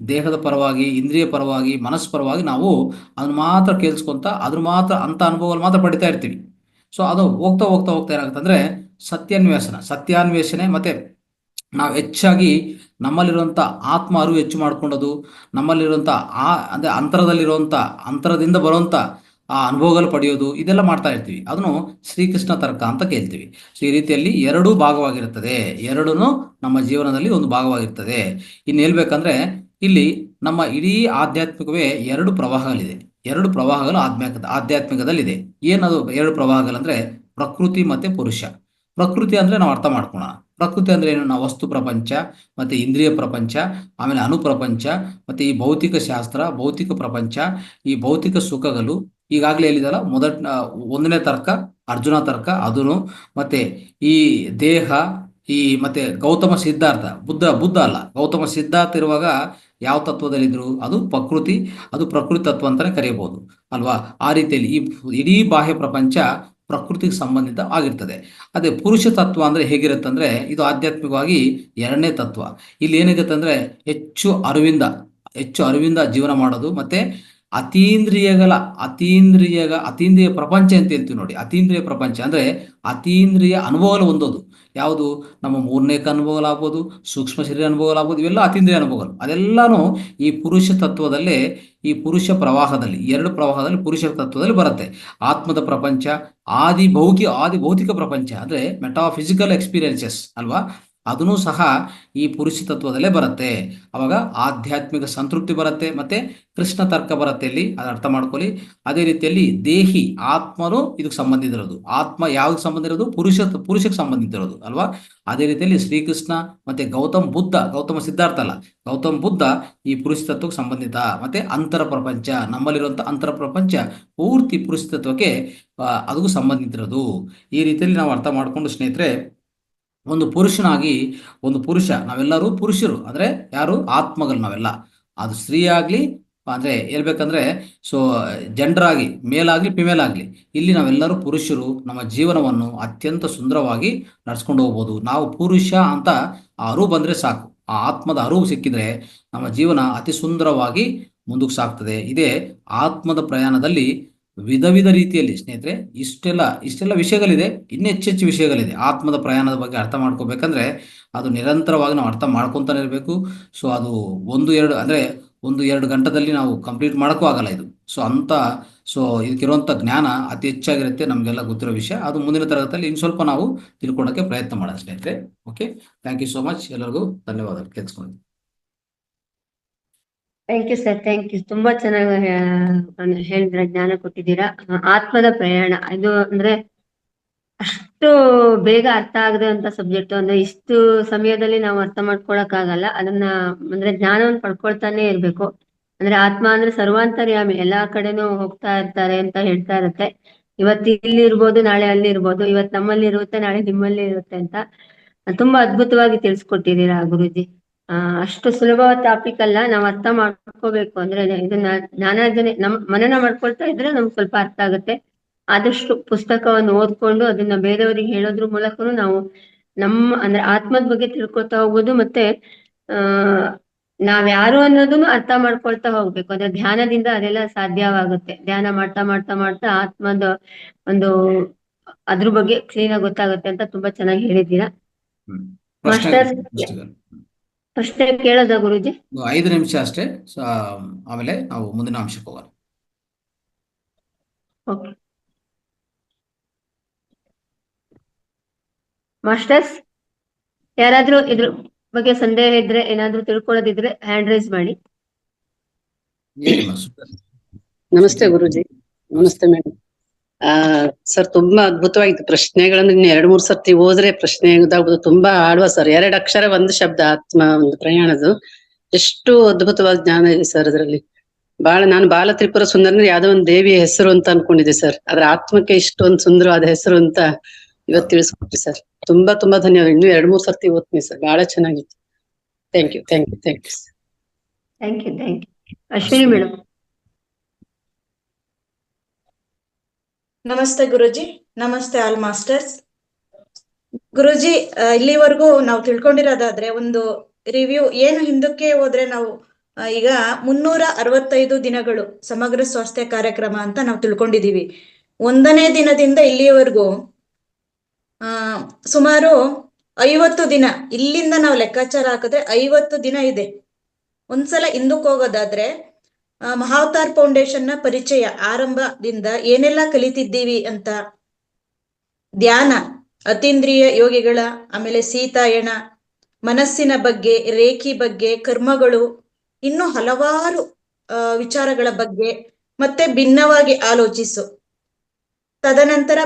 ದೇಹದ ಪರವಾಗಿ, ಇಂದ್ರಿಯ ಪರವಾಗಿ, ಮನಸ್ಸು ಪರವಾಗಿ ನಾವು ಅದನ್ನ ಮಾತ್ರ ಕೇಳಿಸ್ಕೊಂತ ಅದ್ರ ಮಾತ್ರ ಅಂತ ಅನುಭವಗಳು ಮಾತ್ರ ಪಡಿತಾ ಇರ್ತೀವಿ. ಸೊ ಅದು ಹೋಗ್ತಾ ಹೋಗ್ತಾ ಹೋಗ್ತಾ ಏನಾಗುತ್ತಂದ್ರೆ ಸತ್ಯಾನ್ವೇಷಣೆ ಮತ್ತೆ ನಾವು ಹೆಚ್ಚಾಗಿ ನಮ್ಮಲ್ಲಿರುವಂಥ ಆತ್ಮ ಅರಿವು ಹೆಚ್ಚು ಮಾಡ್ಕೊಂಡದು, ನಮ್ಮಲ್ಲಿರುವಂಥ ಅಂದ್ರೆ ಅಂತರದಿಂದ ಬರುವಂಥ ಆ ಅನುಭವಗಳು ಪಡೆಯೋದು, ಇದೆಲ್ಲ ಮಾಡ್ತಾ ಇರ್ತೀವಿ. ಅದನ್ನು ಶ್ರೀಕೃಷ್ಣ ತರ್ಕ ಅಂತ ಕೇಳ್ತೀವಿ. ಸೊ ಈ ರೀತಿಯಲ್ಲಿ ಎರಡೂ ಭಾಗವಾಗಿರುತ್ತದೆ, ಎರಡೂ ನಮ್ಮ ಜೀವನದಲ್ಲಿ ಒಂದು ಭಾಗವಾಗಿರ್ತದೆ. ಇನ್ನು ಹೇಳ್ಬೇಕಂದ್ರೆ ಇಲ್ಲಿ ನಮ್ಮ ಇಡೀ ಆಧ್ಯಾತ್ಮಿಕವೇ ಎರಡು ಪ್ರವಾಹಗಳು ಆಧ್ಯಾತ್ಮಿಕದಲ್ಲಿದೆ. ಏನದು ಎರಡು ಪ್ರವಾಹಗಳಂದ್ರೆ ಪ್ರಕೃತಿ ಮತ್ತೆ ಪುರುಷ. ಪ್ರಕೃತಿ ಅಂದ್ರೆ ನಾವು ಅರ್ಥ ಮಾಡ್ಕೋಣ. ಪ್ರಕೃತಿ ಅಂದ್ರೆ ಏನು? ನಾವು ವಸ್ತು ಪ್ರಪಂಚ, ಮತ್ತೆ ಇಂದ್ರಿಯ ಪ್ರಪಂಚ, ಆಮೇಲೆ ಅನುಪ್ರಪಂಚ, ಮತ್ತೆ ಈ ಭೌತಿಕ ಶಾಸ್ತ್ರ, ಭೌತಿಕ ಪ್ರಪಂಚ, ಈ ಭೌತಿಕ ಸುಖಗಳು. ಈಗಾಗಲೇ ಹೇಳಿದಲ್ಲ, ಒಂದನೇ ತರ್ಕ ಅರ್ಜುನ ತರ್ಕ ಅದನ್ನು, ಮತ್ತೆ ಈ ದೇಹ, ಮತ್ತೆ ಗೌತಮ ಸಿದ್ಧಾರ್ಥ, ಬುದ್ಧ ಅಲ್ಲ, ಗೌತಮ ಸಿದ್ಧಾರ್ಥ ಇರುವಾಗ ಯಾವ ತತ್ವದಲ್ಲಿದ್ರು? ಅದು ಪ್ರಕೃತಿ ತತ್ವ ಅಂತಾನೆ ಕರೆಯಬಹುದು ಅಲ್ವಾ? ಆ ರೀತಿಯಲ್ಲಿ ಈ ಇಡೀ ಬಾಹ್ಯ ಪ್ರಪಂಚ ಪ್ರಕೃತಿಗೆ ಸಂಬಂಧಿತ ಆಗಿರ್ತದೆ. ಅದೇ ಪುರುಷ ತತ್ವ ಅಂದ್ರೆ ಹೇಗಿರುತ್ತೆ ಅಂದ್ರೆ, ಇದು ಆಧ್ಯಾತ್ಮಿಕವಾಗಿ ಎರಡನೇ ತತ್ವ. ಇಲ್ಲಿ ಏನಾಗುತ್ತೆ ಅಂದ್ರೆ ಹೆಚ್ಚು ಅರಿವಿಂದ ಜೀವನ ಮಾಡೋದು, ಮತ್ತೆ ಅತೀಂದ್ರಿಯ ಪ್ರಪಂಚ ಅಂತ ಹೇಳ್ತೀವಿ ನೋಡಿ. ಅತೀಂದ್ರಿಯ ಪ್ರಪಂಚ ಅಂದ್ರೆ ಅತೀಂದ್ರಿಯ ಅನುಭವಗಳು ಹೊಂದೋದು. ಯಾವುದು? ನಮ್ಮ ಮೂರನೇ ಅನುಭವಗಳಾಗ್ಬೋದು, ಸೂಕ್ಷ್ಮ ಶರೀರ ಅನುಭವಗಳಾಗ್ಬೋದು, ಇವೆಲ್ಲ ಅತೀಂದ್ರಿಯ ಅನುಭವಗಳು. ಅದೆಲ್ಲಾನು ಈ ಪುರುಷ ತತ್ವದಲ್ಲೇ, ಈ ಪುರುಷ ಪ್ರವಾಹದಲ್ಲಿ, ಎರಡು ಪ್ರವಾಹದಲ್ಲಿ ಪುರುಷ ತತ್ವದಲ್ಲಿ ಬರುತ್ತೆ. ಆತ್ಮದ ಪ್ರಪಂಚ, ಆದಿ ಭೌತಿಕ ಪ್ರಪಂಚ ಅಂದ್ರೆ ಮೆಟಾಫಿಸಿಕಲ್ ಎಕ್ಸ್ಪೀರಿಯನ್ಸಸ್ ಅಲ್ವಾ? ಅದನ್ನು ಸಹ ಈ ಪುರುಷ ತತ್ವದಲ್ಲೇ ಬರುತ್ತೆ. ಅವಾಗ ಆಧ್ಯಾತ್ಮಿಕ ಸಂತೃಪ್ತಿ ಬರುತ್ತೆ, ಮತ್ತೆ ಕೃಷ್ಣ ತರ್ಕ ಬರುತ್ತೆ. ಇಲ್ಲಿ ಅದು ಅರ್ಥ ಮಾಡ್ಕೊಳ್ಳಿ. ಅದೇ ರೀತಿಯಲ್ಲಿ ದೇಹಿ ಆತ್ಮನು ಇದಕ್ಕೆ ಸಂಬಂಧಿಸಿರೋದು. ಆತ್ಮ ಯಾವ್ದಕ್ಕೆ ಸಂಬಂಧಿರೋದು? ಪುರುಷಕ್ಕೆ ಸಂಬಂಧಿಸಿರೋದು ಅಲ್ವಾ? ಅದೇ ರೀತಿಯಲ್ಲಿ ಶ್ರೀಕೃಷ್ಣ ಮತ್ತೆ ಗೌತಮ ಸಿದ್ಧಾರ್ಥ ಅಲ್ಲ, ಗೌತಮ್ ಬುದ್ಧ ಈ ಪುರುಷ ತತ್ವಕ್ಕೆ ಸಂಬಂಧಿತ. ಮತ್ತೆ ಅಂತರ ಪ್ರಪಂಚ, ನಮ್ಮಲ್ಲಿರುವಂತಹ ಅಂತರ ಪ್ರಪಂಚ ಪೂರ್ತಿ ಪುರುಷ ತತ್ವಕ್ಕೆ ಅದಕ್ಕೂ ಸಂಬಂಧಿಸಿರೋದು. ಈ ರೀತಿಯಲ್ಲಿ ನಾವು ಅರ್ಥ ಮಾಡ್ಕೊಂಡು ಸ್ನೇಹಿತರೆ, ಒಂದು ಪುರುಷ, ನಾವೆಲ್ಲರೂ ಪುರುಷರು ಅಂದ್ರೆ ಯಾರು? ಆತ್ಮಗಳು ನಾವೆಲ್ಲ. ಅದು ಸ್ತ್ರೀ ಆಗ್ಲಿ, ಅಂದ್ರೆ ಹೇಳ್ಬೇಕಂದ್ರೆ ಸೊ ಜೆಂಡರ್ ಆಗಿ, ಮೇಲ್ ಆಗ್ಲಿ ಫಿಮೇಲ್ ಆಗ್ಲಿ, ಇಲ್ಲಿ ನಾವೆಲ್ಲರೂ ಪುರುಷರು. ನಮ್ಮ ಜೀವನವನ್ನು ಅತ್ಯಂತ ಸುಂದರವಾಗಿ ನಡ್ಸ್ಕೊಂಡು ಹೋಗ್ಬೋದು. ನಾವು ಪುರುಷ ಅಂತ ಆ ಅರಿವು ಬಂದ್ರೆ ಸಾಕು, ಆ ಆತ್ಮದ ಅರಿವು ಸಿಕ್ಕಿದ್ರೆ ನಮ್ಮ ಜೀವನ ಅತಿ ಸುಂದರವಾಗಿ ಮುಂದಕ್ಕೆ ಸಾಗ್ತದೆ. ಇದೇ ಆತ್ಮದ ಪ್ರಯಾಣದಲ್ಲಿ ವಿಧ ರೀತಿಯಲ್ಲಿ ಸ್ನೇಹಿತರೆ ಇಷ್ಟೆಲ್ಲ ವಿಷಯಗಳಿದೆ. ಇನ್ನೂ ಹೆಚ್ಚೆಚ್ಚು ವಿಷಯಗಳಿದೆ. ಆತ್ಮದ ಪ್ರಯಾಣದ ಬಗ್ಗೆ ಅರ್ಥ ಮಾಡ್ಕೋಬೇಕಂದ್ರೆ ಅದು ನಿರಂತರವಾಗಿ ನಾವು ಅರ್ಥ ಮಾಡ್ಕೊತಾನೆ ಇರಬೇಕು. ಸೊ ಅದು 1-2 ಗಂಟೆದಲ್ಲಿ ನಾವು ಕಂಪ್ಲೀಟ್ ಮಾಡೋಕ್ಕೂ ಆಗಲ್ಲ ಇದು. ಸೊ ಇದಕ್ಕಿರುವಂಥ ಜ್ಞಾನ ಅತಿ ಹೆಚ್ಚಾಗಿರುತ್ತೆ, ನಮಗೆಲ್ಲ ಗೊತ್ತಿರೋ ವಿಷಯ. ಅದು ಮುಂದಿನ ತರಗತಿಯಲ್ಲಿ ಇನ್ನು ಸ್ವಲ್ಪ ನಾವು ತಿಳ್ಕೊಳ್ಳೋಕ್ಕೆ ಪ್ರಯತ್ನ ಮಾಡೋಣ ಸ್ನೇಹಿತರೆ. Okay, thank you so much. ಎಲ್ಲರಿಗೂ ಧನ್ಯವಾದಗಳು. ಕೇಳಿಸ್ಕೊಂಡು. Thank you sir, thank you. ತುಂಬಾ ಚೆನ್ನಾಗಿ ಹೇಳಿದ್ರೆ, ಜ್ಞಾನ ಕೊಟ್ಟಿದ್ದೀರಾ. ಆತ್ಮದ ಪ್ರಯಾಣ ಇದು ಅಂದ್ರೆ ಅಷ್ಟು ಬೇಗ ಅರ್ಥ ಆಗದೆ ಅಂತ ಸಬ್ಜೆಕ್ಟ್. ಅಂದ್ರೆ ಇಷ್ಟು ಸಮಯದಲ್ಲಿ ನಾವು ಅರ್ಥ ಮಾಡ್ಕೊಳಕ್ ಆಗಲ್ಲ. ಅದನ್ನ ಅಂದ್ರೆ ಜ್ಞಾನವನ್ನು ಪಡ್ಕೊಳ್ತಾನೆ ಇರ್ಬೇಕು. ಅಂದ್ರೆ ಆತ್ಮ ಅಂದ್ರೆ ಸರ್ವಾಂತರ್ಯಾಮಿ, ಎಲ್ಲಾ ಕಡೆನೂ ಹೋಗ್ತಾ ಇರ್ತಾರೆ ಅಂತ ಹೇಳ್ತಾ ಇರುತ್ತೆ. ಇವತ್ತು ಇಲ್ಲಿ ಇರ್ಬೋದು, ನಾಳೆ ಅಲ್ಲಿ ಇರ್ಬೋದು. ಇವತ್ತು ನಮ್ಮಲ್ಲಿ ಇರುತ್ತೆ, ನಾಳೆ ನಿಮ್ಮಲ್ಲಿ ಇರುತ್ತೆ ಅಂತ ತುಂಬಾ ಅದ್ಭುತವಾಗಿ ತಿಳಿಸ್ಕೊಟ್ಟಿದ್ದೀರಾ ಗುರುಜಿ. ಅಷ್ಟು ಸುಲಭವಾದ ಟಾಪಿಕ್ ಅಲ್ಲ, ನಾವು ಅರ್ಥ ಮಾಡ್ಕೋಬೇಕು. ಅಂದ್ರೆ ಇದನ್ನ ಜ್ಞಾನಾರ್ಜನೆ ಮನನ ಮಾಡ್ಕೊಳ್ತಾ ಇದ್ರೆ ನಮ್ಗೆ ಸ್ವಲ್ಪ ಅರ್ಥ ಆಗುತ್ತೆ. ಆದಷ್ಟು ಪುಸ್ತಕವನ್ನು ಓದ್ಕೊಂಡು ಅದನ್ನ ಬೇರೆಯವರಿಗೆ ಹೇಳೋದ್ರ ಮೂಲಕನೂ ನಾವು ಅಂದ್ರೆ ಆತ್ಮದ ಬಗ್ಗೆ ತಿಳ್ಕೊತಾ ಹೋಗ್ಬೋದು. ಮತ್ತೆ ನಾವ್ಯಾರು ಅನ್ನೋದನ್ನು ಅರ್ಥ ಮಾಡ್ಕೊಳ್ತಾ ಹೋಗ್ಬೇಕು. ಅಂದ್ರೆ ಧ್ಯಾನದಿಂದ ಅದೆಲ್ಲ ಸಾಧ್ಯವಾಗುತ್ತೆ. ಧ್ಯಾನ ಮಾಡ್ತಾ ಮಾಡ್ತಾ ಮಾಡ್ತಾ ಆತ್ಮದ ಒಂದು ಅದ್ರ ಬಗ್ಗೆ ಕ್ಲೀನ್ ಆಗಿ ಗೊತ್ತಾಗುತ್ತೆ ಅಂತ ತುಂಬಾ ಚೆನ್ನಾಗಿ ಹೇಳಿದ್ದೀರಾ. ಮಾಸ್ಟರ್, ಪ್ರಶ್ನೆ ಕೇಳೋದಾ ಗುರುಜಿ? 5 ನಿಮಿಷ ಅಷ್ಟೇ, ಆಮೇಲೆ ನಾವು ಮುಂದಿನ ಅಂಶಕ್ಕೆ ಹೋಗೋಣ. ಓಕೆ ಮಾಸ್ಟರ್ಸ್, ಯಾರಾದ್ರೂ ಇದ್ರ ಬಗ್ಗೆ ಸಂದೇಹ ಇದ್ರೆ, ಏನಾದ್ರೂ ತಿಳ್ಕೊಳ್ಳೋದಿದ್ರೆ ಹ್ಯಾಂಡ್ ರೈಸ್ ಮಾಡಿ. ನಮಸ್ತೆ ಗುರುಜಿ. ನಮಸ್ತೆ ಮೇಡಮ್. ಸರ್, ತುಂಬಾ ಅದ್ಭುತವಾಗಿತ್ತು. ಪ್ರಶ್ನೆಗಳನ್ನು 2-3 ಸರ್ತಿ ಹೋದ್ರೆ ಪ್ರಶ್ನೆ ಇದಾಗ್ಬೋದು. ತುಂಬಾ ಆಡುವ ಸರ್. 2 ಅಕ್ಷರ 1 ಶಬ್ದ, ಆತ್ಮ ಒಂದು ಪ್ರಯಾಣದ್ದು. ಎಷ್ಟು ಅದ್ಭುತವಾದ ಜ್ಞಾನ ಇದೆ ಸರ್ ಅದರಲ್ಲಿ. ನಾನು ಬಾಲ ತ್ರಿಪುರ ಸುಂದರನ ಯಾವ್ದೋ ಒಂದು ದೇವಿಯ ಹೆಸರು ಅಂತ ಅನ್ಕೊಂಡಿದ್ದೆ ಸರ್. ಅದ್ರ ಆತ್ಮಕ್ಕೆ ಇಷ್ಟೊಂದು ಸುಂದರವಾದ ಹೆಸರು ಅಂತ ಇವತ್ತು ತಿಳಿಸ್ಕೊಟ್ರಿ ಸರ್. ತುಂಬಾ ತುಂಬಾ ಧನ್ಯವಾದ. ಇನ್ನೂ 2-3 ಸರ್ತಿ ಓದ್ತೀನಿ ಸರ್. ಬಹಳ ಚೆನ್ನಾಗಿತ್ತು. Thank you. Thank you. Ashwini madam. ನಮಸ್ತೆ ಗುರುಜಿ. ನಮಸ್ತೆ ಆಲ್ ಮಾಸ್ಟರ್ಸ್. ಗುರುಜಿ, ಇಲ್ಲಿವರೆಗೂ ನಾವು ತಿಳ್ಕೊಂಡಿರೋದಾದ್ರೆ ಒಂದು ರಿವ್ಯೂ ಏನು ಹಿಂದಕ್ಕೆ ಹೋದ್ರೆ ನಾವು ಈಗ 365 ದಿನಗಳು ಸಮಗ್ರ ಸ್ವಾಸ್ಥ್ಯ ಕಾರ್ಯಕ್ರಮ ಅಂತ ನಾವು ತಿಳ್ಕೊಂಡಿದೀವಿ. 1ನೇ ದಿನದಿಂದ ಇಲ್ಲಿಯವರೆಗೂ ಸುಮಾರು 50 ದಿನ, ಇಲ್ಲಿಂದ ನಾವು ಲೆಕ್ಕಾಚಾರ ಹಾಕಿದ್ರೆ 50 ದಿನ ಇದೆ. ಒಂದ್ಸಲ ಹಿಂದಕ್ಕೆ ಹೋಗೋದಾದ್ರೆ ಮಹಾವತಾರ್ ಫೌಂಡೇಶನ್ ನ ಪರಿಚಯ ಆರಂಭದಿಂದ ಏನೆಲ್ಲ ಕಲಿತಿದ್ದೀವಿ ಅಂತ, ಧ್ಯಾನ, ಅತೀಂದ್ರಿಯ ಯೋಗಿಗಳ, ಆಮೇಲೆ ಸೀತಾಯಣ, ಮನಸ್ಸಿನ ಬಗ್ಗೆ, ರೇಖಿ ಬಗ್ಗೆ, ಕರ್ಮಗಳು, ಇನ್ನು ಹಲವಾರು ವಿಚಾರಗಳ ಬಗ್ಗೆ, ಮತ್ತೆ ಭಿನ್ನವಾಗಿ ಆಲೋಚಿಸು. ತದನಂತರ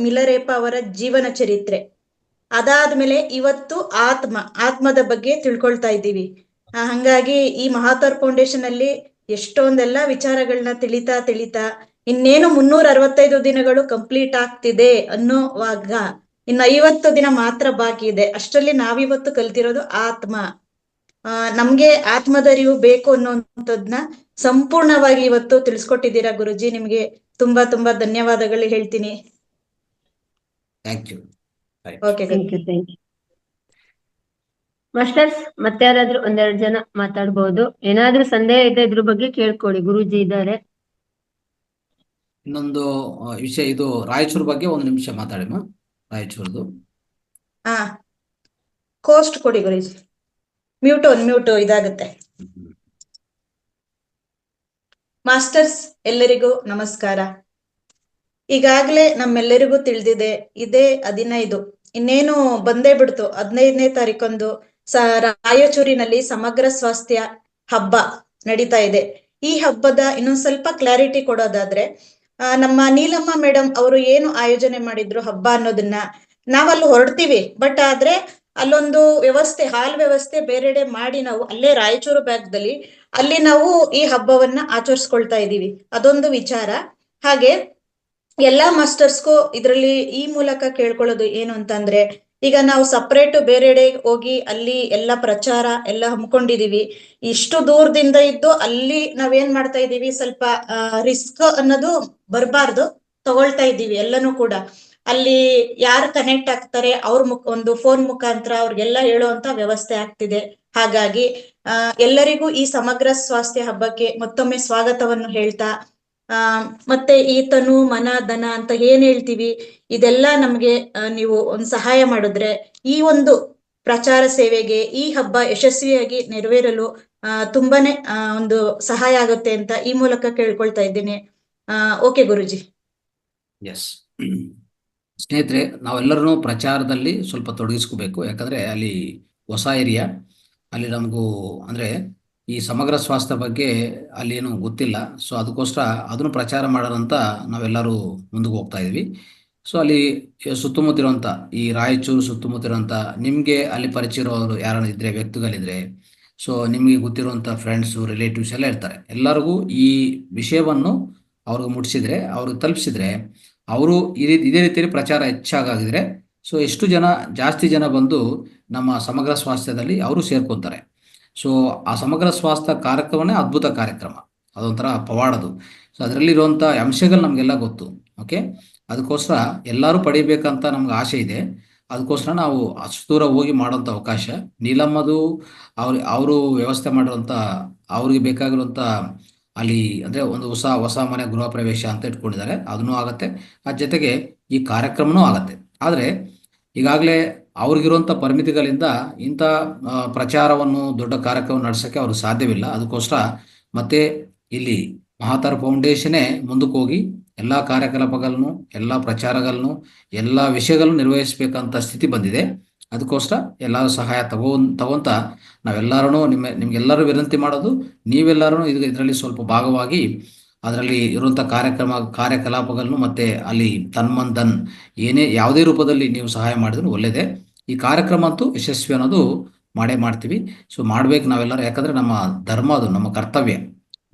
ಮಿಲರೇಪ ಅವರ ಜೀವನ ಚರಿತ್ರೆ. ಅದಾದ್ಮೇಲೆ ಇವತ್ತು ಆತ್ಮದ ಬಗ್ಗೆ ತಿಳ್ಕೊಳ್ತಾ ಇದ್ದೀವಿ. ಹಂಗಾಗಿ ಈ ಮಹಾವತಾರ್ ಫೌಂಡೇಶನ್ ಅಲ್ಲಿ ಎಷ್ಟೊಂದೆಲ್ಲ ವಿಚಾರಗಳನ್ನ ತಿಳಿತಾ ಇನ್ನೇನು 365 ದಿನಗಳು ಕಂಪ್ಲೀಟ್ ಆಗ್ತಿದೆ ಅನ್ನೋವಾಗ ಇನ್ನು 50 ದಿನ ಮಾತ್ರ ಬಾಕಿ ಇದೆ. ಅಷ್ಟರಲ್ಲಿ ನಾವಿವತ್ತು ಕಲ್ತಿರೋದು ಆತ್ಮ. ನಮ್ಗೆ ಆತ್ಮದ ಅರಿವು ಬೇಕು ಅನ್ನೋಂಥದ್ನ ಸಂಪೂರ್ಣವಾಗಿ ಇವತ್ತು ತಿಳಿಸ್ಕೊಟ್ಟಿದ್ದೀರಾ ಗುರುಜಿ. ನಿಮ್ಗೆ ತುಂಬಾ ತುಂಬಾ ಧನ್ಯವಾದಗಳು ಹೇಳ್ತೀನಿ. Okay, thank you. ಮಾಸ್ಟರ್ಸ್, ಮತ್ತೆ ಯಾರಾದ್ರೂ 1-2 ಜನ ಮಾತಾಡ್ಬೋದು. ಏನಾದ್ರೂ ಸಂದೇಹ ಇದೆ ಇದ್ರ ಬಗ್ಗೆ ಕೇಳ್ಕೊಳ್ಳಿ, ಗುರೂಜಿ ಇದ್ದಾರೆ. ಇನ್ನೊಂದು ವಿಷಯ, ಇದು ರಾಯಚೂರು ಬಗ್ಗೆ 1 ನಿಮಿಷ ಮಾತಾಡಿಮ್ಮ. ರಾಯಚೂರ್ದು ಕೋಸ್ಟ್ ಕೊಡಿ ಗುರೂಜಿ. ಮ್ಯೂಟ್ ಇದಾಗುತ್ತೆ. ಮಾಸ್ಟರ್ಸ್, ಎಲ್ಲರಿಗೂ ನಮಸ್ಕಾರ. ಈಗಾಗ್ಲೇ ನಮ್ಮೆಲ್ಲರಿಗೂ ತಿಳಿದಿದೆ, ಇದೇ 15, ಇನ್ನೇನು ಬಂದೇ ಬಿಡ್ತು, 15ನೇ ತಾರೀಕೊಂದು ರಾಯಚೂರಿನಲ್ಲಿ ಸಮಗ್ರ ಸ್ವಾಸ್ಥ್ಯ ಹಬ್ಬ ನಡೀತಾ ಇದೆ. ಈ ಹಬ್ಬದ ಇನ್ನೊಂದ್ ಸ್ವಲ್ಪ ಕ್ಲಾರಿಟಿ ಕೊಡೋದಾದ್ರೆ, ನಮ್ಮ ನೀಲಮ್ಮ ಮೇಡಮ್ ಅವರು ಏನು ಆಯೋಜನೆ ಮಾಡಿದ್ರು ಹಬ್ಬ ಅನ್ನೋದನ್ನ ನಾವಲ್ಲಿ ಹೊರಡ್ತೀವಿ. ಬಟ್ ಆದ್ರೆ ಅಲ್ಲೊಂದು ವ್ಯವಸ್ಥೆ, ಹಾಲ್ ವ್ಯವಸ್ಥೆ ಬೇರೆಡೆ ಮಾಡಿ ನಾವು ಅಲ್ಲೇ ರಾಯಚೂರು ಭಾಗದಲ್ಲಿ ಅಲ್ಲಿ ನಾವು ಈ ಹಬ್ಬವನ್ನ ಆಚರಿಸ್ಕೊಳ್ತಾ ಇದ್ದೀವಿ. ಅದೊಂದು ವಿಚಾರ. ಹಾಗೆ ಎಲ್ಲಾ ಮಾಸ್ಟರ್ಸ್ಗೂ ಇದ್ರಲ್ಲಿ ಈ ಮೂಲಕ ಕೇಳ್ಕೊಳ್ಳೋದು ಏನು ಅಂತಂದ್ರೆ, ಈಗ ನಾವು ಸಪ್ರೇಟ್ ಬೇರೆಡೆ ಹೋಗಿ ಅಲ್ಲಿ ಎಲ್ಲ ಪ್ರಚಾರ ಎಲ್ಲ ಹಮ್ಮಿಕೊಂಡಿದೀವಿ. ಇಷ್ಟು ದೂರದಿಂದ ಇದ್ದು ಅಲ್ಲಿ ನಾವೇನ್ ಮಾಡ್ತಾ ಇದೀವಿ, ಸ್ವಲ್ಪ ರಿಸ್ಕ್ ಅನ್ನೋದು ಬರಬಾರ್ದು, ತಗೊಳ್ತಾ ಇದ್ದೀವಿ ಎಲ್ಲನೂ ಕೂಡ. ಅಲ್ಲಿ ಯಾರು ಕನೆಕ್ಟ್ ಆಗ್ತಾರೆ ಅವ್ರ ಒಂದು ಫೋನ್ ಮುಖಾಂತರ ಅವ್ರಿಗೆಲ್ಲ ಹೇಳುವಂತ ವ್ಯವಸ್ಥೆ ಆಗ್ತಿದೆ. ಹಾಗಾಗಿ ಎಲ್ಲರಿಗೂ ಈ ಸಮಗ್ರ ಸ್ವಾಸ್ಥ್ಯ ಹಬ್ಬಕ್ಕೆ ಮತ್ತೊಮ್ಮೆ ಸ್ವಾಗತವನ್ನು ಹೇಳ್ತಾ, ಮತ್ತೆ ಈ ತನು ಮನ ಧನ ಅಂತ ಏನ್ ಹೇಳ್ತೀವಿ, ಇದೆಲ್ಲ ನಮ್ಗೆ ನೀವು ಒಂದು ಸಹಾಯ ಮಾಡಿದ್ರೆ ಈ ಒಂದು ಪ್ರಚಾರ ಸೇವೆಗೆ ಈ ಹಬ್ಬ ಯಶಸ್ವಿಯಾಗಿ ನೆರವೇರಲು ತುಂಬಾನೇ ಒಂದು ಸಹಾಯ ಆಗುತ್ತೆ ಅಂತ ಈ ಮೂಲಕ ಕೇಳ್ಕೊಳ್ತಾ ಇದ್ದೀನಿ. ಓಕೆ ಗುರುಜಿ. ಎಸ್ ಸ್ನೇಹಿತರೆ, ನಾವೆಲ್ಲರೂ ಪ್ರಚಾರದಲ್ಲಿ ಸ್ವಲ್ಪ ತೊಡಗಿಸ್ಕೋಬೇಕು. ಯಾಕಂದರೆ ಅಲ್ಲಿ ಹೊಸ ಏರಿಯಾ, ಅಲ್ಲಿ ನಮಗೂ ಅಂದರೆ ಈ ಸಮಗ್ರ ಸ್ವಾಸ್ಥ್ಯ ಬಗ್ಗೆ ಅಲ್ಲಿ ಏನು ಗೊತ್ತಿಲ್ಲ. ಸೊ ಅದಕ್ಕೋಸ್ಕರ ಅದನ್ನು ಪ್ರಚಾರ ಮಾಡೋದಂತ ನಾವೆಲ್ಲರೂ ಮುಂದಕ್ಕೆ ಹೋಗ್ತಾ ಇದ್ವಿ. ಸೊ ಅಲ್ಲಿ ಸುತ್ತಮುತ್ತಿರುವಂಥ ಈ ರಾಯಚೂರು ಸುತ್ತಮುತ್ತಿರುವಂಥ ನಿಮಗೆ ಅಲ್ಲಿ ಪರಿಚಯ ಇರೋರು ಯಾರು ಇದ್ದರೆ, ವ್ಯಕ್ತಿಗಳಿದ್ರೆ, ಸೊ ನಿಮಗೆ ಗೊತ್ತಿರುವಂಥ ಫ್ರೆಂಡ್ಸು, ರಿಲೇಟಿವ್ಸ್ ಎಲ್ಲ ಇರ್ತಾರೆ. ಎಲ್ಲರಿಗೂ ಈ ವಿಷಯವನ್ನು ಅವ್ರಿಗೆ ಮುಟ್ಟಿಸಿದ್ರೆ, ಅವ್ರಿಗೆ ತಲುಪಿಸಿದ್ರೆ, ಅವರು ಇದೇ ರೀತಿಯಲ್ಲಿ ಪ್ರಚಾರ ಹೆಚ್ಚಾಗಿದ್ರೆ, ಸೊ ಎಷ್ಟು ಜನ ಜಾಸ್ತಿ ಜನ ಬಂದು ನಮ್ಮ ಸಮಗ್ರ ಸ್ವಾಸ್ಥ್ಯದಲ್ಲಿ ಅವರು ಸೇರ್ಕೊತಾರೆ. ಸೊ ಆ ಸಮಗ್ರ ಸ್ವಾಸ್ಥ್ಯ ಕಾರ್ಯಕ್ರಮನೇ ಅದ್ಭುತ ಕಾರ್ಯಕ್ರಮ, ಅದೊಂಥರ ಪವಾಡದು. ಸೊ ಅದರಲ್ಲಿರುವಂಥ ಅಂಶಗಳು ನಮಗೆಲ್ಲ ಗೊತ್ತು. ಓಕೆ, ಅದಕ್ಕೋಸ್ಕರ ಎಲ್ಲರೂ ಪಡಿಬೇಕಂತ ನಮ್ಗೆ ಆಸೆ ಇದೆ. ಅದಕ್ಕೋಸ್ಕರ ನಾವು ಅಷ್ಟು ದೂರ ಹೋಗಿ ಮಾಡೋಂಥ ಅವಕಾಶ ನೀಲಮ್ಮದು ಅವರು ವ್ಯವಸ್ಥೆ ಮಾಡಿರೋಂಥ ಅವ್ರಿಗೆ ಬೇಕಾಗಿರುವಂಥ ಅಲ್ಲಿ ಅಂದರೆ ಒಂದು ಹೊಸ ಮನೆ ಗೃಹ ಪ್ರವೇಶ ಅಂತ ಇಟ್ಕೊಂಡಿದ್ದಾರೆ, ಅದನ್ನೂ ಆಗುತ್ತೆ. ಅದ್ರ ಜೊತೆಗೆ ಈ ಕಾರ್ಯಕ್ರಮನೂ ಆಗುತ್ತೆ. ಆದರೆ ಈಗಾಗಲೇ ಅವ್ರಿಗಿರುವಂಥ ಪರಿಮಿತಿಗಳಿಂದ ಇಂಥ ಪ್ರಚಾರವನ್ನು ದೊಡ್ಡ ಕಾರ್ಯಕ್ರಮ ನಡೆಸೋಕ್ಕೆ ಅವ್ರಿಗೆ ಸಾಧ್ಯವಿಲ್ಲ. ಅದಕ್ಕೋಸ್ಕರ ಮತ್ತೆ ಇಲ್ಲಿ ಮಹಾತಾರ ಫೌಂಡೇಶನ್ನೇ ಮುಂದಕ್ಕೆ ಹೋಗಿ ಎಲ್ಲ ಕಾರ್ಯಕಲಾಪಗಳನ್ನು, ಎಲ್ಲ ಪ್ರಚಾರಗಳನ್ನು, ಎಲ್ಲ ವಿಷಯಗಳನ್ನು ನಿರ್ವಹಿಸಬೇಕಂತ ಸ್ಥಿತಿ ಬಂದಿದೆ. ಅದಕ್ಕೋಸ್ಕರ ಎಲ್ಲರೂ ಸಹಾಯ ತಗೊಂತ ನಾವೆಲ್ಲರೂ ನಿಮ್ಗೆಲ್ಲರೂ ವಿನಂತಿ ಮಾಡೋದು, ನೀವೆಲ್ಲರೂ ಇದರಲ್ಲಿ ಸ್ವಲ್ಪ ಭಾಗವಾಗಿ ಅದರಲ್ಲಿ ಇರುವಂಥ ಕಾರ್ಯಕಲಾಪಗಳನ್ನು ಮತ್ತು ಅಲ್ಲಿ ತನ್ಮನ್ ಏನೇ ಯಾವುದೇ ರೂಪದಲ್ಲಿ ನೀವು ಸಹಾಯ ಮಾಡಿದ್ರು ಒಳ್ಳೆಯದೇ. ಈ ಕಾರ್ಯಕ್ರಮ ಅಂತೂ ಯಶಸ್ವಿ ಅನ್ನೋದು ಮಾಡ್ತೀವಿ. ಸೊ ಮಾಡ್ಬೇಕು ನಾವೆಲ್ಲರೂ, ಯಾಕಂದರೆ ನಮ್ಮ ಧರ್ಮ, ಅದು ನಮ್ಮ ಕರ್ತವ್ಯ.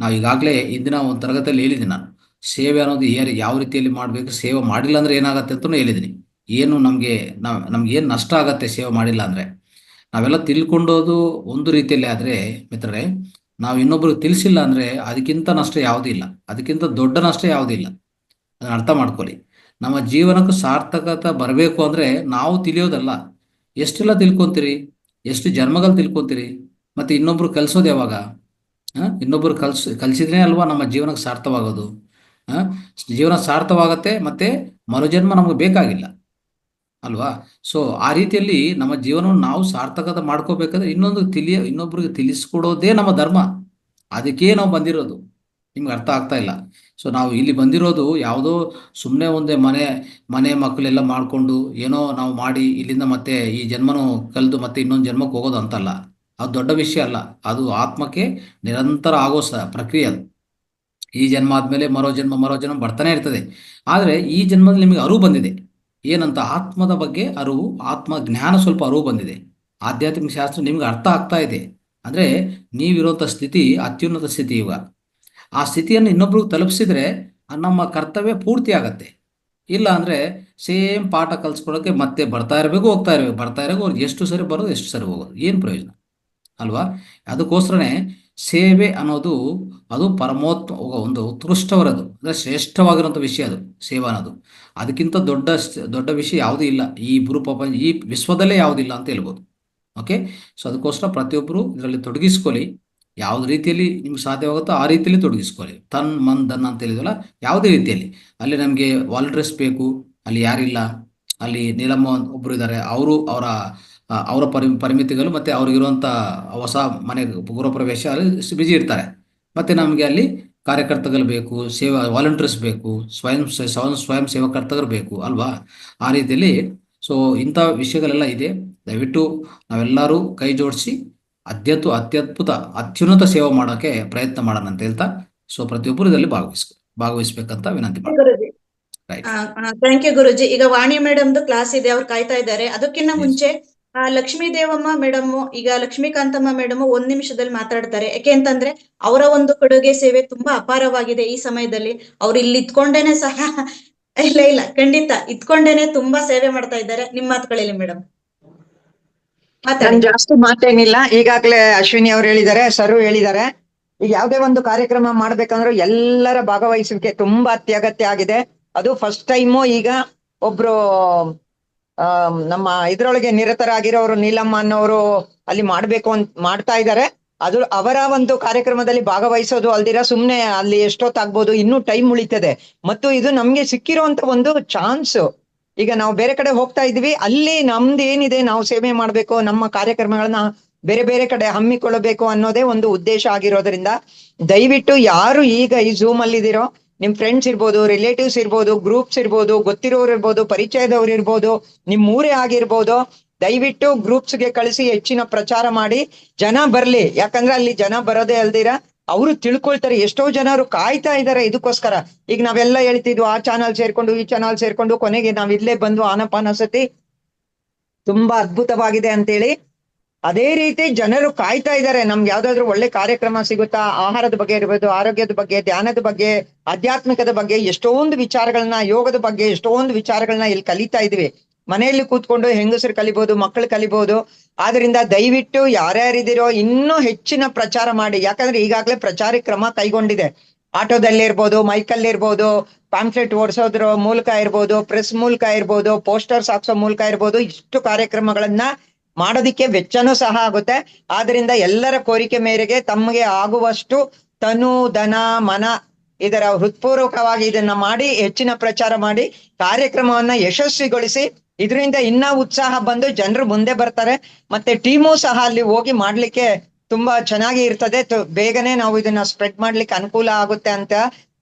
ನಾವು ಈಗಾಗಲೇ ಇಂದಿನ ಒಂದು ತರಗತಿಯಲ್ಲಿ ಹೇಳಿದ್ದೀನಿ ನಾನು, ಸೇವೆ ಅನ್ನೋದು ಯಾವ ರೀತಿಯಲ್ಲಿ ಮಾಡಬೇಕು, ಸೇವೆ ಮಾಡಿಲ್ಲ ಅಂದರೆ ಏನಾಗುತ್ತೆ ಅಂತಲೂ ಹೇಳಿದ್ದೀನಿ. ಏನು ನಮ್ಗೇನು ನಷ್ಟ ಆಗತ್ತೆ ಸೇವೆ ಮಾಡಿಲ್ಲ ಅಂದರೆ. ನಾವೆಲ್ಲ ತಿಳ್ಕೊಂಡೋದು ಒಂದು ರೀತಿಯಲ್ಲಿ, ಆದರೆ ಮಿತ್ರರೇ, ನಾವು ಇನ್ನೊಬ್ರಿಗೆ ತಿಳಿಸಿಲ್ಲ ಅಂದರೆ ಅದಕ್ಕಿಂತ ನಷ್ಟ ಯಾವುದೂ ಇಲ್ಲ, ಅದಕ್ಕಿಂತ ದೊಡ್ಡ ನಷ್ಟ ಯಾವುದೂ ಇಲ್ಲ. ಅದನ್ನು ಅರ್ಥ ಮಾಡ್ಕೊಳ್ಳಿ. ನಮ್ಮ ಜೀವನಕ್ಕೂ ಸಾರ್ಥಕತೆ ಬರಬೇಕು ಅಂದರೆ ನಾವು ತಿಳಿಯೋದಲ್ಲ, ಎಷ್ಟೆಲ್ಲ ತಿಳ್ಕೊತೀರಿ, ಎಷ್ಟು ಜನ್ಮಗಳು ತಿಳ್ಕೊತೀರಿ, ಮತ್ತು ಇನ್ನೊಬ್ರು ಕಲಿಸೋದು ಯಾವಾಗ? ಇನ್ನೊಬ್ರು ಕಲಿಸಿದ್ರೆ ಅಲ್ವಾ ನಮ್ಮ ಜೀವನಕ್ಕೆ ಸಾರ್ಥವಾಗೋದು. ಜೀವನ ಸಾರ್ಥವಾಗತ್ತೆ, ಮತ್ತು ಮರುಜನ್ಮ ನಮಗೆ ಬೇಕಾಗಿಲ್ಲ ಅಲ್ವಾ? ಸೊ ಆ ರೀತಿಯಲ್ಲಿ ನಮ್ಮ ಜೀವನವನ್ನು ನಾವು ಸಾರ್ಥಕತೆ ಮಾಡ್ಕೋಬೇಕಾದ್ರೆ ಇನ್ನೊಬ್ರಿಗೆ ತಿಳಿಸ್ಕೊಡೋದೇ ನಮ್ಮ ಧರ್ಮ. ಅದಕ್ಕೆ ನಾವು ಬಂದಿರೋದು. ನಿಮ್ಗೆ ಅರ್ಥ ಆಗ್ತಾ ಇಲ್ಲ. ಸೊ ನಾವು ಇಲ್ಲಿ ಬಂದಿರೋದು ಯಾವುದೋ ಸುಮ್ಮನೆ ಒಂದೇ ಮನೆ ಮಕ್ಕಳೆಲ್ಲ ಮಾಡಿಕೊಂಡು ಏನೋ ನಾವು ಮಾಡಿ ಇಲ್ಲಿಂದ ಮತ್ತೆ ಈ ಜನ್ಮನೂ ಕಳೆದು ಮತ್ತೆ ಇನ್ನೊಂದು ಜನ್ಮಕ್ಕೆ ಹೋಗೋದು ಅಂತಲ್ಲ. ಅದು ದೊಡ್ಡ ವಿಷಯ ಅಲ್ಲ, ಅದು ಆತ್ಮಕ್ಕೆ ನಿರಂತರ ಆಗೋ ಪ್ರಕ್ರಿಯೆ ಅದು. ಈ ಜನ್ಮ ಆದಮೇಲೆ ಮರೋ ಜನ್ಮ ಬರ್ತಾನೆ ಇರ್ತದೆ. ಆದರೆ ಈ ಜನ್ಮದಲ್ಲಿ ನಿಮಗೆ ಅರಿವು ಬಂದಿದೆ, ಏನಂತ ಆತ್ಮದ ಬಗ್ಗೆ ಅರಿವು, ಆತ್ಮ ಜ್ಞಾನ ಸ್ವಲ್ಪ ಅರಿವು ಬಂದಿದೆ. ಆಧ್ಯಾತ್ಮಿಕ ಶಾಸ್ತ್ರ ನಿಮ್ಗೆ ಅರ್ಥ ಆಗ್ತಾ ಇದೆ ಅಂದರೆ ನೀವಿರೋಂಥ ಸ್ಥಿತಿ ಅತ್ಯುನ್ನತ ಸ್ಥಿತಿ. ಇವಾಗ ಆ ಸ್ಥಿತಿಯನ್ನು ಇನ್ನೊಬ್ರಿಗೆ ತಲುಪಿಸಿದ್ರೆ ನಮ್ಮ ಕರ್ತವ್ಯ ಪೂರ್ತಿ ಆಗತ್ತೆ. ಇಲ್ಲ ಅಂದರೆ ಸೇಮ್ ಪಾಠ ಕಲಿಸ್ಕೊಡೋಕ್ಕೆ ಮತ್ತೆ ಬರ್ತಾ ಇರಬೇಕು, ಹೋಗ್ತಾ ಇರಬೇಕು. ಅವ್ರಿಗೆ ಎಷ್ಟು ಸರಿ ಬರೋದು, ಎಷ್ಟು ಸರಿ ಹೋಗೋದು, ಏನು ಪ್ರಯೋಜನ ಅಲ್ವಾ? ಅದಕ್ಕೋಸ್ಕರನೇ ಸೇವೆ ಅನ್ನೋದು ಅದು ಪರಮೋತ್ಮ, ಒಂದು ಉತ್ಕೃಷ್ಟವರದು, ಅಂದರೆ ಶ್ರೇಷ್ಠವಾಗಿರೋಂಥ ವಿಷಯ ಅದು ಸೇವೆ ಅನ್ನೋದು. ಅದಕ್ಕಿಂತ ದೊಡ್ಡ ವಿಷಯ ಯಾವುದೂ ಇಲ್ಲ ಈ ಪ್ರಪಂಚ, ಈ ವಿಶ್ವದಲ್ಲೇ ಯಾವುದಿಲ್ಲ ಅಂತ ಹೇಳ್ಬೋದು. ಓಕೆ, ಸೊ ಅದಕ್ಕೋಸ್ಕರ ಪ್ರತಿಯೊಬ್ಬರು ಇದರಲ್ಲಿ ತೊಡಗಿಸ್ಕೊಳ್ಳಿ. ಯಾವುದೇ ರೀತಿಯಲ್ಲಿ ನಿಮ್ಗೆ ಸಾಧ್ಯವಾಗುತ್ತೋ ಆ ರೀತಿಯಲ್ಲಿ ತೊಡಗಿಸ್ಕೊಳ್ಳಿ. ಮನ್ ಧನ್ ಅಂತ ಹೇಳಿದ್ವಲ್ಲ, ಯಾವುದೇ ರೀತಿಯಲ್ಲಿ. ಅಲ್ಲಿ ನಮಗೆ ವಾಲಂಟಿಯರ್ಸ್ ಬೇಕು, ಅಲ್ಲಿ ಯಾರಿಲ್ಲ, ಅಲ್ಲಿ ನೀಲಮ್ಮ ಒಬ್ಬರು ಇದ್ದಾರೆ, ಅವರ ಪರಿಮಿತಿಗಳು ಮತ್ತು ಅವ್ರಿಗಿರುವಂಥ ಹೊಸ ಮನೆ ಗೃಹ ಪ್ರವೇಶ ಅಲ್ಲಿ ಬಿಜಿ ಇರ್ತಾರೆ. ಮತ್ತು ನಮಗೆ ಅಲ್ಲಿ ಕಾರ್ಯಕರ್ತಗಳು ಬೇಕು, ವಾಲಂಟಿಯರ್ಸ್ ಬೇಕು, ಸ್ವಯಂ ಸೇವಕರ್ತರು ಬೇಕು ಅಲ್ವಾ? ಆ ರೀತಿಯಲ್ಲಿ ಸೊ ಇಂಥ ವಿಷಯಗಳೆಲ್ಲ ಇದೆ. ದಯವಿಟ್ಟು ನಾವೆಲ್ಲರೂ ಕೈ ಜೋಡಿಸಿ ಅತ್ಯುನ್ನತ ಸೇವೆ ಮಾಡೋಕ್ಕೆ ಪ್ರಯತ್ನ ಮಾಡೋಣ ಅಂತ ಹೇಳ್ತಾ, ಸೊ ಪ್ರತಿಯೊಬ್ಬರು ಇದರಲ್ಲಿ ಭಾಗವಹಿಸ್ಬೇಕಂತ ವಿನಂತಿ ಮಾಡ್ತೀನಿ. ಥ್ಯಾಂಕ್ ಯು ಗುರುಜಿ. ಈಗ ವಾಣಿ ಮೇಡಮ್ದು ಕ್ಲಾಸ್ ಇದೆ, ಅವ್ರು ಕಾಯ್ತಾ ಇದ್ದಾರೆ. ಅದಕ್ಕಿಂತ ಮುಂಚೆ ಲಕ್ಷ್ಮೀ ದೇವಮ್ಮ ಮೇಡಮ್, ಈಗ ಲಕ್ಷ್ಮೀಕಾಂತಮ್ಮ ಮೇಡಮ್ 1 ನಿಮಿಷದಲ್ಲಿ ಮಾತಾಡ್ತಾರೆ. ಯಾಕೆ ಅಂತಂದ್ರೆ ಅವರ ಒಂದು ಕೊಡುಗೆ ಸೇವೆ ತುಂಬಾ ಅಪಾರವಾಗಿದೆ ಈ ಸಮಯದಲ್ಲಿ. ಅವ್ರು ಇಲ್ಲಿ ಇತ್ಕೊಂಡೇನೆ ಸಹ ಇಲ್ಲ ಖಂಡಿತ ಇತ್ಕೊಂಡೇನೆ ತುಂಬಾ ಸೇವೆ ಮಾಡ್ತಾ ಇದ್ದಾರೆ. ನಿಮ್ಮ ಮಾತುಗಳಲ್ಲಿ ಮೇಡಮ್. ಜಾಸ್ತಿ ಮಾತೇನಿಲ್ಲ, ಈಗಾಗಲೇ ಅಶ್ವಿನಿ ಅವ್ರು ಹೇಳಿದ್ದಾರೆ, ಸರ್ ಹೇಳಿದ್ದಾರೆ. ಈಗ ಯಾವ್ದೇ ಒಂದು ಕಾರ್ಯಕ್ರಮ ಮಾಡ್ಬೇಕಂದ್ರೆ ಎಲ್ಲರ ಭಾಗವಹಿಸುವಿಕೆ ತುಂಬಾ ಅತ್ಯಗತ್ಯ ಆಗಿದೆ. ಅದು ಫಸ್ಟ್ ಟೈಮು ಈಗ ಒಬ್ರು ನಮ್ಮ ಇದ್ರೊಳಗೆ ನಿರತರಾಗಿರೋರು ನೀಲಮ್ಮ ಅನ್ನೋರು ಅಲ್ಲಿ ಮಾಡ್ಬೇಕು ಅಂತ ಮಾಡ್ತಾ ಇದ್ದಾರೆ. ಅದು ಅವರ ಒಂದು ಕಾರ್ಯಕ್ರಮದಲ್ಲಿ ಭಾಗವಹಿಸೋದು ಅಲ್ದಿರ ಸುಮ್ನೆ ಅಲ್ಲಿ ಎಷ್ಟೊತ್ತಾಗ್ಬೋದು, ಇನ್ನೂ ಟೈಮ್ ಉಳಿತದೆ. ಮತ್ತು ಇದು ನಮ್ಗೆ ಸಿಕ್ಕಿರುವಂತ ಒಂದು ಚಾನ್ಸ್. ಈಗ ನಾವು ಬೇರೆ ಕಡೆ ಹೋಗ್ತಾ ಇದ್ವಿ, ಅಲ್ಲಿ ನಮ್ದು ಏನಿದೆ ನಾವು ಸೇವೆ ಮಾಡ್ಬೇಕು, ನಮ್ಮ ಕಾರ್ಯಕ್ರಮಗಳನ್ನ ಬೇರೆ ಬೇರೆ ಕಡೆ ಹಮ್ಮಿಕೊಳ್ಳಬೇಕು ಅನ್ನೋದೇ ಒಂದು ಉದ್ದೇಶ ಆಗಿರೋದ್ರಿಂದ ದಯವಿಟ್ಟು ಯಾರು ಈಗ ಈ ಝೂಮ್ ಅಲ್ಲಿ ಇದೀರೋ, ನಿಮ್ ಫ್ರೆಂಡ್ಸ್ ಇರ್ಬೋದು, ರಿಲೇಟಿವ್ಸ್ ಇರ್ಬೋದು, ಗ್ರೂಪ್ಸ್ ಇರ್ಬೋದು, ಗೊತ್ತಿರೋರು ಇರ್ಬೋದು, ಪರಿಚಯದವ್ರು ಇರ್ಬೋದು, ನಿಮ್ ಊರೇ ಆಗಿರ್ಬೋದು, ದಯವಿಟ್ಟು ಗ್ರೂಪ್ಸ್ ಗೆ ಕಳಿಸಿ ಹೆಚ್ಚಿನ ಪ್ರಚಾರ ಮಾಡಿ ಜನ ಬರ್ಲಿ. ಯಾಕಂದ್ರೆ ಅಲ್ಲಿ ಜನ ಬರೋದೇ ಅಲ್ದಿರ ಅವರು ತಿಳ್ಕೊಳ್ತಾರೆ. ಎಷ್ಟೋ ಜನರು ಕಾಯ್ತಾ ಇದಾರೆ ಇದಕ್ಕೋಸ್ಕರ. ಈಗ ನಾವೆಲ್ಲ ಹೇಳ್ತಿದ್ವು ಆ ಚಾನಲ್ ಸೇರ್ಕೊಂಡು ಈ ಚಾನಲ್ ಸೇರ್ಕೊಂಡು, ಕೊನೆಗೆ ನಾವ್ ಇಲ್ಲೇ ಬಂದು ಆನಪಾನಸತಿ ತುಂಬಾ ಅದ್ಭುತವಾಗಿದೆ ಅಂತೇಳಿ. ಅದೇ ರೀತಿ ಜನರು ಕಾಯ್ತಾ ಇದ್ದಾರೆ, ನಮ್ಗೆ ಯಾವ್ದಾದ್ರು ಒಳ್ಳೆ ಕಾರ್ಯಕ್ರಮ ಸಿಗುತ್ತಾ, ಆಹಾರದ ಬಗ್ಗೆ ಇರ್ಬೋದು, ಆರೋಗ್ಯದ ಬಗ್ಗೆ, ಧ್ಯಾನದ ಬಗ್ಗೆ, ಆಧ್ಯಾತ್ಮಿಕದ ಬಗ್ಗೆ ಎಷ್ಟೊಂದು ವಿಚಾರಗಳನ್ನ, ಯೋಗದ ಬಗ್ಗೆ ಎಷ್ಟೊಂದು ವಿಚಾರಗಳನ್ನ ಇಲ್ಲಿ ಕಲಿತಾ ಇದ್ವಿ. ಮನೆಯಲ್ಲಿ ಕೂತ್ಕೊಂಡು ಹೆಂಗಸರು ಕಲಿಬಹುದು, ಮಕ್ಕಳು ಕಲಿಬಹುದು. ಆದ್ರಿಂದ ದಯವಿಟ್ಟು ಯಾರ್ಯಾರಿದ್ದೀರೋ ಇನ್ನೂ ಹೆಚ್ಚಿನ ಪ್ರಚಾರ ಮಾಡಿ. ಯಾಕಂದ್ರೆ ಈಗಾಗಲೇ ಪ್ರಚಾರ ಕ್ರಮ ಕೈಗೊಂಡಿದೆ. ಆಟೋದಲ್ಲಿ ಇರ್ಬೋದು, ಮೈಕಲ್ಲಿ ಇರ್ಬೋದು, ಪಾಂಫ್ಲೆಟ್ ಓಡಿಸೋದ್ರ ಮೂಲಕ ಇರ್ಬೋದು, ಪ್ರೆಸ್ ಮೂಲಕ ಇರ್ಬೋದು, ಪೋಸ್ಟರ್ಸ್ ಹಾಕ್ಸೋ ಮೂಲಕ ಇರ್ಬೋದು, ಇಷ್ಟು ಕಾರ್ಯಕ್ರಮಗಳನ್ನ ಮಾಡೋದಿಕ್ಕೆ ವೆಚ್ಚನೂ ಸಹ ಆಗುತ್ತೆ. ಆದ್ರಿಂದ ಎಲ್ಲರ ಕೋರಿಕೆ ಮೇರೆಗೆ ತಮಗೆ ಆಗುವಷ್ಟು ತನು, ಧನ, ಮನ ಇದರ ಹೃತ್ಪೂರ್ವಕವಾಗಿ ಇದನ್ನ ಮಾಡಿ ಹೆಚ್ಚಿನ ಪ್ರಚಾರ ಮಾಡಿ ಕಾರ್ಯಕ್ರಮವನ್ನ ಯಶಸ್ವಿಗೊಳಿಸಿ. ಇದರಿಂದ ಇನ್ನ ಉತ್ಸಾಹ ಬಂದು ಜನರು ಮುಂದೆ ಬರ್ತಾರೆ. ಮತ್ತೆ ಟೀಮು ಸಹ ಅಲ್ಲಿ ಹೋಗಿ ಮಾಡ್ಲಿಕ್ಕೆ ತುಂಬಾ ಚೆನ್ನಾಗಿ ಇರ್ತದೆ. ಬೇಗನೆ ನಾವು ಇದನ್ನ ಸ್ಪ್ರೆಡ್ ಮಾಡ್ಲಿಕ್ಕೆ ಅನುಕೂಲ ಆಗುತ್ತೆ ಅಂತ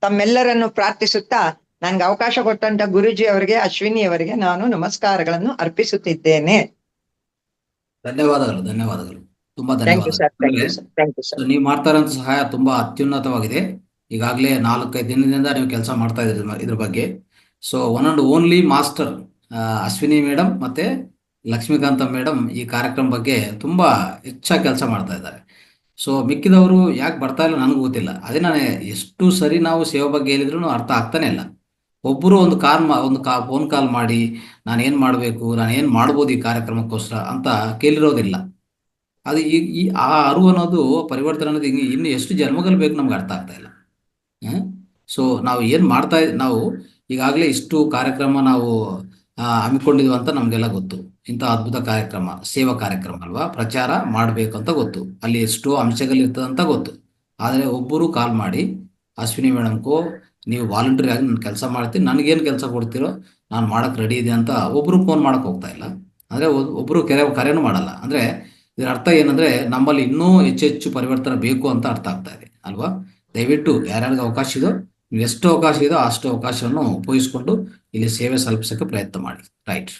ತಮ್ಮೆಲ್ಲರನ್ನು ಪ್ರಾರ್ಥಿಸುತ್ತಾ ನನ್ಗೆ ಅವಕಾಶ ಕೊಟ್ಟಂತ ಗುರುಜಿ ಅವರಿಗೆ, ಅಶ್ವಿನಿ ಅವರಿಗೆ ನಾನು ನಮಸ್ಕಾರಗಳನ್ನು ಅರ್ಪಿಸುತ್ತಿದ್ದೇನೆ. ಧನ್ಯವಾದಗಳು, ಧನ್ಯವಾದಗಳು, ತುಂಬಾ thank you sir, thank you ಧನ್ಯವಾದಗಳು. Sir, thank you sir. ನೀವು ಮಾಡ್ತಾ ಇರೋಂಥ ಸಹಾಯ ತುಂಬಾ ಅತ್ಯುನ್ನತವಾಗಿದೆ. ಈಗಾಗಲೇ 4-5 ದಿನದಿಂದ ನೀವು ಕೆಲಸ ಮಾಡ್ತಾ ಇದ್ರಿ ಇದ್ರ ಬಗ್ಗೆ. So one and only master Ashwini madam ಮತ್ತೆ ಲಕ್ಷ್ಮೀಕಾಂತ ಮೇಡಮ್ ಈ ಕಾರ್ಯಕ್ರಮ ಬಗ್ಗೆ ತುಂಬಾ ಹೆಚ್ಚಾಗಿ ಕೆಲಸ ಮಾಡ್ತಾ ಇದ್ದಾರೆ. ಸೊ ಮಿಕ್ಕಿದವರು ಯಾಕೆ ಬರ್ತಾ ಇಲ್ಲ ನನಗೂ ಗೊತ್ತಿಲ್ಲ. ಅದೇ ನಾನು ಎಷ್ಟು ಸರಿ ನಾವು ಸೇವೆ ಬಗ್ಗೆ ಹೇಳಿದ್ರು ಅರ್ಥ ಆಗ್ತಾನೆ ಇಲ್ಲ. ಒಬ್ಬರು ಒಂದು ಫೋನ್ ಕಾಲ್ ಮಾಡಿ ನಾನು ಏನು ಮಾಡಬೇಕು, ನಾನು ಏನು ಮಾಡ್ಬೋದು ಈ ಕಾರ್ಯಕ್ರಮಕ್ಕೋಸ್ಕರ ಅಂತ ಕೇಳಿರೋದಿಲ್ಲ. ಅದು ಈ ಆ ಅರಿವು ಅನ್ನೋದು, ಪರಿವರ್ತನೆ ಅನ್ನೋದು ಇನ್ನು ಎಷ್ಟು ಜನ್ಮಗಳು ಬೇಕು ನಮ್ಗೆ ಅರ್ಥ ಆಗ್ತಾ ಇಲ್ಲ. ಸೊ ನಾವು ಏನು ನಾವು ಈಗಾಗಲೇ ಇಷ್ಟು ಕಾರ್ಯಕ್ರಮ ನಾವು ಹಮ್ಮಿಕೊಂಡಿದ್ವು ಅಂತ ನಮಗೆಲ್ಲ ಗೊತ್ತು. ಇಂಥ ಅದ್ಭುತ ಕಾರ್ಯಕ್ರಮ, ಸೇವಾ ಕಾರ್ಯಕ್ರಮ ಅಲ್ವಾ, ಪ್ರಚಾರ ಮಾಡಬೇಕು ಅಂತ ಗೊತ್ತು, ಅಲ್ಲಿ ಎಷ್ಟೋ ಅಂಶಗಳಿರ್ತದೆ ಅಂತ ಗೊತ್ತು. ಆದರೆ ಒಬ್ಬರು ಕಾಲ್ ಮಾಡಿ ಅಶ್ವಿನಿ ಮೇಡಮ್ಗೂ ನೀವು ವಾಲಂಟಿಯರ್ ಆಗಿ ನಾನು ಕೆಲಸ ಮಾಡ್ತೀನಿ, ನನಗೇನು ಕೆಲಸ ಕೊಡ್ತೀರೋ ನಾನು ಮಾಡೋಕ್ಕೆ ರೆಡಿ ಇದೆ ಅಂತ ಒಬ್ಬರು ಫೋನ್ ಮಾಡೋಕೆ ಹೋಗ್ತಾ ಇಲ್ಲ. ಅಂದರೆ ಒಬ್ಬರು ಕರೆನೂ ಮಾಡಲ್ಲ. ಅಂದರೆ ಇದರ ಅರ್ಥ ಏನಂದರೆ ನಮ್ಮಲ್ಲಿ ಇನ್ನೂ ಹೆಚ್ಚೆಚ್ಚು ಪರಿವರ್ತನೆ ಬೇಕು ಅಂತ ಅರ್ಥ ಆಗ್ತಾ ಇದೆ ಅಲ್ವಾ. ದಯವಿಟ್ಟು ಯಾರ್ಯಾರಿಗೆ ಅವಕಾಶ ಇದೋ, ನೀವು ಎಷ್ಟು ಅವಕಾಶ ಇದೋ ಅಷ್ಟು ಅವಕಾಶವನ್ನು ಉಪಯೋಗಿಸ್ಕೊಂಡು ಇಲ್ಲಿ ಸೇವೆ ಸಲ್ಲಿಸೋಕ್ಕೆ ಪ್ರಯತ್ನ ಮಾಡಿ. ರೈಟ್.